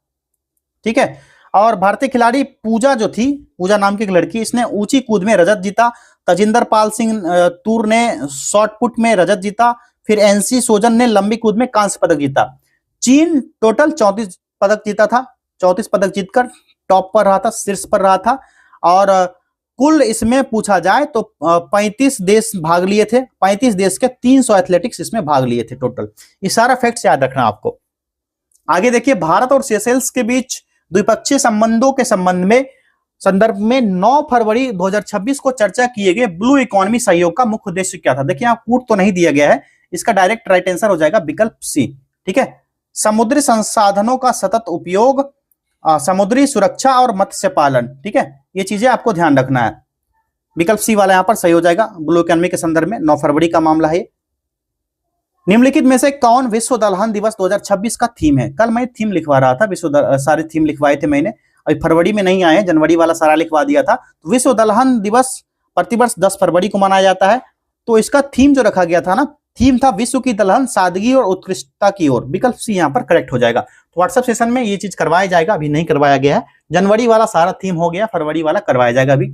ठीक है। और भारतीय खिलाड़ी पूजा जो थी, पूजा नाम की एक लड़की, इसने ऊंची कूद में रजत जीता। तजिंदर पाल सिंह तूर ने शॉर्ट पुट में रजत जीता। फिर एनसी सोजन ने लंबी कूद में कांस्य पदक जीता। चीन टोटल 34 पदक जीता था, 34 पदक जीतकर टॉप पर रहा था, शीर्ष पर रहा था। और कुल इसमें पूछा जाए तो 35 देश भाग लिए थे, 35 देश के 300 एथलेटिक्स इसमें भाग लिए थे टोटल। ये सारा फैक्ट्स याद रखना आपको। आगे देखिए, भारत और सेशेल्स के बीच द्विपक्षीय संबंधों के संदर्भ में 9 फरवरी 2026 को चर्चा किए गए ब्लू इकोनॉमी सहयोग का मुख्य उद्देश्य क्या था? देखिए यहाँ कूट तो नहीं दिया गया है, इसका डायरेक्ट राइट आंसर हो जाएगा विकल्प सी, ठीक है। समुद्री संसाधनों का सतत उपयोग, समुद्री सुरक्षा और मत्स्य पालन, ठीक है, ये चीजें आपको ध्यान रखना है। विकल्प सी वाला यहाँ पर सही हो जाएगा, ब्लू इकोनॉमी के संदर्भ में 9 फरवरी का मामला है। निम्नलिखित में से कौन विश्व दलहन दिवस 2026 का थीम है? कल मैं थीम लिखवा रहा था, सारे थीम लिखवाए थे मैंने, अभी फरवरी में नहीं आए, जनवरी वाला सारा लिखवा दिया था। तो विश्व दलहन दिवस प्रतिवर्ष 10 फरवरी को मनाया जाता है। तो इसका थीम जो रखा गया था ना, थीम था विश्व की दलहन सादगी और उत्कृष्टता की ओर। विकल्प सी यहाँ पर करेक्ट हो जाएगा। तो व्हाट्सएप सेशन में ये चीज करवाया जाएगा, अभी नहीं करवाया गया है। जनवरी वाला सारा थीम हो गया, फरवरी वाला करवाया जाएगा अभी।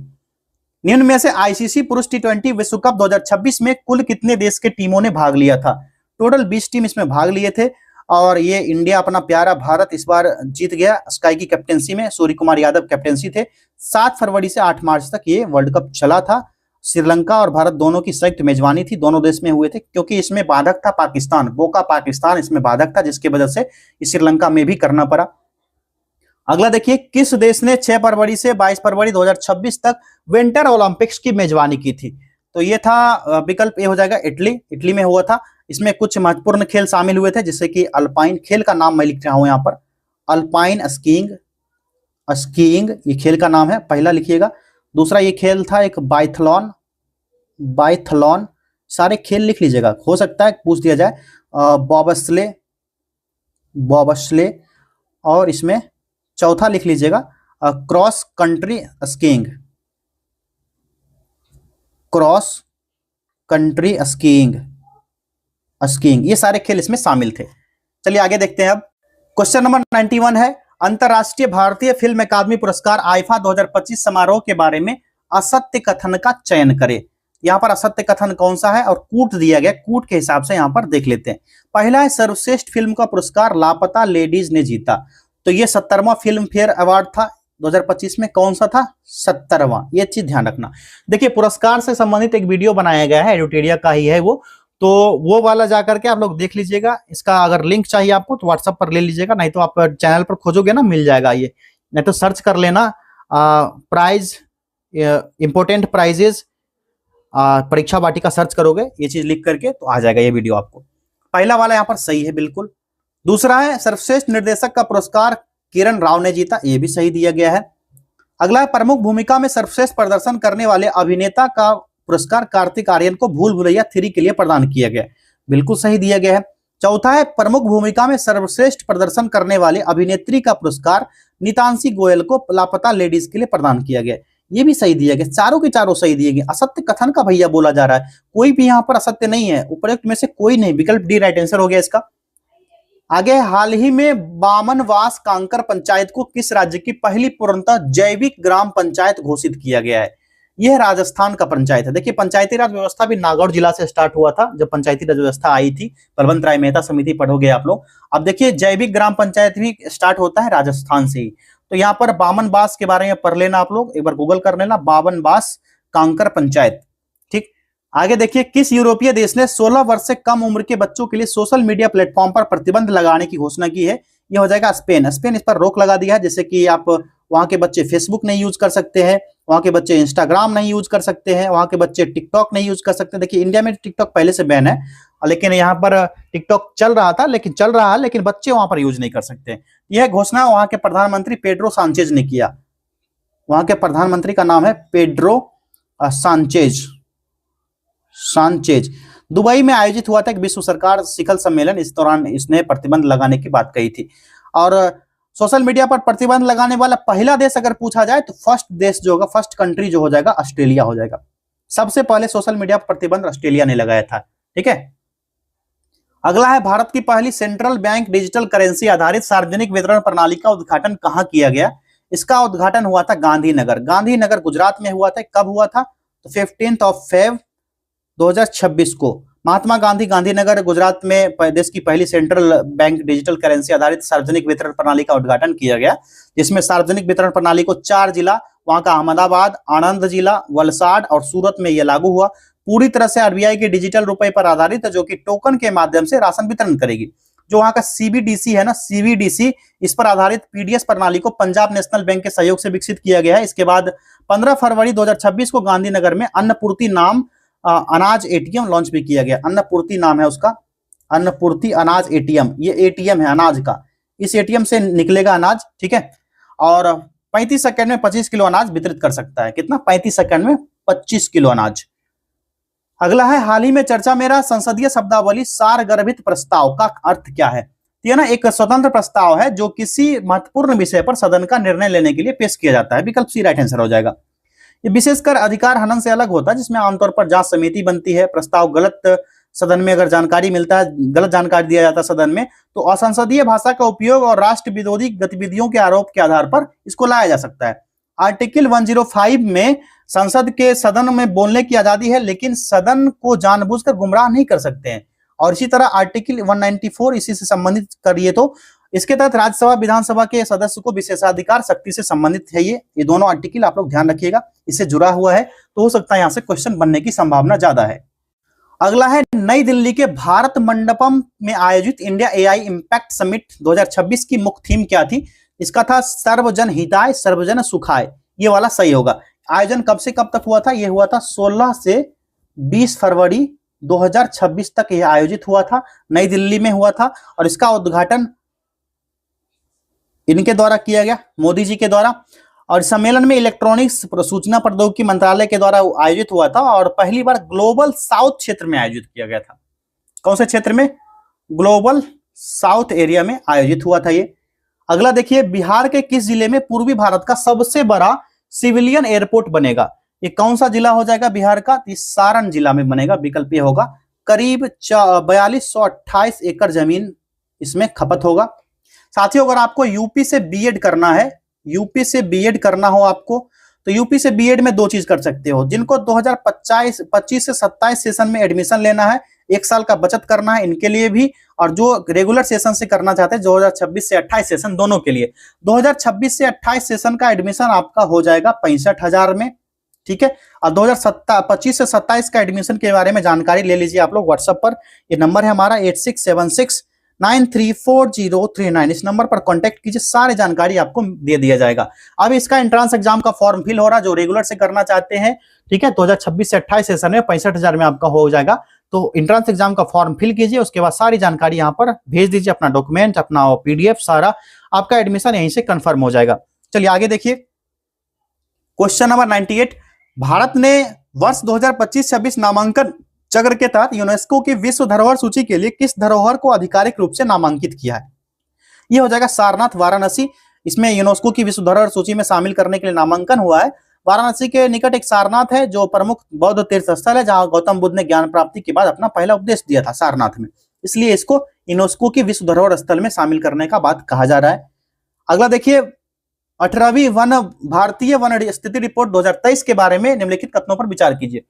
निम्न में से आईसीसी पुरुष T20 विश्व कप 2026 में कुल कितने देश के टीमों ने भाग लिया था? टोटल 20 टीम इसमें भाग लिए थे और ये इंडिया, अपना प्यारा भारत इस बार जीत गया। स्काई की कैप्टेंसी में सूर्य कुमार यादव कैप्टेंसी थे। 7 फरवरी से 8 मार्च तक ये वर्ल्ड कप चला था। श्रीलंका और भारत दोनों की संयुक्त मेजबानी थी, दोनों देश में हुए थे, क्योंकि इसमें बाधक था पाकिस्तान, बोका पाकिस्तान इसमें बाधक था, जिसकी वजह से श्रीलंका में भी करना पड़ा। अगला देखिए, किस देश ने 6 फरवरी से 22 फरवरी 2026 तक विंटर ओलंपिक्स की मेजबानी की थी? तो ये था विकल्प ए हो जाएगा इटली, इटली में हुआ था। इसमें कुछ महत्वपूर्ण खेल शामिल हुए थे, जैसे कि अल्पाइन, खेल का नाम मैं लिख रहा हूं यहाँ पर, अल्पाइन स्कीइंग, स्कीइंग ये खेल का नाम है, पहला लिखिएगा। दूसरा ये खेल था एक बाइथलॉन, बाइथलॉन, सारे खेल लिख लीजिएगा, हो सकता है पूछ दिया जाए। बॉबस्ले, बॉबस्ले, और इसमें चौथा लिख लीजिएगा cross country skiing, cross country skiing, skiing, ये सारे खेल इसमें शामिल थे। चलिए आगे देखते हैं अब। क्वेश्चन नंबर 91 है, अंतरराष्ट्रीय भारतीय फिल्म अकादमी पुरस्कार आईफा 2025 समारोह के बारे में असत्य कथन का चयन करें। यहाँ पर असत्य कथन कौन सा है और कूट दिया गया, कूट के हिसाब से यहाँ पर देख लेते हैं। पहला है सर्वश्रेष्ठ फिल्म का पुरस्कार लापता लेडीज ने जीता, तो ये 70वां फिल्म फेयर अवार्ड था 2025 में। कौन सा था? 70वां, ये चीज ध्यान रखना। देखिए पुरस्कार से संबंधित एक वीडियो बनाया गया है, एडुटेरिया का ही है तो वो वाला जाकर के आप लोग देख लीजिएगा। इसका अगर लिंक चाहिए आपको तो व्हाट्सएप पर ले लीजिएगा, नहीं तो आप चैनल पर खोजोगे ना मिल जाएगा ये, नहीं तो सर्च कर लेना प्राइज इंपोर्टेंट प्राइजेस परीक्षा वाटिका सर्च करोगे ये चीज लिख करके तो आ जाएगा ये वीडियो आपको। पहला वाला यहाँ पर सही है बिल्कुल। दूसरा है सर्वश्रेष्ठ निर्देशक का पुरस्कार किरण राव ने जीता, ये भी सही दिया गया है। अगला है प्रमुख भूमिका में सर्वश्रेष्ठ प्रदर्शन करने वाले अभिनेता का पुरस्कार कार्तिक आर्यन को भूल भुलैया 3 के लिए प्रदान किया गया, बिल्कुल सही दिया गया है। चौथा है प्रमुख भूमिका में सर्वश्रेष्ठ प्रदर्शन करने वाले अभिनेत्री का पुरस्कार नितांशी गोयल को लापता लेडीज के लिए प्रदान किया गया, ये भी सही दिया गया। चारों के चारों सही दिए गए। असत्य कथन का भैया बोला जा रहा है, कोई भी यहाँ पर असत्य नहीं है, उपयुक्त में से कोई नहीं, विकल्प डी राइट आंसर हो गया इसका। आगे, हाल ही में बामनवास कांकर पंचायत को किस राज्य की पहली पूर्णतः जैविक ग्राम पंचायत घोषित किया गया है? यह राजस्थान का पंचायत है। देखिए पंचायती राज व्यवस्था भी नागौर जिला से स्टार्ट हुआ था, जब पंचायती राज व्यवस्था आई थी, बलवंत राय मेहता समिति पढ़ोगे आप लोग। अब देखिए जैविक ग्राम पंचायत भी स्टार्ट होता है राजस्थान से ही। तो यहाँ पर बामनवास के बारे में पढ़ लेना आप लोग, एक बार गूगल कर लेना, बामनवास कांकर पंचायत। ठीक, आगे देखिए, किस यूरोपीय देश ने 16 वर्ष से कम उम्र के बच्चों के लिए सोशल मीडिया प्लेटफॉर्म पर प्रतिबंध लगाने की घोषणा की है? यह हो जाएगा स्पेन। स्पेन इस पर रोक लगा दिया है, जैसे कि आप वहां के बच्चे फेसबुक नहीं यूज कर सकते हैं, वहां के बच्चे इंस्टाग्राम नहीं यूज कर सकते हैं, वहां के बच्चे टिकटॉक नहीं यूज कर सकते। देखिए इंडिया में टिकटॉक पहले से बैन है, लेकिन यहाँ पर टिकटॉक चल रहा है लेकिन बच्चे वहां पर यूज नहीं कर सकते। यह घोषणा वहां के प्रधानमंत्री पेड्रो सांचेज ने किया। वहां के प्रधानमंत्री का नाम है पेड्रो सांचेज। दुबई में आयोजित हुआ था एक विश्व सरकार शिखर सम्मेलन, इस दौरान इसने प्रतिबंध लगाने की बात कही थी। और सोशल मीडिया पर प्रतिबंध लगाने वाला पहला देश अगर पूछा जाए तो फर्स्ट देश जो होगा, फर्स्ट कंट्री जो हो जाएगा, ऑस्ट्रेलिया हो जाएगा। सबसे पहले सोशल मीडिया पर प्रतिबंध ऑस्ट्रेलिया ने लगाया था। ठीक है, अगला है, भारत की पहली सेंट्रल बैंक डिजिटल करेंसी आधारित सार्वजनिक वितरण प्रणाली का उद्घाटन कहां किया गया? इसका उद्घाटन हुआ था गांधीनगर गुजरात में हुआ था। कब हुआ था? तो 15 फेब 2026 को महात्मा गांधी गांधीनगर गुजरात में देश की पहली सेंट्रल बैंक डिजिटल करेंसी आधारित सार्वजनिक वितरण प्रणाली का उद्घाटन किया गया, जिसमें सार्वजनिक वितरण प्रणाली को 4 जिला, वहां का अहमदाबाद, आणंद जिला, वलसाड और सूरत में यह लागू हुआ। पूरी तरह से आरबीआई के डिजिटल रुपए पर आधारित है, जो कि टोकन के माध्यम से राशन वितरण करेगी। जो वहां का सीबीडीसी है ना, सीबीडीसी, इस पर आधारित पीडीएस प्रणाली को पंजाब नेशनल बैंक के सहयोग से विकसित किया गया है। इसके बाद 15 फरवरी 2026 को गांधीनगर में अन्नपूर्ति नाम अनाज एटीएम लॉन्च भी किया गया। अन्नपूर्ति नाम है उसका, अन्नपूर्ति अनाज एटीएम। ये एटीएम है अनाज का, इस एटीएम से निकलेगा अनाज। ठीक है, और 35 सेकंड में 25 किलो अनाज वितरित कर सकता है। कितना? 35 सेकंड में 25 किलो अनाज। अगला है, हाल ही में चर्चा में रहा संसदीय शब्दावली सारगर्भित प्रस्ताव का अर्थ क्या है? यह ना एक स्वतंत्र प्रस्ताव है जो किसी महत्वपूर्ण विषय पर सदन का निर्णय लेने के लिए पेश किया जाता है। विकल्प सी राइट आंसर हो जाएगा। ये विशेषकर अधिकार हनन से अलग होता है, जिसमें आमतौर पर जांच समिति बनती है। प्रस्ताव गलत सदन में अगर जानकारी मिलता है, गलत जानकारी दिया जाता है सदन में, तो असंसदीय भाषा का उपयोग और राष्ट्र विरोधी गतिविधियों के आरोप के आधार पर इसको लाया जा सकता है। आर्टिकल 105 में संसद के सदन में बोलने की आजादी है, लेकिन सदन को जानबूझकर गुमराह नहीं कर सकते हैं। और इसी तरह आर्टिकल 194 इसी से संबंधित करिए, तो इसके तहत राज्यसभा विधानसभा के सदस्य को विशेषाधिकार शक्ति से संबंधित है। ये दोनों आर्टिकल आप लोग ध्यान रखिएगा, इससे जुड़ा हुआ है, तो हो सकता है यहां से क्वेश्चन बनने की संभावना ज्यादा है। अगला है, नई दिल्ली के भारत मंडपम में आयोजित इंडिया एआई इंपैक्ट समिट 2026 की मुख्य थीम क्या थी? इसका था सर्वजन हिताय सर्वजन सुखाय। ये वाला सही होगा। आयोजन कब से कब तक हुआ था? यह हुआ था 16 से 20 फरवरी 2026 तक यह आयोजित हुआ था, नई दिल्ली में हुआ था। और इसका उद्घाटन इनके द्वारा किया गया, मोदी जी के द्वारा। और सम्मेलन में इलेक्ट्रॉनिक्स सूचना प्रौद्योगिकी मंत्रालय के द्वारा आयोजित हुआ था और पहली बार ग्लोबल साउथ क्षेत्र में आयोजित किया गया था। कौन से क्षेत्र में? ग्लोबल साउथ एरिया में आयोजित हुआ था ये। अगला देखिए, बिहार के किस जिले में पूर्वी भारत का सबसे बड़ा सिविलियन एयरपोर्ट बनेगा? ये कौन सा जिला हो जाएगा बिहार का? सारण जिला में बनेगा, विकल्प ये होगा। करीब 4228 एकड़ जमीन इसमें खपत होगा। साथियों, अगर आपको यूपी से बीएड करना है, यूपी से बीएड करना हो आपको, तो यूपी से बीएड में दो चीज कर सकते हो। जिनको 2025 से 27 सेशन में एडमिशन लेना है, 1 साल का बचत करना है, इनके लिए भी, और जो रेगुलर सेशन से करना चाहते हैं 2026 से 28 सेशन, दोनों के लिए 2026 से 28 सेशन का एडमिशन आपका हो जाएगा 65,000 में, ठीक है। और 2025 से 27 का एडमिशन के बारे में जानकारी ले लीजिए आप लोग व्हाट्सएप पर, ये नंबर है हमारा 8676934039, इस नंबर पर कांटेक्ट कीजिए, सारी जानकारी आपको दे दिया जाएगा। अब इसका एंट्रेंस एग्जाम का फॉर्म फिल हो रहा है, जो रेगुलर से करना चाहते हैं, ठीक है, 2026 से 28 सेशन में 65,000 में आपका हो जाएगा। तो एंट्रेंस एग्जाम का फॉर्म फिल कीजिए, उसके बाद सारी जानकारी यहाँ पर भेज दीजिए, अपना डॉक्यूमेंट, अपना पीडीएफ, सारा आपका एडमिशन यहीं से कंफर्म हो जाएगा। चलिए आगे देखिए, क्वेश्चन नंबर 98, भारत ने वर्ष 2025-26 नामांकन चक्र के तहत यूनेस्को की विश्व धरोहर सूची के लिए किस धरोहर को आधिकारिक रूप से नामांकित किया है? ये हो जाएगा सारनाथ वाराणसी। इसमें यूनेस्को की विश्व धरोहर सूची में शामिल करने के लिए नामांकन हुआ है। वाराणसी के निकट एक सारनाथ है, जो प्रमुख बौद्ध तीर्थ स्थल है, जहां गौतम बुद्ध ने ज्ञान प्राप्ति के बाद अपना पहला उपदेश दिया था सारनाथ में, इसलिए इसको यूनेस्को की विश्व धरोहर स्थल में शामिल करने का बात कहा जा रहा है। अगला देखिए, 18वीं भारतीय वन स्थिति रिपोर्ट 2023 के बारे में निम्नलिखित कथनों पर विचार कीजिए।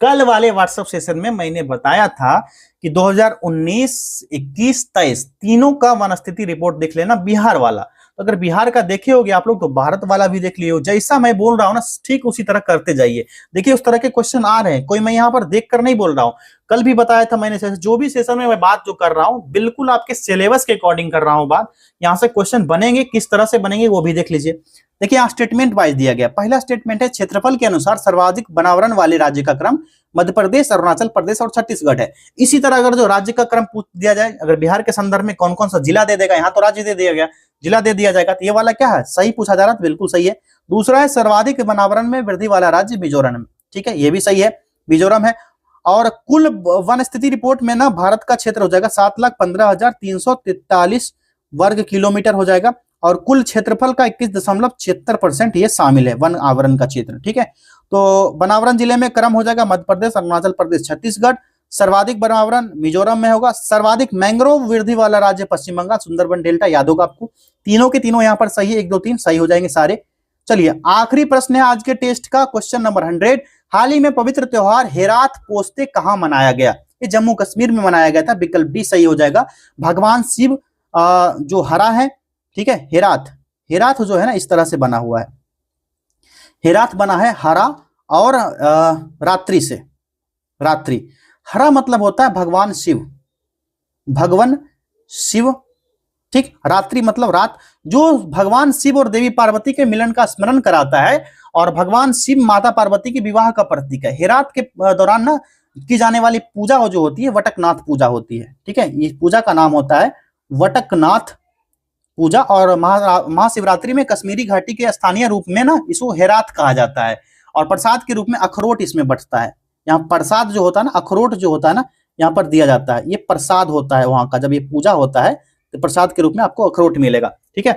कल वाले व्हाट्सएप सेशन में मैंने बताया था कि 2019, 21, 23 तीनों का वन स्थिति रिपोर्ट देख लेना, बिहार वाला। तो अगर बिहार का देखे होगे आप लोग, तो भारत वाला भी देख लियो। जैसा मैं बोल रहा हूं ना, ठीक उसी तरह करते जाइए। देखिए उस तरह के क्वेश्चन आ रहे हैं, कोई मैं यहाँ पर देख कर नहीं बोल रहा हूँ। कल भी बताया था मैंने, जो भी सेशन में मैं बात जो कर रहा हूँ, बिल्कुल आपके सिलेबस के अकॉर्डिंग कर रहा हूँ बात। यहाँ से क्वेश्चन बनेंगे, किस तरह से बनेंगे वो भी देख लीजिए। देखिए यहाँ स्टेटमेंट वाइज दिया गया। पहला स्टेटमेंट है, क्षेत्रफल के अनुसार सर्वाधिक वनावरण वाले राज्य का क्रम मध्य प्रदेश, अरुणाचल प्रदेश और छत्तीसगढ़ है। इसी तरह अगर जो राज्य का क्रम पूछ दिया जाए, अगर बिहार के संदर्भ में कौन कौन सा जिला दे देगा, यहाँ तो राज्य दे दिया गया, जिला दे दिया जाएगा, तो ये वाला क्या है, सही पूछा जा रहा है, बिल्कुल सही है। दूसरा है, सर्वाधिक वनावरण में वृद्धि वाला राज्य मिजोरम, ठीक है, ये भी सही है, मिजोरम है। और कुल वन स्थिति रिपोर्ट में ना भारत का क्षेत्र हो जाएगा 7,15,343 वर्ग किलोमीटर हो जाएगा, और कुल क्षेत्रफल का 21.76% ये शामिल है वन आवरण का क्षेत्र, ठीक है। तो वनावरण जिले में क्रम हो जाएगा मध्य प्रदेश, अरुणाचल प्रदेश, छत्तीसगढ़। सर्वाधिक वनावरण मिजोरम में होगा। सर्वाधिक मैंग्रोव वृद्धि वाला राज्य पश्चिम बंगाल, सुंदरबन डेल्टा, याद होगा आपको। तीनों के तीनों यहाँ पर सही है, 1, 2, 3 सही हो जाएंगे सारे। चलिए आखिरी प्रश्न है आज के टेस्ट का, क्वेश्चन नंबर 100। हाल ही में पवित्र त्योहार हेरात पोस्ते कहाँ मनाया गया? ये जम्मू कश्मीर में मनाया गया था, विकल्प डी सही हो जाएगा। भगवान शिव जो हरा है, ठीक है, हेरात, हेरात जो है ना इस तरह से बना हुआ है, हेरात बना है हरा और रात्रि से, रात्रि। हरा मतलब होता है भगवान शिव, भगवान शिव, ठीक। रात्रि मतलब रात, जो भगवान शिव और देवी पार्वती के मिलन का स्मरण कराता है, और भगवान शिव माता पार्वती के विवाह का प्रतीक है। हेरात के दौरान ना की जाने वाली पूजा जो होती है, वटकनाथ पूजा होती है, ठीक है। इस पूजा का नाम होता है वटकनाथ पूजा। और महाशिवरात्रि में कश्मीरी घाटी के स्थानीय रूप में ना इसको हेरात कहा जाता है, और प्रसाद के रूप में अखरोट इसमें बंटता है। यहाँ प्रसाद जो होता है ना, अखरोट जो होता है ना, यहाँ पर दिया जाता है, ये प्रसाद होता है वहां का। जब ये पूजा होता है तो प्रसाद के रूप में आपको अखरोट मिलेगा, ठीक है।